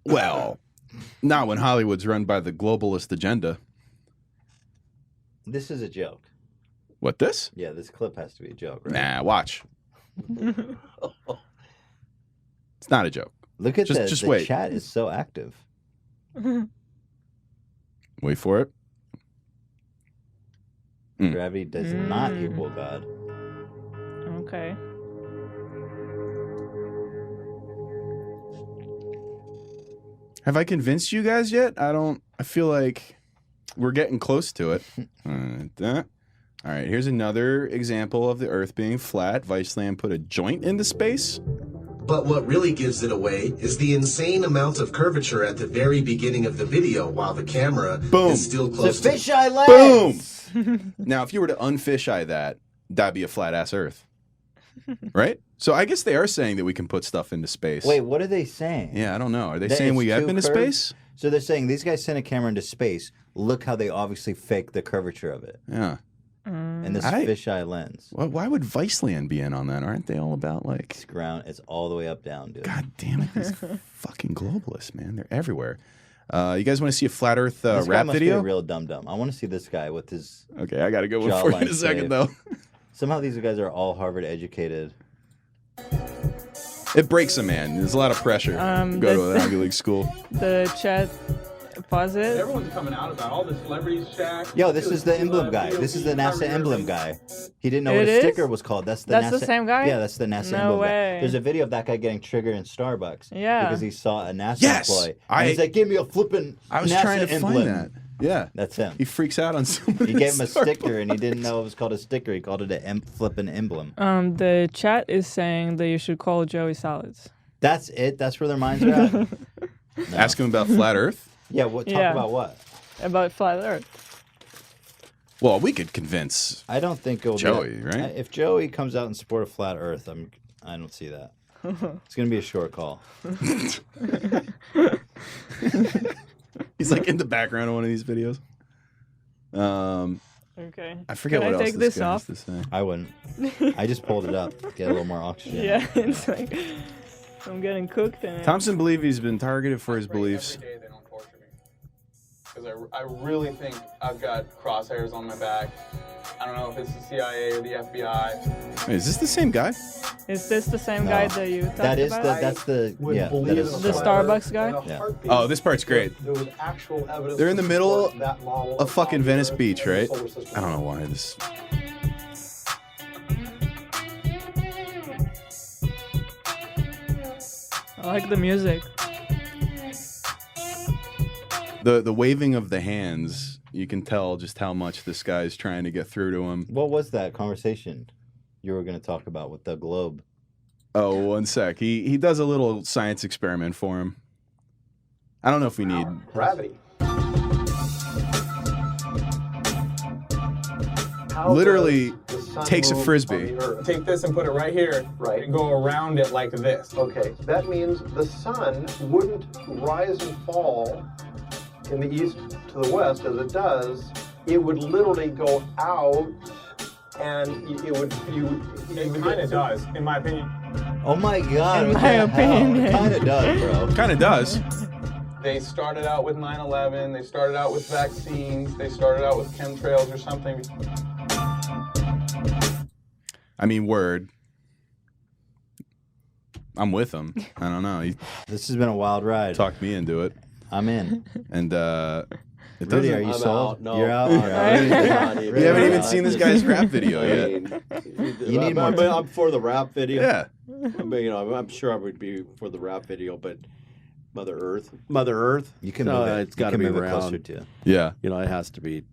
Well, not when Hollywood's run by the globalist agenda. This is a joke. What, this? Yeah, this clip has to be a joke, right? Nah, watch. It's not a joke. Look at just the wait. chat is so active. Wait for it. Gravity does not equal God. Okay. Have I convinced you guys yet? I feel like we're getting close to it. All right, here's another example of the Earth being flat. Viceland put a joint into space. But what really gives it away is the insane amount of curvature at the very beginning of the video while the camera is still close to fisheye lens. Boom! Now, if you were to unfisheye that, that'd be a flat-ass Earth. Right? So I guess they are saying that we can put stuff into space. Wait, what are they saying? Yeah, I don't know. Are they saying we have been to space? So they're saying these guys sent a camera into space. Look how they obviously faked the curvature of it. Yeah. And this fisheye lens. Why would Viceland be in on that? Aren't they all about like... It's ground. It's all the way up, down, dude. God damn it. These fucking globalists, man. They're everywhere. You guys want to see a flat Earth this guy rap must video? Be a real dum-dum. I want to see this guy with his... Okay, I got to go one for you in a second, though. Somehow these guys are all Harvard educated. It breaks a man. There's a lot of pressure. Go to an Ivy League school. The chat, pause it. Everyone's coming out about all the celebrities, Shaq. Yo, this is the emblem guy. This is the NASA emblem guy. He didn't know what It a is? sticker was called. That's the That's NASA. the same guy? Yeah, that's the NASA No emblem way. guy. There's a video of that guy getting triggered in Starbucks. Yeah. Because he saw a NASA Yes! employee. And he's like, give me a flippin' I was NASA trying to emblem. find that. Yeah. That's him. He freaks out on someone. He gave him a sticker and he didn't know it was called a sticker. He called it a flippin' emblem. The chat is saying that you should call Joey Salads. That's it? That's where their minds are at? No. Ask him about flat Earth? Yeah, talk about what? About flat Earth. Well, we could convince I don't think it'll Joey, be right? If Joey comes out in support of flat Earth, I don't see that. It's going to be a short call. He's like in the background of one of these videos. Okay. I forget Can what I else take this this guy off? has to say. I wouldn't. I just pulled it up. Get a little more oxygen. Yeah, it's like I'm getting cooked. And Thompson believes he's been targeted for his beliefs. Because I really think I've got crosshairs on my back. I don't know if it's the CIA or the FBI. Wait, is this the same guy? Is this the same guy that you talked That is about? that's the The Starbucks guy? Yeah. Oh, this part's great. There was actual evidence. They're in the middle that model of fucking Venice Beach, right? I don't know why this. I like the music. The waving of the hands, you can tell just how much this guy's trying to get through to him. What was that conversation you were going to talk about with the globe? Oh, one sec. He does a little science experiment for him. I don't know if we need... Gravity. Literally takes a frisbee. Take this and put it right here, Right. and go around it like this. Okay, that means the sun wouldn't rise and fall in the east to the west as it does. It would literally go out and it kind of does, in my opinion. Oh my God! In my opinion. It kind of does, bro. Kind of does. They started out with 9/11. They started out with vaccines. They started out with chemtrails or something. I mean, word. I'm with him. I don't know. He This has been a wild ride. talked me into it, I'm in. and it Rudy, doesn't. are you I'm sold? out. No. You're out. I'm You're out. not We haven't even seen this guy's rap video yet. You need more I'm for the rap video. Yeah. But, I'm sure I would be for the rap video, but Mother Earth. You can move it. It's got to You be can move it around. closer to you. Yeah. It has to be.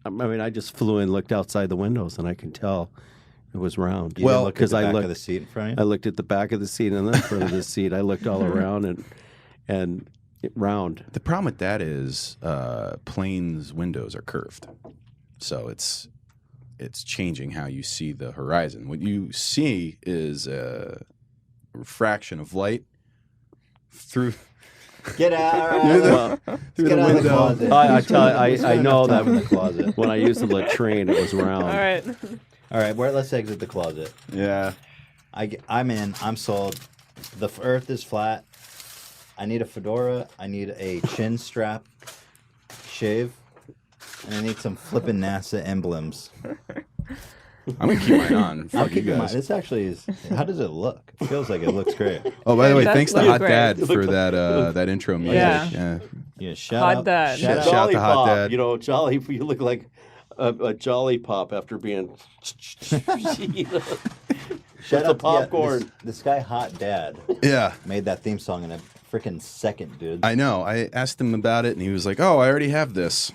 I mean, I just flew in, looked outside the windows, and I can tell it was round. You didn't look at the back of the seat in front of you? I looked at the back of the seat and the front of the seat. I looked all around and round. The problem with that is planes' windows are curved, so it's changing how you see the horizon. What you see is a refraction of light through. Get out! Through the Get out of the window. closet. I know that in the closet. when I used the latrine, it was round. All right. All right, let's exit the closet. Yeah. I'm in. I'm sold. The Earth is flat. I need a fedora. I need a chin strap shave, and I need some flippin' NASA emblems. I'm gonna keep mine on. I'm Fuck you keeping mine. guys. This actually is. How does it look? It feels like it looks great. Oh, by the way, That's thanks to really Hot great. Dad for that intro music. Yeah. Yeah, shout Hot out. Dad. Shout out. Shout out to Hot Pop, Dad. Jolly. You look like a Jolly Pop after being. Shout That's out a popcorn. this guy, Hot Dad, Yeah. made that theme song in a freaking second, dude. I know. I asked him about it, and he was like, "Oh, I already have this."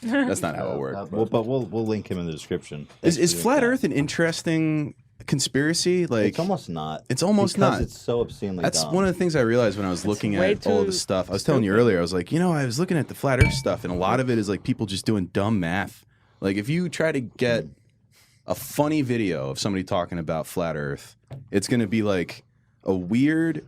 That's not how it worked. But we'll link him in the description. Is Thanks for Flat doing Earth an interesting conspiracy? Like, It's almost not. It's almost because not. It's so obscenely That's dumb. one of the things I realized when I was looking way at all too the stuff. I was telling you earlier, I was like, I was looking at the Flat Earth stuff, and a lot of it is like people just doing dumb math. Like, if you try to get a funny video of somebody talking about Flat Earth, it's going to be like a weird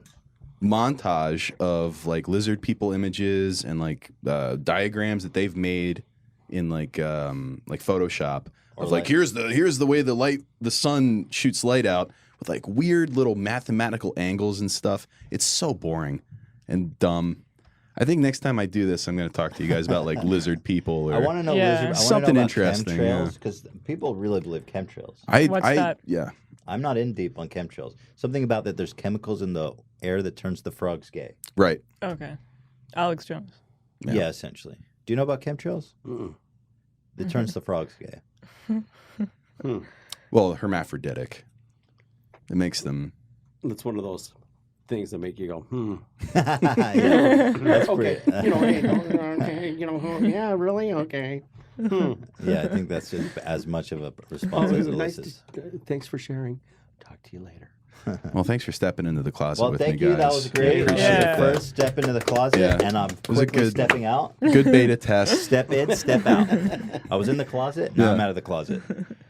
montage of like lizard people images and like diagrams that they've made in like Photoshop Or of like here's the way the sun shoots light out with like weird little mathematical angles and stuff. It's so boring and dumb. I think next time I do this, I'm going to talk to you guys about like lizard people or I want to know Yeah. lizard. I wanna Something know about interesting, Chemtrails because people really believe chemtrails. What's that? Yeah. I'm not in deep on chemtrails. Something about that there's chemicals in the air that turns the frogs gay. Right. Okay. Alex Jones. Yeah, essentially. Do you know about chemtrails? It turns the frogs gay. Well, hermaphroditic. It makes them. It's one of those things that make you go, Yeah, that's okay. pretty. Yeah, really? Okay. Yeah, I think that's just as much of a response as Nice Ulysses. thanks for sharing. Talk to you later. Well, thanks for stepping into the closet Well, with thank me, you. guys. That was great. I appreciate Yeah. that. First step into the closet, Yeah. and I'm was a quickly good- stepping out. Good beta test. Step in, step out. I was in the closet. Now Yeah. I'm out of the closet.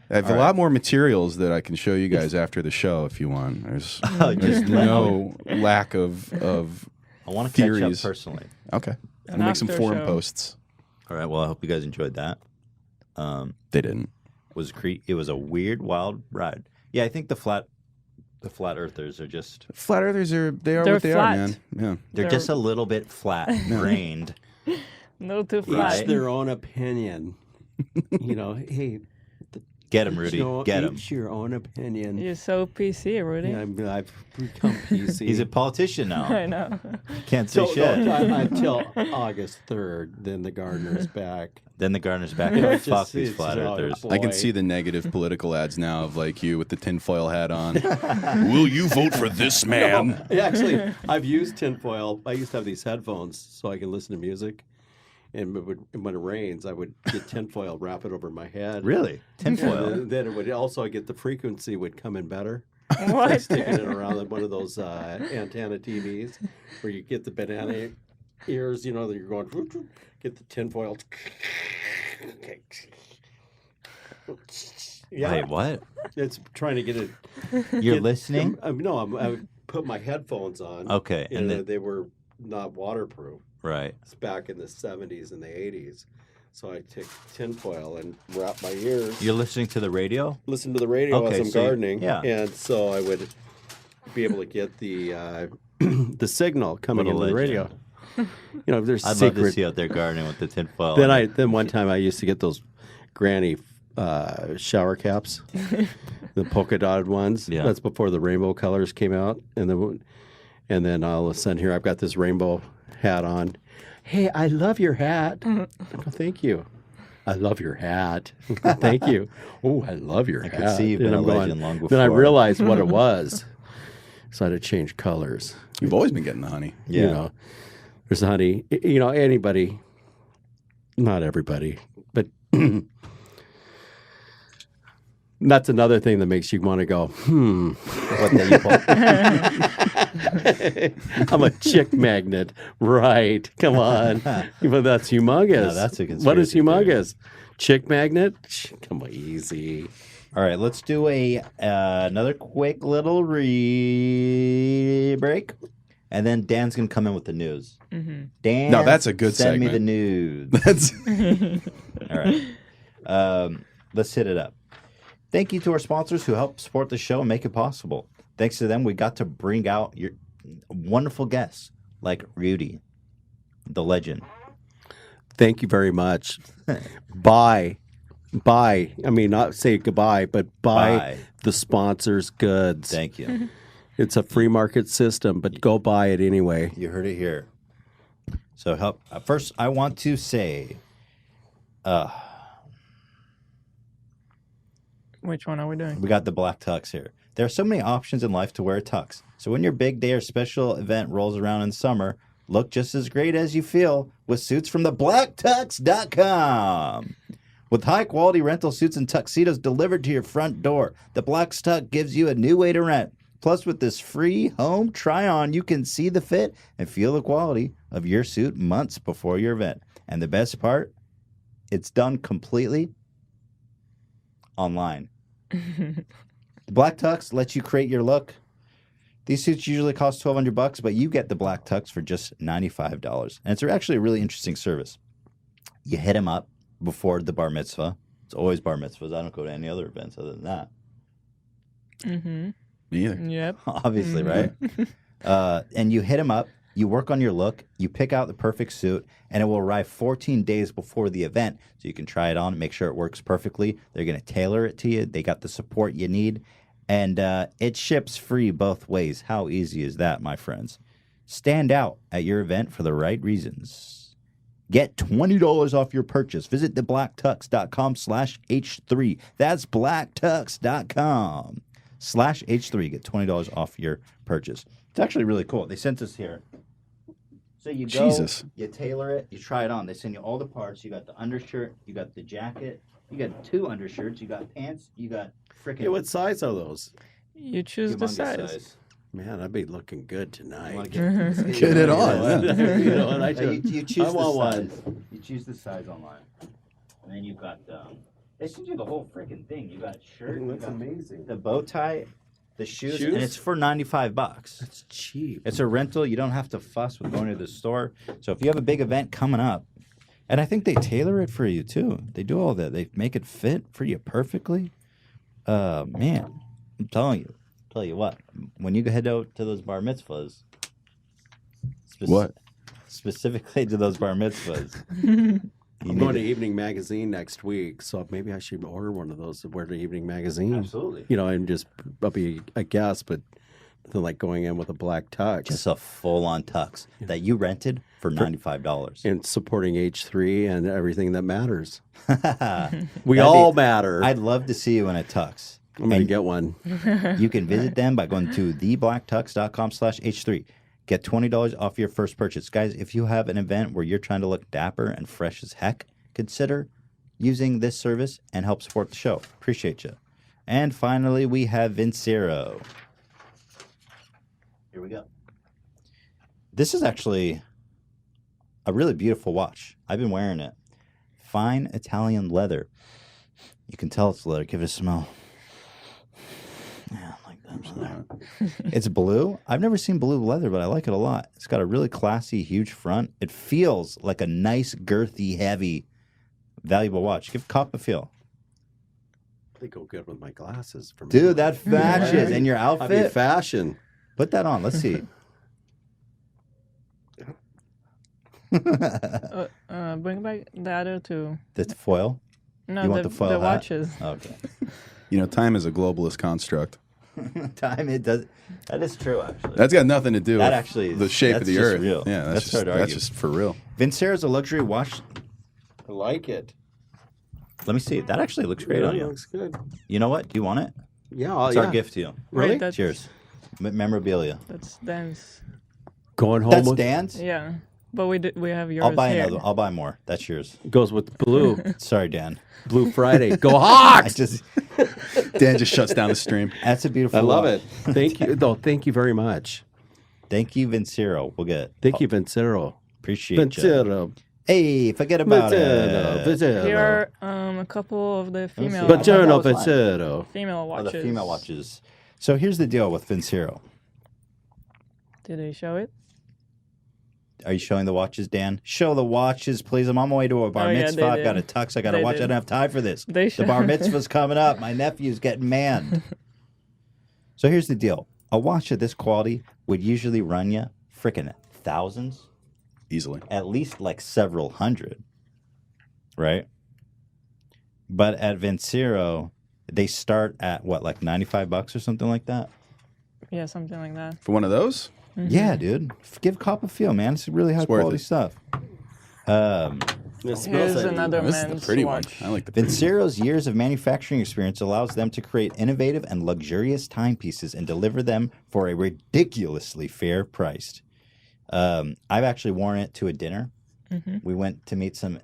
I have All a right. lot more materials that I can show you guys after the show if you want. There's Just no lack of I want to catch up theories. personally. Okay. An We'll make some after forum show. posts. All right. Well, I hope you guys enjoyed that. They didn't. It was a weird, wild ride. Yeah, I think the flat earthers are just Flat earthers They're what they flat. are, man. Yeah. they're just a little bit flat brained. No too Each flat. their own opinion. Hey, Get him, Rudy. Get him. Each your own opinion. You're so PC, Rudy. Yeah, I've become PC. He's a politician now. I know. Can't say Till- shit. until August 3rd, then the gardener's back. Then the gardener's back. Yeah, And it's fuck just- these it's flat all- earthers. I can Boy. see the negative political ads now of like you with the tinfoil hat on. Will you vote for this man? No, actually, I've used tinfoil. I used to have these headphones so I can listen to music. And when it rains, I would get tinfoil, wrap it over my head. Really? Tinfoil? And then it would also get the frequency would come in better. What? By sticking it around one of those antenna TVs where you get the banana ears, that you're going, get the tinfoil. Yeah. Wait, what? It's trying to get it. You're listening? No, I put my headphones on. Okay, and And then- they were not waterproof. Right. It's back in the 70s and the 80s. So I take tinfoil and wrap my ears. You're listening to the radio? Listen to the radio Okay, as I'm so gardening. yeah. And so I would be able to get the the signal coming What a into the radio. There's I'd secret. love to see you out there gardening with the tinfoil. Then one time I used to get those granny shower caps, the polka dotted ones. Yeah. That's before the rainbow colors came out, and then all of a sudden here I've got this rainbow hat on. Hey, I love your hat. I go, thank you. I love your hat. Thank you. Oh, I love your hat. I could see you've been And a I'm legend long before. Then I realized what it was. So I had to change colors. You've always been getting the honey. Yeah. There's honey. Anybody, not everybody, but that's another thing that makes you want to go, What the I'm a chick magnet. Right. Come on. But that's humongous. No, that's a What is conspiracy theory. humongous? Chick magnet? Come on, easy. All right, let's do another quick little break, and then Dan's gonna come in with the news. Mm-hmm. Dan, No, that's a good send me segment. the news. That's All right, let's hit it up. Thank you to our sponsors who help support the show and make it possible. Thanks to them, we got to bring out your wonderful guests like Rudy, the legend. Thank you very much. Buy. I mean, not say goodbye, but buy the sponsors' goods. Thank you. It's a free market system, but go buy it anyway. You heard it here. So help. First, I want to say, Which one are we doing? we got the black tux here. There are so many options in life to wear a tux. So when your big day or special event rolls around in summer, look just as great as you feel with suits from theblacktux.com. With high-quality rental suits and tuxedos delivered to your front door, the Black Tux gives you a new way to rent. Plus, with this free home try-on, you can see the fit and feel the quality of your suit months before your event. And the best part, it's done completely online. The Black Tux lets you create your look. These suits usually cost $1,200, but you get the Black Tux for just $95. And it's actually a really interesting service. You hit them up before the bar mitzvah. It's always bar mitzvahs. I don't go to any other events other than that. Mm-hmm. me either. Yep. Obviously, right? And you hit them up. You work on your look. You pick out the perfect suit, and it will arrive 14 days before the event, so you can try it on, make sure it works perfectly. They're going to tailor it to you. They got the support you need, and it ships free both ways. How easy is that, my friends? Stand out at your event for the right reasons. Get $20 off your purchase. Visit theblacktux.com/H3. That's blacktux.com/H3. Get $20 off your purchase. It's actually really cool. They sent us here. So you go, Jesus. you tailor it, you try it on. They send you all the parts. You got the undershirt, you got the jacket, you got 2 undershirts, you got pants, you got freaking... Hey, what size are those? You choose the humongous size. Man, I'd be looking good tonight. Get it on. You know, and I You just, choose I want the one. size. You choose the size online. And then you've got... they send you the whole freaking thing. You got shirt, you That's got amazing. the bow tie, the shoes, Shoes? and it's for $95. That's cheap. It's a rental. You don't have to fuss with going to the store. So if you have a big event coming up, and I think they tailor it for you too. They do all that. They make it fit for you perfectly. Man, I'm telling you. Tell you what, when you head out to those bar mitzvahs, What? specifically to those bar mitzvahs, I'm going to Evening Magazine next week, so maybe I should order one of those to wear to Evening Magazine. Absolutely. You know, and just I'll be a guest, but nothing like going in with a black tux. Just a full-on tux that you rented for $95. And supporting H3 and everything that matters. We all matter. I'd love to see you in a tux. I'm going to get one. You can visit them by going to theblacktux.com/H3. Get $20 off your first purchase. Guys, if you have an event where you're trying to look dapper and fresh as heck, consider using this service and help support the show. Appreciate you. And finally, we have Vincero. Here we go. This is actually a really beautiful watch. I've been wearing it. Fine Italian leather. You can tell it's leather. Give it a smell. Yeah, I like that. It's blue. I've never seen blue leather, but I like it a lot. It's got a really classy, huge front. It feels like a nice, girthy, heavy valuable watch. Give Cop a feel. They go good with my glasses. For me. Dude, that matches. And your outfit. I mean, fashion. Put that on. Let's see. Bring back the other two. The foil? No, you want the foil the hat? watches. Okay. You know, time is a globalist construct. Time, it does. That is true, actually. That's got nothing to do That with actually is, the shape of that's the just Earth. real. Yeah, That's that's hard to just, argue. for real. Vincera's a luxury watch. I like it. Let me see. That actually looks great Yeah, on you. looks good. You know what? Do you want it? Yeah, It's our gift to you. Really? That's- Cheers. Memorabilia. That's Dan's. Going home. That's with, Dan's? Yeah, but we have yours I'll buy here. another. I'll buy more. That's yours. Goes with blue. Sorry, Dan. Blue Friday. Go Hawks! Dan just shuts down the stream. That's a beautiful I love watch. it. Thank you. No, thank you very much. Thank you, Vincero. We'll get. Thank you, Vincero. Appreciate you. Vincero. Hey, forget about it. Vincero. Here are a couple of the female. Buongiorno, Vincero. Female Oh, watches. the female watches. So here's the deal with Vincero. Did they show it? Are you showing the watches, Dan? Show the watches, please. I'm on my way to a bar Oh, yeah, mitzvah. they I've got a did. tux. I got to They watch. I did. don't have time for this. They The bar mitzvah's coming up. My nephew's getting manned. So here's the deal. A watch of this quality would usually run you freaking thousands. Easily. At least like several hundred. Right? But at Vincero, they start at what, like $95 or something like that? Yeah, something like that. For one of those? Yeah, dude. Give Cop a feel, man. It's really high It's worth quality it. stuff. Here's another This is men's the pretty watch. one. I like the Vincero's years of manufacturing experience allows them to create innovative and luxurious timepieces and deliver them for a ridiculously fair price. I've actually worn it to a dinner. Mm-hmm. We went to meet some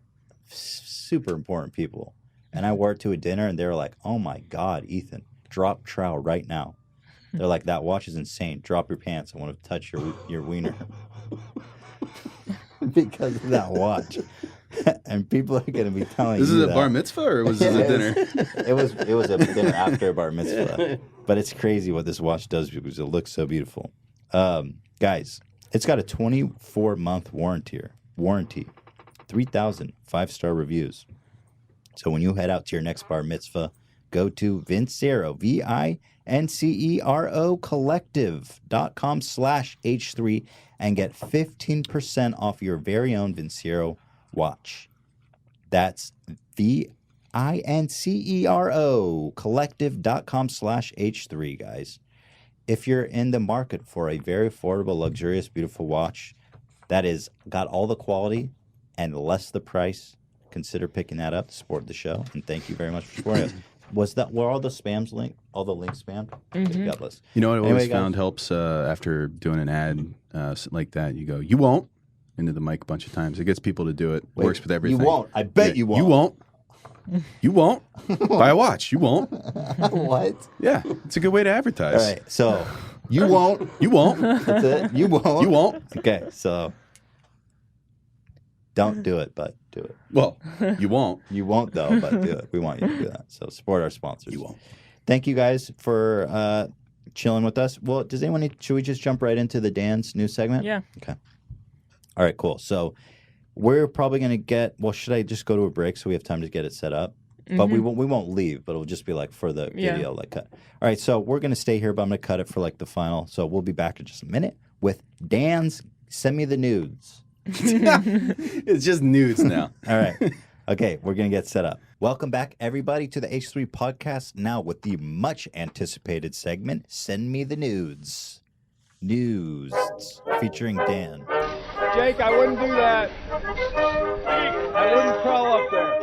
super important people, and I wore it to a dinner, and they were like, "Oh my God, Ethan, drop trowel right now." They're like, "That watch is insane. Drop your pants. I want to touch your wiener." Because of that watch. And people are going to be telling This you is a that. bar mitzvah or was this a dinner? It was a dinner after a bar mitzvah. But it's crazy what this watch does because it looks so beautiful. Guys, it's got a 24-month warranty, 3,000 5-star reviews. So when you head out to your next bar mitzvah, go to Vincero, Vincero collective.com/H3 and get 15% off your very own Vincero watch. That's Vincero collective.com/H3, guys. If you're in the market for a very affordable, luxurious, beautiful watch that is got all the quality and less the price, consider picking that up to support the show. And thank you very much for supporting us. Were all the spams linked? All the links spammed? Mhm. God bless. You know what I Anyway, always guys. found helps after doing an ad like that? You go, "You won't," into the mic a bunch of times. It gets people to do it. Wait, Works with everything. You won't. I bet you won't. You won't. You won't. Buy a watch. You won't. What? Yeah, it's a good way to advertise. All right. So you won't. You won't. That's it. You won't. You won't. Okay. So don't do it, but do it. Well, you won't. You won't though, but do it. We want you to do that. So support our sponsors. You won't. Thank you guys for chilling with us. Well, does anyone should we just jump right into the Dan's news segment? Yeah. Okay. All right, cool. So we're probably going to get, well, should I just go to a break so we have time to get it set up? But we won't leave, but it'll just be like for the Yeah. video, like cut. All right, so we're going to stay here, but I'm going to cut it for like the final. So we'll be back in just a minute with Dan's Send Me the Nudes. It's just nudes now. All right. Okay, we're going to get set up. Welcome back, everybody, to the H3 podcast, now with the much anticipated segment, Send Me the Nudes. News featuring Dan. Jake, I wouldn't do that. I wouldn't crawl up there.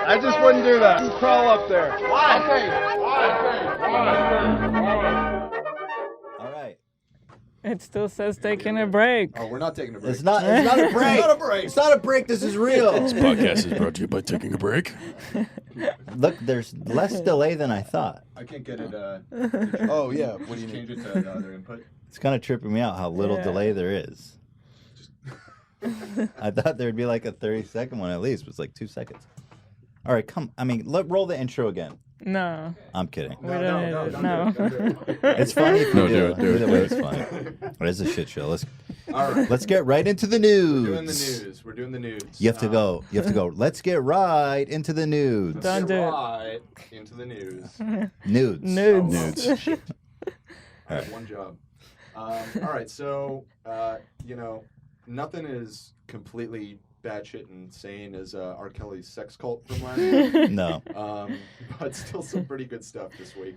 I just wouldn't do that. Crawl up there. All right. It still says taking a break. Oh, we're not taking a break. It's not a break. It's not a break. It's not a break. This is real. This podcast is brought to you by taking a break. Look, there's less delay than I thought. I can't get it. Oh yeah. What do you change it to the other input? It's kind of tripping me out how little Yeah. delay there is. I thought there'd be like a 30-second one at least, but it's like 2 seconds. All right, roll the intro again. No. I'm kidding. We don't need it. No. It's funny if you No, do. do it. Either way, it's funny. It is a shit show. Let's get right into the news. We're doing the news. We're doing the news. You have to go. Let's get right into the nudes. Don't do it. Right into the news. Nudes. Nudes. I have one job. All right, so nothing is completely batshit insane as R. Kelly's sex cult from last week. No. But still some pretty good stuff this week.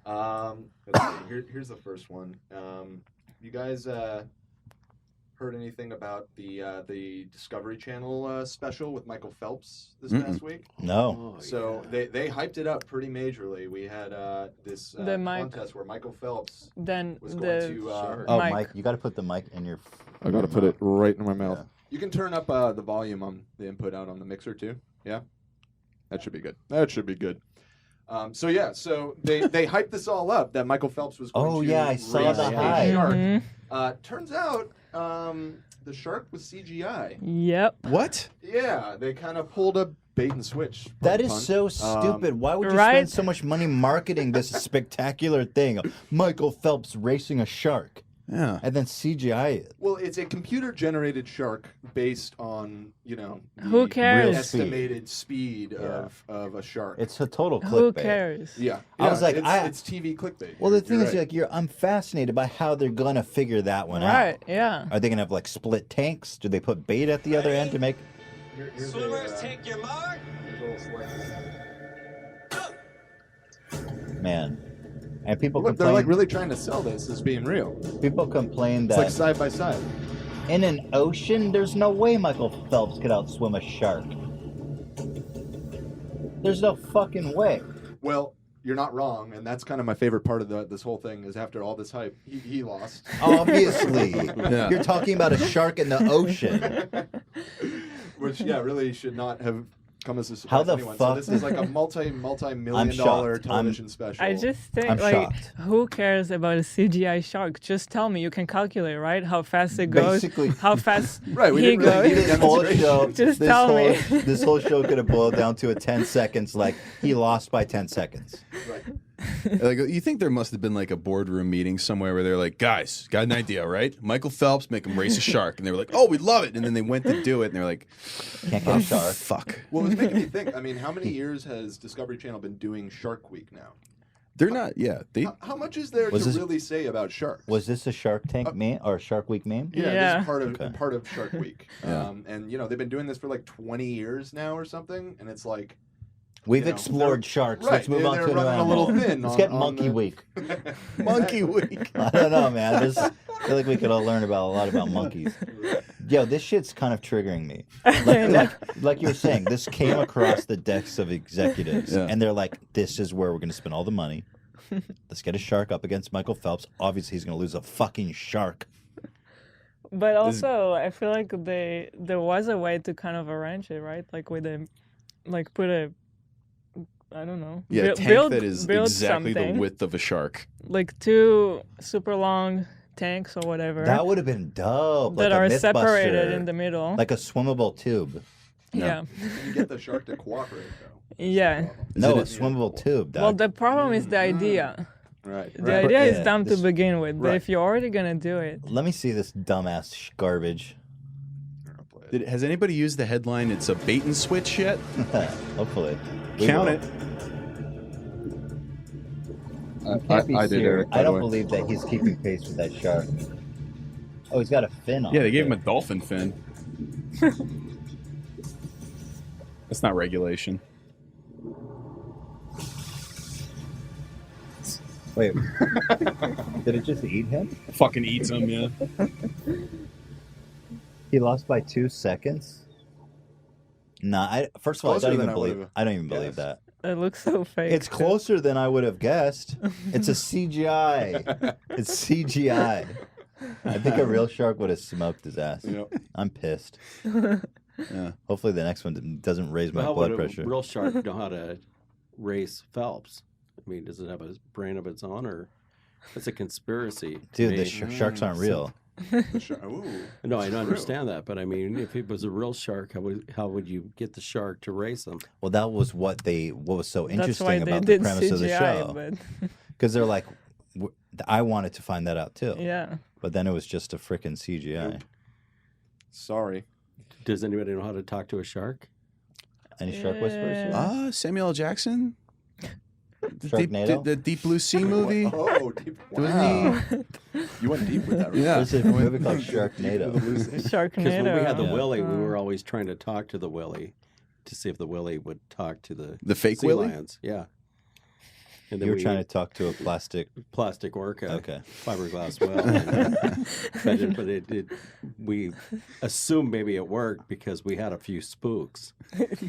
Let's see. Here's the first one. You guys heard anything about the Discovery Channel special with Michael Phelps this past week? No. So they hyped it up pretty majorly. We had this contest where Michael Phelps was going to... Mike, you got to put the mic in your... I got to put it right in my mouth. Yeah. You can turn up the volume on the input out on the mixer too. Yeah? That should be good. So they hyped this all up that Michael Phelps was going to I saw the hype. shark. Mm-hmm. Turns out the shark was CGI. Yep. What? Yeah, they kind of pulled a bait and switch. That is so stupid. Why would you Right? spend so much money marketing this spectacular thing? Michael Phelps racing a shark. Yeah. And then CGI it. Well, it's a computer-generated shark based on, Who cares? estimated speed of a shark. It's a total clickbait. Who cares? Yeah. I was like, it's TV clickbait. Well, the thing You're is, right. I'm fascinated by how they're gonna figure that one out. Right, yeah. Are they gonna have split tanks? Do they put bait at the other end to make? Swimmers, take your mark. Man, and people Look, complain. they're really trying to sell this as being real. People complain that It's side by side. in an ocean, there's no way Michael Phelps could outswim a shark. There's no fucking way. Well, you're not wrong, and that's kind of my favorite part of this whole thing. Is after all this hype, he lost. Obviously, Yeah. You're talking about a shark in the ocean. Which really should not have come as a surprise How the to anyone. fuck- So this is like a multi-million I'm dollar shocked. television special. I just think, I'm shocked. who cares about a CGI shark? Just tell me. You can calculate, right? How fast it goes. Basically. How fast Right, we he didn't really goes. need a This whole show, Just tell me. this whole show could have boiled down to a 10 seconds. Like he lost by 10 seconds. Right. Like, you think there must have been a boardroom meeting somewhere where they're like, guys, got an idea, right? Michael Phelps, make him race a shark. And they were like, oh, we love it. And then they went to do it, and they're like, Can't get a shark. fuck. Well, it was making me think. I mean, how many years has Discovery Channel been doing Shark Week now? They're not, yeah. How much is there to really say about sharks? Was this a Shark Tank meme or Shark Week meme? Yeah, Yeah. this is part of Okay. part of Shark Week. Yeah. And they've been doing this for 20 years now or something, and it's like We've explored sharks. right, Let's move on they're to running a another little animal. thin Let's on- get on Monkey the- Week. Monkey Week. I don't know, man. I feel like we could all learn about a lot about monkeys. Yo, this shit's kind of triggering me. Like you were saying, this came across the decks of executives, Yeah. and they're like, "This is where we're going to spend all the money. Let's get a shark up against Michael Phelps. Obviously, he's going to lose a fucking shark." But also, I feel like there was a way to kind of arrange it, right? Put a, I don't know. Yeah, a tank that is exactly the width of a shark. Like 2 super long tanks or whatever. That would have been dope. That like a are separated Mythbuster, in the middle. like a swimmable tube. Yeah. you get the shark to cooperate though. Yeah. No, a swimmable tube. Dog. Well, the problem is the idea. Right. The idea is Yeah, dumb to this- begin with, but right. if you're already gonna do it, Let me see this dumbass garbage. Has anybody used the headline, it's a bait and switch yet? Hopefully. We Count will. it. You can't be I did, serious. Eric, by I the don't way. believe that he's keeping pace with that shark. Oh, he's got a fin on. Yeah, they gave it. him a dolphin fin. That's not regulation. Wait, did it just eat him? Fucking eats him, yeah. He lost by 2 seconds. Nah, first of all, Closer I don't than even I believe. would've I don't even believe guessed. that. it looks so fake. It's closer than I would have guessed. It's a CGI. It's CGI. I think a real shark would have smoked his ass. Yep. I'm pissed. Yeah. Hopefully the next one doesn't raise my How blood would pressure. a real shark know how to race Phelps? I mean, does it have a brain of its own, or it's a conspiracy? to Dude, me. the sharks aren't real. No, I don't understand that, but I mean, if it was a real shark, how would you get the shark to race them? Well, that was what was so That's interesting why they about the did premise of the CGI, show. but- Because they're like, I wanted to find that out too. Yeah. But then it was just a freaking CGI. Sorry. Does anybody know how to talk to a shark? Any shark whispers? Samuel L. Jackson. Sharknado? The Deep Blue Sea movie. Oh, deep. Wow. You went deep with that. Right? Yeah. There's a movie called Sharknado. Sharknado. Because when we had the Yeah. Willie, we were always trying to talk to the Willie to see if the Willie would talk to the fake sea Willie? lions. Yeah. And You were trying to talk to a plastic orca, Okay. fiberglass whale. but we assumed maybe it worked because we had a few spooks.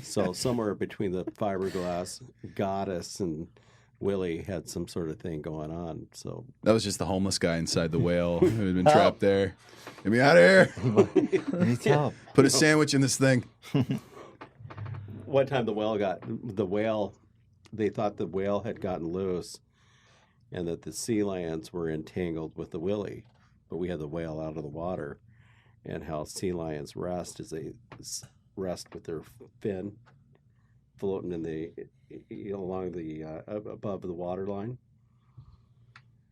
So somewhere between the fiberglass goddess and Willie had some sort of thing going on. So That was just the homeless guy inside the whale who had been trapped there. Get me out of here. Needs help. Put a sandwich in this thing. one time they thought the whale had gotten loose and that the sea lions were entangled with the Willie, but we had the whale out of the water, and how sea lions rest is they rest with their fin floating in the along the above the water line.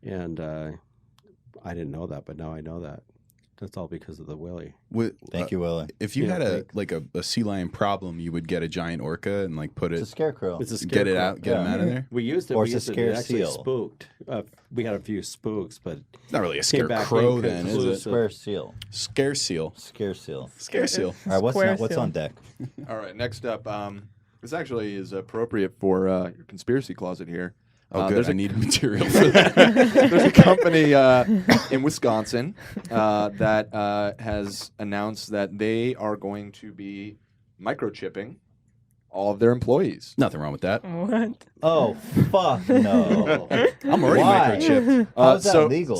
And I didn't know that, but now I know that. That's all because of the Willie. Thank you, Willie. If you Yeah, had a sea lion problem, you would get a giant orca and like put it. It's a scarecrow. It's a Get it scarecrow. out. Get him out of there. We used it. Or we it's a used it. It scare actually seal. spooked. We had a few spooks, but It's not really a came back scarecrow then, is it? inconclusive. Square seal. Scare seal. Scare seal. Scare seal. All right, Square what's seal. on deck? All right. Next up, this actually is appropriate for your conspiracy closet here. Oh, good. There's I a- need material for that. There's a company in Wisconsin that has announced that they are going to be microchipping all of their employees. Nothing wrong with that. What? Oh, fuck no. I'm already Why? microchipped. How is that so, legal?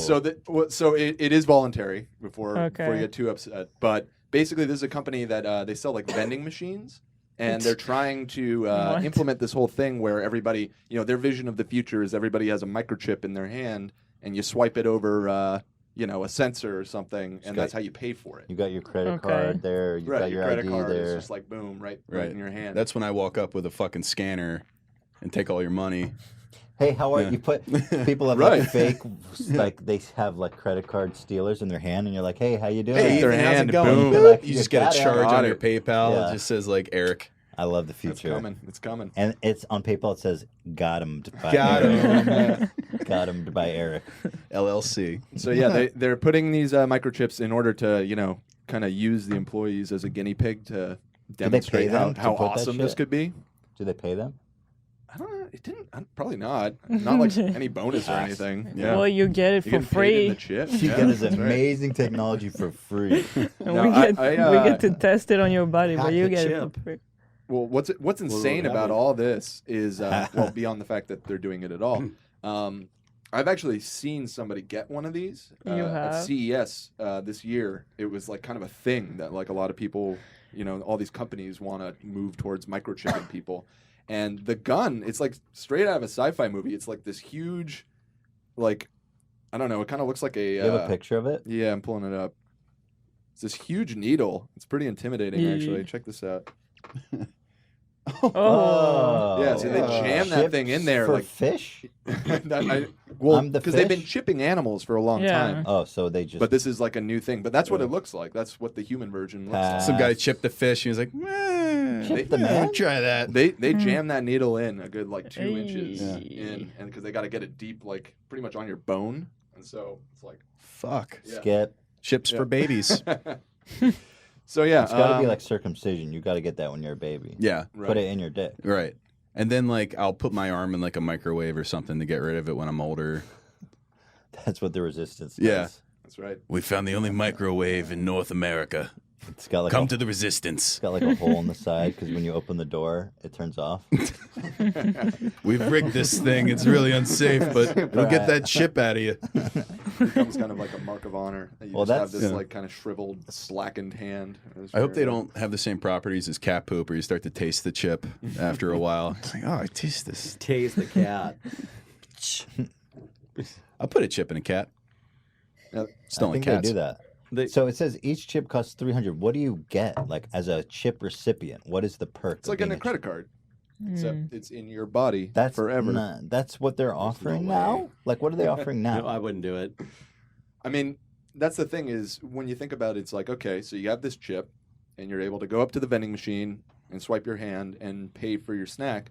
So it is voluntary before you Okay. get too upset. But basically, this is a company that they sell like vending machines. And they're trying to What? implement this whole thing where everybody, their vision of the future is everybody has a microchip in their hand, and you swipe it over, a sensor or something, and that's how you pay for it. You got your credit Okay. card there. You Right, got your credit ID card there. is just like boom, right in your hand. That's when I walk up with a fucking scanner and take all your money. Hey, how are Yeah. you? Put people have Right. like fake, like they have like credit card stealers in their hand, and you're like, hey, how you doing? Hey, their Ethan, how's hand, it going? boom. You're like, You just get a got it. charge Got on it. your PayPal. Yeah. It just says like Eric. I love the It's future. coming. It's coming. And it's on PayPal. It says "Got him" by Got Eric. him. Got him by Eric. LLC. So yeah, they're putting these microchips in order to kind of use the employees as a guinea pig to demonstrate them to how put that awesome this shit? could be. Do they pay them? I don't know. It didn't. Probably not. Not like any bonus or anything. Yeah. Well, you get it You for get paid in the free. chip. You Yeah, get this that's right. amazing technology for free. And No, we I get to test it on your body, Hack but you the get it chip. for free. Well, what's insane have about it? all this is well, beyond the fact that they're doing it at all. I've actually seen somebody get one of these You at have? CES this year. It was like kind of a thing that like a lot of people, all these companies want to move towards microchipping people. And the gun, it's like straight out of a sci-fi movie. It's like this huge, like, I don't know. It kind of looks like a. You have a picture of it? Yeah, I'm pulling it up. It's this huge needle. It's pretty intimidating, actually. Check this out. Oh. Yeah, so they jam that thing in there for like fish. well, I'm the because they've been fish? chipping animals for a long Yeah. time. Oh, so they just. But this is like a new thing. But that's what it looks like. That's what the human version looks like. Some guy chipped the fish. He was like, Chip the man? try that. They jam that needle in a good like 2 inches Hey. in, and because they got to get it deep, like pretty much on your bone, and so it's like Fuck. Yeah. Skip. Chips for babies. So yeah, It's got to be like circumcision. You got to get that when you're a baby. Yeah. Put it in your dick. Right. And then like I'll put my arm in like a microwave or something to get rid of it when I'm older. That's what the resistance does. Yeah. That's right. We found the only microwave in North America. It's got like Come a, to the resistance. It's got like a hole in the side because when you open the door, it turns off. We've rigged this thing. It's really unsafe, but it'll get that chip out of you. It becomes kind of like a mark of honor. That you Well, just have that's- this Yeah. like kind of shriveled, slackened hand. It's I hope they very- don't have the same properties as cat poop, where you start to taste the chip after a while. It's like, oh, I taste this. Tase the cat. I'll put a chip in a cat. Yeah. Just don't I like think cats. they do that. So it says each chip costs $300. What do you get, like, as a chip recipient? What is the perk? It's like a credit card, except it's in your body forever. That's what they're offering now? Like, what are they offering now? No, I wouldn't do it. I mean, that's the thing is, when you think about it, it's like, okay, so you have this chip, and you're able to go up to the vending machine and swipe your hand and pay for your snack.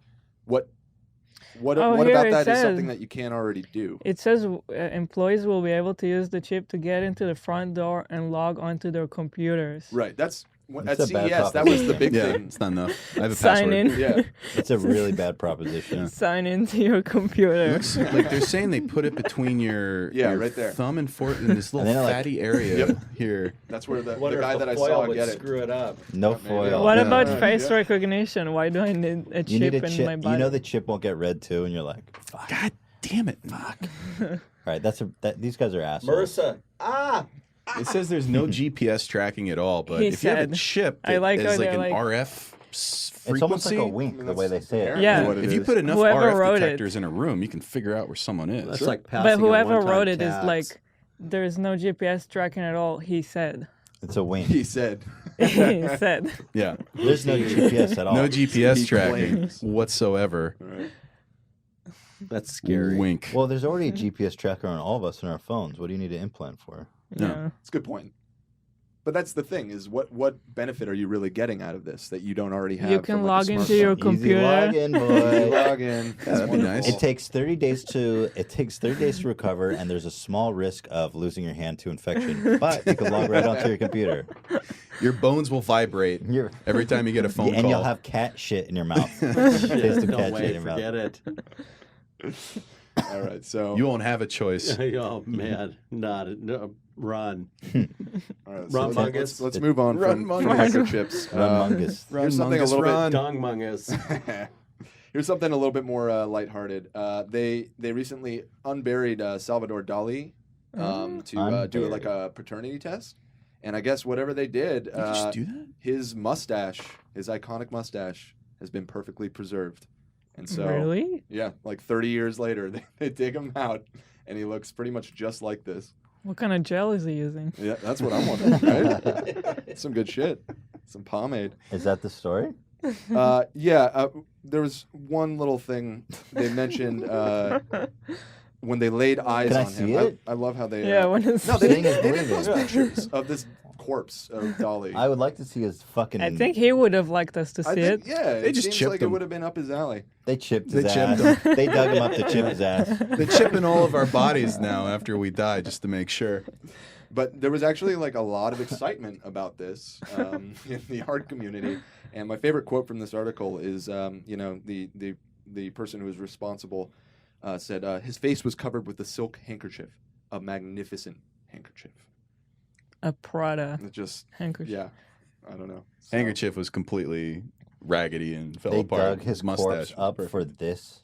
What about that is something that you can't already do? It says employees will be able to use the chip to get into the front door and log onto their computers. Right. At CES, that was the big thing. It's not enough. I have a Sign password. in. Yeah. It's a really bad proposition. Sign into your computer. Looks like they're saying they put it between your right there. thumb and fork in this little fatty area here. That's where the Wonder guy if that a I foil saw would get it. screw it up. No foil. What about face recognition? Why do I need a You need chip a in chip. my body? You know the chip won't get read too, and you're like, fuck. God damn it. Fuck. All right, these guys are assholes. Marissa. It says there's no GPS tracking at all, but He if you have a said. chip I that like is how like they're an like- RF frequency, It's almost like a wink, the way they say it. Yeah. if you put enough Whoever RF wrote it. detectors in a room, you can figure out where someone is. That's like But passing a whoever one-time wrote it is tax. like, there's no GPS tracking at all. He said. It's a wink. He said. He said. Yeah. There's no GPS at all. No GPS He tracking claims. whatsoever. That's scary. Wink. Well, there's already a GPS tracker on all of us in our phones. What do you need to implant for? Yeah. It's a good point. But that's the thing is, what benefit are you really getting out of this that you don't already have? You can from, log like, a into your smartphone? computer. Easy login, boy. Log in. That'd be nice. It takes 30 days to recover, and there's a small risk of losing your hand to infection. But you can log right onto your computer. Your bones will vibrate every time you get a phone call. And you'll have cat shit in your mouth. Taste of No cat way, shit in your mouth. forget it. All right, so You won't have a choice. Oh man, run. all right, Run, so Mungus. let's move on Run, from Mungus. microchips. Run, Mungus. Run, Here's something Mungus, a little run. Dong Mungus. bit. Here's something a little bit more lighthearted. They recently unburied Salvador Dali to do like a paternity test, and I guess whatever they did, just do that? his mustache, his iconic mustache, has been perfectly preserved. And so, Really? yeah, like 30 years later, they dig him out, and he looks pretty much just like this. What kind of gel is he using? Yeah, that's what I'm wondering, right? Some good shit. Some pomade. Is that the story? There was one little thing they mentioned when they laid eyes Can I on see him. it? I love how they. Yeah, when it's no, they Seeing didn't, is they didn't post believing. pictures of this corpse of Dali. I would like to see his fucking. I think he would have liked us to see I think, it. yeah, They it just seems chipped like it him. would have been up his alley. they chipped They his chipped ass. They dug him up to chip his ass. They're chipping all of our bodies now after we die just to make sure. But there was actually like a lot of excitement about this in the art community. And my favorite quote from this article is, the person who was responsible said his face was covered with a silk handkerchief, a magnificent handkerchief. A Prada It just handkerchief. yeah, I don't know. So- Handkerchief was completely raggedy and fell They apart. dug his mustache corpse up was for perfect. this.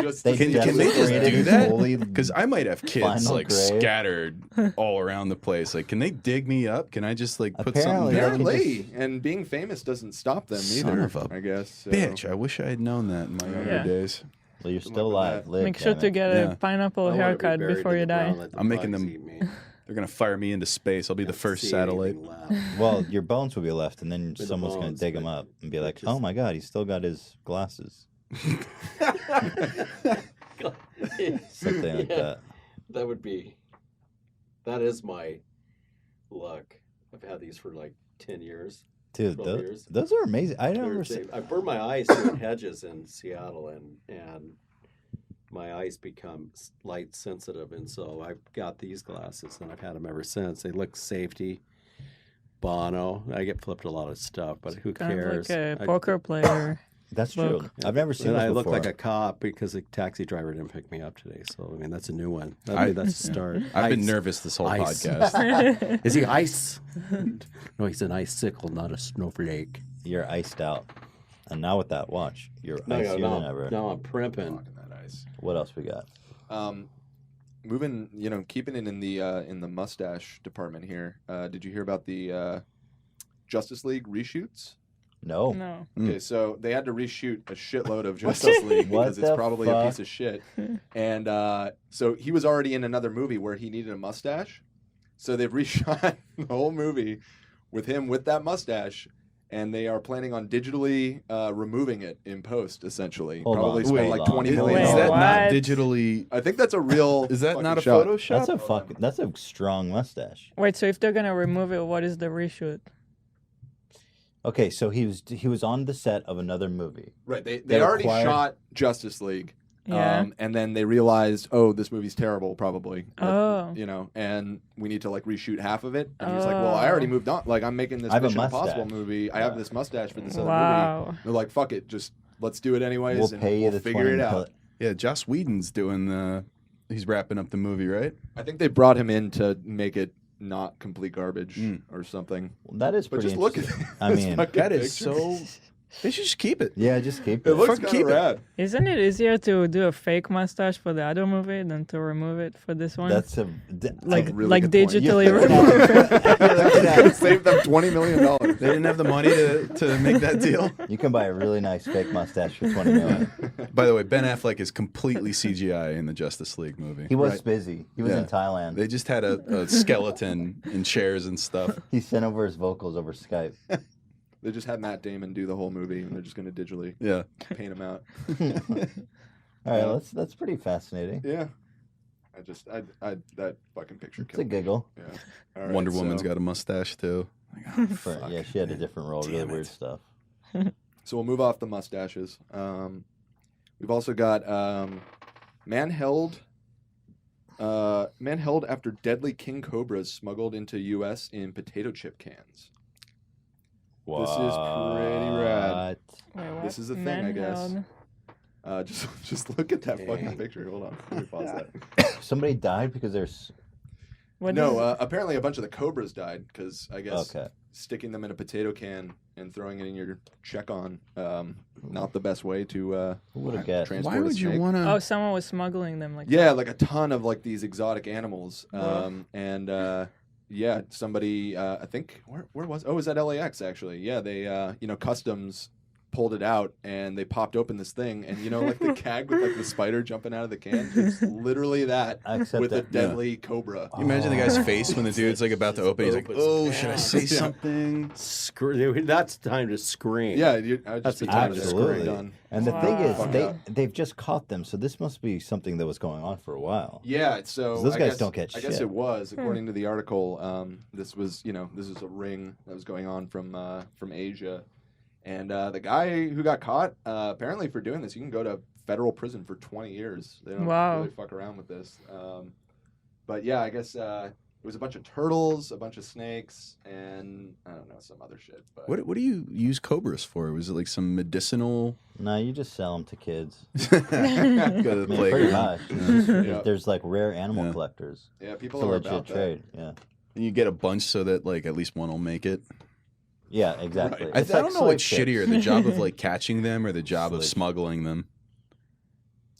Just They Can they just desecrated do his that? holy Because I might have kids final like grave. scattered all around the place. Like, can they dig me up? Can I just like put Apparently, something they down? can Apparently, and being famous doesn't stop them Son either. of a I guess. So. Bitch, I wish I had known that in my younger Yeah. days. Well, you're still alive. Live, Make sure damn to it. get Yeah. a pineapple I wanna be haircut buried before in you the die. ground, let the I'm making bugs them- eat me. They're gonna fire me into space. I'll be the Can't first see satellite. anything left. Well, your bones will be left, and then the someone's going to bones, dig him but- up and be but like, just- "Oh my God, he's still got his glasses." Something like that. That would be. That is my luck. I've had these for like 10 years. Dude, 12 years. those are amazing. I never They're- seen. I burned my eyes doing hedges in Seattle, and my eyes become light sensitive, and so I've got these glasses, and I've had them ever since. They look safety. Bono. I get flipped a lot of stuff, but who Kind cares? of like a I- poker player. That's Look. true. I've never seen And those I look before. like a cop because the taxi driver didn't pick me up today. So I mean, that's a new one. I- That's a start. I've been Ice. nervous this whole Ice. podcast. Is he ice? No, he's an icicle, not a snowflake. You're iced out, and now with that watch, you're icier than ever. No, I'm primping. Rocking that ice. What else we got? Moving, keeping it in the mustache department here. Did you hear about the Justice League reshoots? No. No. Okay, so they had to reshoot a shitload of Justice League What because it's the probably a fuck? piece of shit. And so he was already in another movie where he needed a mustache. So they've reshot the whole movie with him with that mustache, and they are planning on digitally removing it in post, essentially. Probably spend like $20 million. Is that not digitally? I think that's a real. Is that not a shot. Photoshop? That's a strong mustache. Wait, so if they're gonna remove it, what is the reshoot? Okay, so he was on the set of another movie. Right. They already shot Justice League. Yeah. And then they realized, oh, this movie's terrible, probably. Oh. You know, and we need to like reshoot half of it. And he's like, well, I already moved on. Like, I'm making this Mission Impossible movie. I have this mustache for this other movie. They're like, fuck it, just let's do it anyways. We'll and pay you we'll the figure it out. Yeah, Joss Whedon's doing he's wrapping up the movie, right? I think they brought him in to make it not complete garbage or something. Well, that is but pretty just look at interesting. it. I mean, that is so. They should just keep it. Yeah, just keep it. It looks kind of rad. Isn't it easier to do a fake mustache for the other movie than to remove it for this one? That's like a really like good point. digitally Yeah. remove it. Could have saved them $20 million. They didn't have the money to make that deal. You can buy a really nice fake mustache for $20 million. By the way, Ben Affleck is completely CGI in the Justice League movie. He was busy. He was in Thailand. They just had a skeleton in chairs and stuff. He sent over his vocals over Skype. They just had Matt Damon do the whole movie, and they're just going to digitally paint him out. All right, that's pretty fascinating. Yeah. I that fucking picture It's a killed me. giggle. Yeah. All right, Wonder Woman's got a mustache too. Yeah, she had a different role, really weird stuff. So we'll move off the mustaches. We've also got man held after deadly king cobras smuggled into U.S. in potato chip cans. This is pretty rad. Wait, This is a thing, Man I guess. held. Just look at that fucking picture. Hold on, let me pause that. Somebody died because there's. Apparently a bunch of the cobras died because I guess Okay. sticking them in a potato can and throwing it in your check-on, not the best way to Who would have guessed? transport Why a would you snake. want to? Oh, someone was smuggling them like Yeah, like a ton of like these exotic animals. Yeah, somebody I think where was it was at LAX actually. Yeah, they customs pulled it out and they popped open this thing and like the CAG with like the spider jumping out of the can. It's literally that Except with a that- deadly cobra. You imagine the guy's face when the dude's like about to open. He's like, "Oh, should I say something?" That's time to scream. Yeah, That's the be time to Absolutely. scream. done. And the thing Fuck is, out. they've just caught them, so this must be something that was going on for a while. Yeah, so 'Cause those I guys guess, don't get I guess shit. it was, according to the article. This was, this is a ring that was going on from Asia, and the guy who got caught, apparently for doing this, you can go to federal prison for 20 years. They don't really fuck around with this. But yeah, I guess it was a bunch of turtles, a bunch of snakes, and I don't know, some other shit. But What do you use cobras for? Was it like some medicinal? No, you just sell them to kids. Go to the I mean, pretty playground. much. Yeah. There's like rare animal collectors. yeah, people It's a are legit about that. trade. Yeah. And you get a bunch so that like at least one will make it. Yeah, exactly. Right. I It's don't like know soy what's chips. shittier, the job of like catching them or the job of Sleep. smuggling them.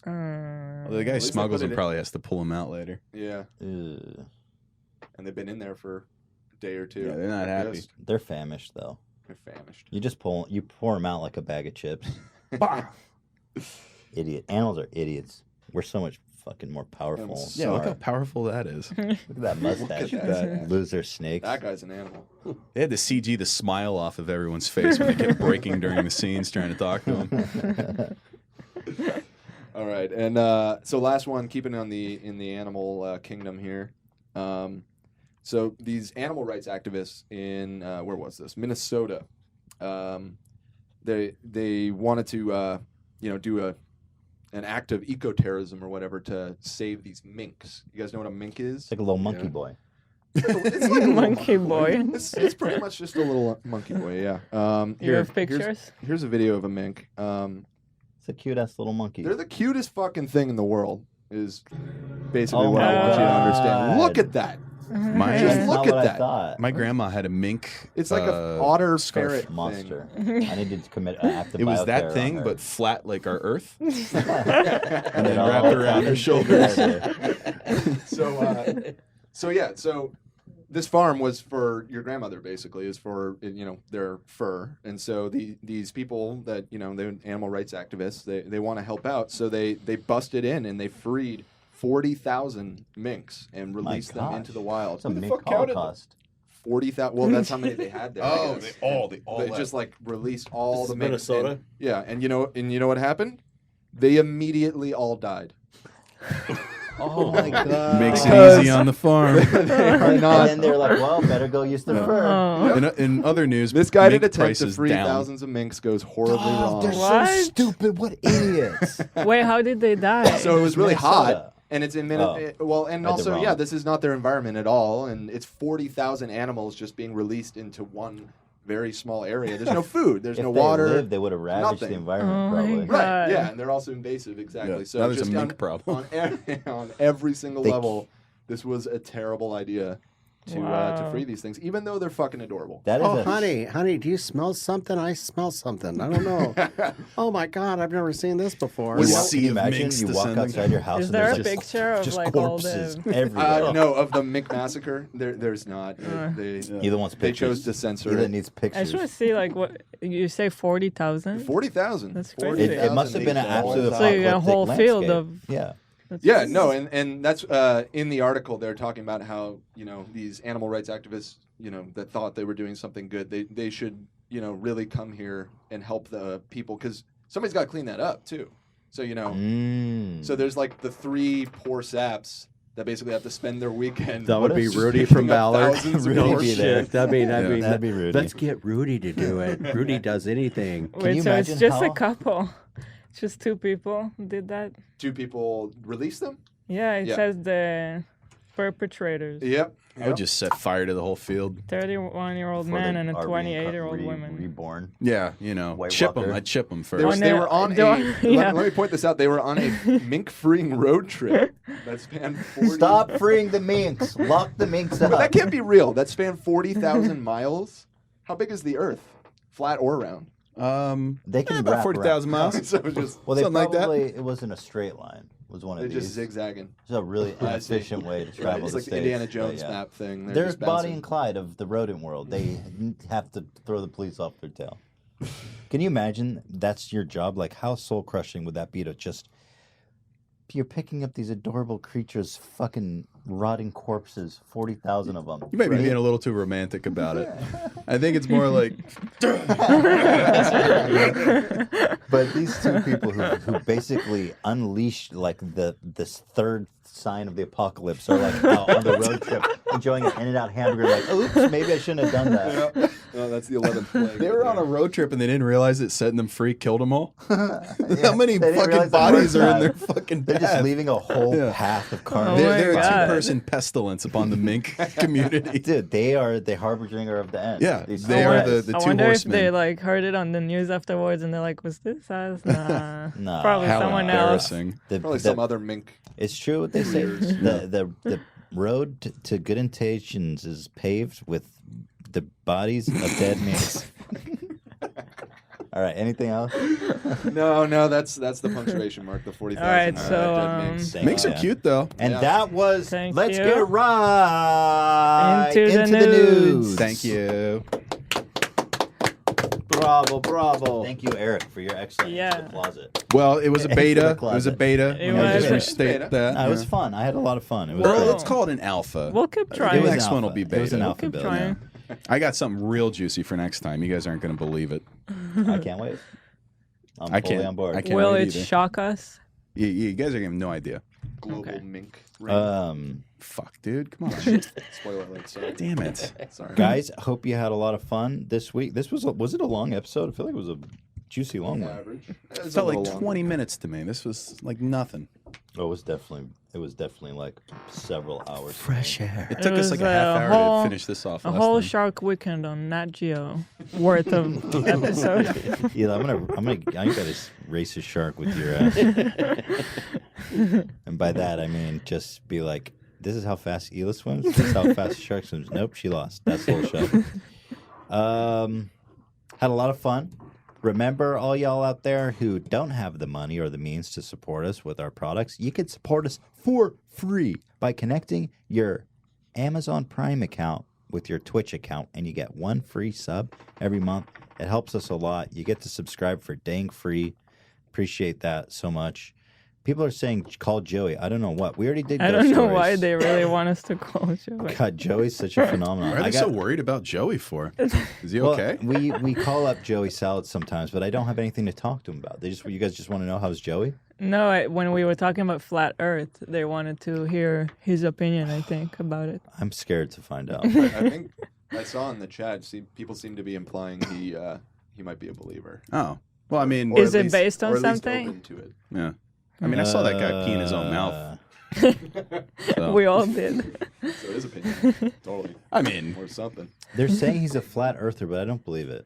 Although the guy At least they smuggles put them it in- probably has to pull them out later. Yeah, Ugh. and they've been in there for a day or two. Yeah, they're not happy. Pissed. They're famished though. They're famished. You just pour them out like a bag of chips. Idiot. Animals are idiots. We're so much fucking more powerful. Animals Yeah, look how Smart. powerful that is. Look at that mustache. Look at that. Loser snakes. That guy's an animal. They had to CG the smile off of everyone's face when they kept breaking during the scenes trying to talk to him. All right, and so last one, keeping on in the animal kingdom here. So these animal rights activists in where was this? Minnesota. They wanted to do an act of eco-terrorism or whatever to save these minks. You guys know what a mink is? It's like a little monkey boy. It's like a Monkey boy. It's pretty much just a little monkey boy. Yeah. You have pictures? Here's a video of a mink. It's a cute ass little monkey. They're the cutest fucking thing in the world. Is basically Oh what I my want you to understand. God. Look at that. My, Just That's look not at what that. I thought. my grandma had a mink. It's like a otter scarf. ferret Monster. thing. I needed to commit an act of It was that bioterror thing, on her. but flat like our Earth, and And then all wrapped around her tied shoulders. together. So this farm was for your grandmother, basically, is for their fur, and so these people that they're animal rights activists, they want to help out, so they busted in and they freed 40,000 minks and released them into the wild. It's a mink holocaust. 40,000. Well, that's how many they had there. Oh, I guess. they all They left. just like released all This the is minks. Minnesota? And, yeah, and you know what happened? They immediately all died. Oh my god! Makes it Because- easy on the farm. They are And not. then they're like, "Well, better go use the fur." In other news, This guy mink did attempt to prices free down. thousands of minks goes horribly wrong. They're so What? stupid. What idiots! Wait, how did they die? So it was really Minnesota. hot, and it's in Oh. well, and I did also wrong. yeah, this is not their environment at all, and it's 40,000 animals just being released into one very small area. There's no food, there's If no they water. lived, they would have ravaged the nothing. environment, Oh my probably. God. Right, yeah, and they're also invasive, exactly. Yeah, So now there's a just mink problem. on every single They- level, this was a terrible idea to Wow. free these things, even though they're fucking adorable. That is Oh, a honey, do you smell something? I smell something. I don't know. Oh my God, I've never seen this before. You What walk, sea can you of imagine minks you walk descending? outside your house Is and there there's a just, picture of just like all corpses the? everywhere? No, of the mink massacre, there's not. They Either wants they pictures. chose to censor Either it. needs I pictures. just want to see like what you say 40,000. 40,000. That's It, crazy. it must have been an absolute So you got a apocalyptic whole field landscape. of. Yeah. That's Yeah, crazy. no, and that's in the article they're talking about how these animal rights activists that thought they were doing something good, they should really come here and help the people because somebody's got to clean that up too. So so there's like the 3 poor saps that basically have to spend their weekend. That would be just Rudy picking from up Ballard. thousands of Rudy horse be there. shit. That'd be That'd be Rudy. Let's get Rudy to do it. Rudy does anything. Can Wait, you so it's imagine just how- a couple, just 2 people did that. 2 people release them. Yeah, it Yeah. says the perpetrators. Yep. I would just set fire to the whole field. 31-year-old Before man they and a are 28-year-old woman. reborn. Yeah, White chip them. Walker. I'd chip them first. They, Oh, was, they no, were on don't- yeah. let me point this out. They were on a mink-freeing road trip that spanned 40. Stop freeing the minks. Lock the minks up. But that can't be real. That spanned 40,000 miles. How big is the Earth? Flat or round? They can about wrap 40,000 around. miles. So just Well, they Something like that. probably it wasn't a straight line. It was one of they're these. just zigzagging. It's a really I see. inefficient way to Right, travel it's the like the States. Indiana but Jones yeah. map thing. They're They're just Bonnie bouncing. and Clyde of the rodent world. They have to throw the police off their tail. Can you imagine that's your job? Like, how soul crushing would that be to just. You're picking up these adorable creatures, fucking rotting corpses, 40,000 of them. You might be right? being a little too romantic about it. I think it's more like But these 2 people who basically unleashed like this third sign of the apocalypse are like out on the road trip enjoying an In-N-Out hamburger like, oops, maybe I shouldn't have done that. No, that's the 11th plague. they were on a road trip and they didn't realize that setting them free killed them all. Yeah, How many they didn't fucking realize the bodies first are in time. their fucking They're just path? leaving a whole Yeah. path of Oh carnage. my They're a God. 2-person pestilence upon the mink community. Dude, they are the harbinger of the end. Yeah, These they two are guys. the I 2 wonder horsemen. if they like heard it on the news afterwards and they're like, "Was this us?" Nah, Nah. probably How someone else. embarrassing. Probably some other mink. It's true what they say. The road to good intentions is paved with the bodies of dead minks. All right. Anything else? No, that's the punctuation mark. The 40,000. All right, so, dead minks. Thank Minks you. are cute though. And Yeah. that was Thank Let's you. Get Right Into the news. Thank you. Bravo. Thank you, Eric, for your excellent Yeah. into the closet. Well, it was a Into the beta. It was a closet. beta. It Let me was. just restate Beta. that. No, it was yeah. fun. I had a lot of fun. It was Well, great. let's call it an alpha. We'll keep It trying. was Next an one will alpha. be It was an beta. alpha Keep build. trying. I got something real juicy for next time. You guys aren't going to believe it. I can't wait. I'm I fully can't- on board. I can't Will wait it either. shock us? You guys are going to have no idea. Global Okay. mink. ring. Fuck, dude. Come on. Spoiler alert. Sorry. Damn it. Sorry. Guys, hope you had a lot of fun this week. This was it a long episode? I feel like it was a juicy long one. Average. It felt like 20 minutes to me. This was like nothing. Oh, it was definitely like several hours. Fresh air. It took It us like was a half a hour whole- to finish this off. A last whole time. Shark Weekend on Nat Geo worth of episode. Yeah, I'm gonna race a shark with your and by that I mean just be like, this is how fast Ela swims, this is how fast a shark swims. Nope, she lost. That's the whole show. Had a lot of fun. Remember, all y'all out there who don't have the money or the means to support us with our products, you can support us for free by connecting your Amazon Prime account with your Twitch account, and you get 1 free sub every month. It helps us a lot. You get to subscribe for dang free. Appreciate that so much. People are saying call Joey. I don't know what. We already did. I ghost don't know stories. why they really want us to call Joey. God, Joey's such a phenomenon. Why are they so worried about Joey for? Is he Well, okay? we call up Joey Salad sometimes, but I don't have anything to talk to him about. You guys just want to know how's Joey? No, when we were talking about flat Earth, they wanted to hear his opinion, I think, about it. I'm scared to find out. I think I saw in the chat. People seem to be implying he might be a believer. Oh, well, I mean, Is it based on or at least something? open to it. Yeah. I mean, I saw that guy pee in his own mouth. So. We all did. So his opinion, totally. I mean, or something. They're saying he's a flat earther, but I don't believe it.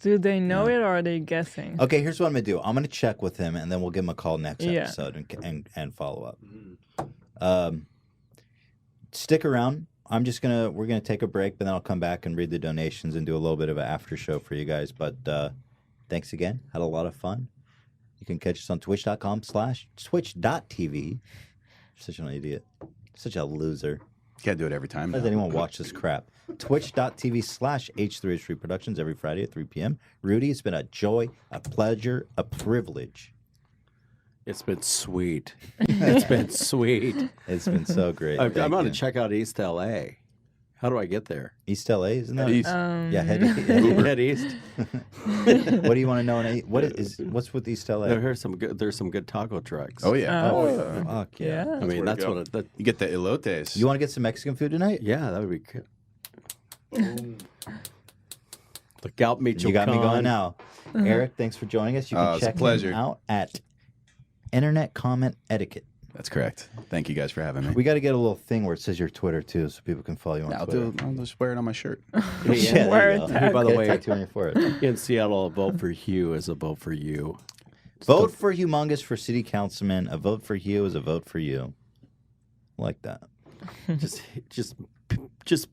Do they know it or are they guessing? Okay, here's what I'm gonna do. I'm gonna check with him, and then we'll give him a call next Yeah. episode and follow up. Stick around. We're gonna take a break, but then I'll come back and read the donations and do a little bit of an after show for you guys. But thanks again. Had a lot of fun. You can catch us on twitch.tv. Such an idiot. Such a loser. Can't do it every time. Why does anyone watch this crap? Twitch.tv/H3H3 Productions every Friday at 3 p.m. Rudy, it's been a joy, a pleasure, a privilege. It's been sweet. It's been sweet. It's been so great. I'm Thank going to you. check out East LA. How do I get there? East LA, isn't that? East. Yeah, head east. What do you want to know? What's with East LA? There's some good taco trucks. Oh yeah. Fuck yeah. I mean, that's go. what You get the elotes. You want to get some Mexican food tonight? Yeah, that would be good. Look out, Michoacan. You got me going now. Eric, thanks for joining us. You can it's a check pleasure. him out at Internet Comment Etiquette. That's correct. Thank you guys for having me. We got to get a little thing where it says your Twitter too, so people can follow you on Twitter. I'll just wear it on my shirt. Yeah, there you go. Hey, by the Get a way, tattoo on your forehead. in Seattle, a vote for Hugh is a vote for you. Vote for Hugh Mungus for city councilman. A vote for Hugh is a vote for you. I like that. Just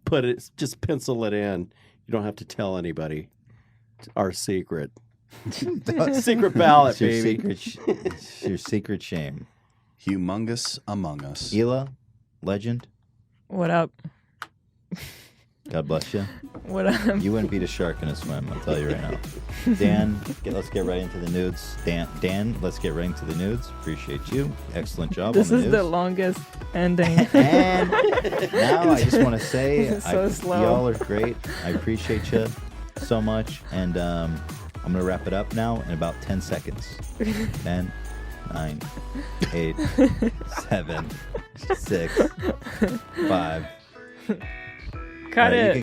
put it. Just pencil it in. You don't have to tell anybody. It's our secret. Secret ballot, It's your baby. it's your secret shame. Hugh Mungus among us. Hila, legend. What up? God bless you. What up? You wouldn't beat a shark in a swim, I'll tell you right now. Dan, let's get right into the nudes. Dan, let's get right into the nudes. Appreciate you. Excellent job This on is the the nudes. longest ending. And now I just want to say, It's so slow. y'all are great. I appreciate you so much. And I'm going to wrap it up now in about 10 seconds. 10, 9, 8, 7, 6, 5. Cut You it. can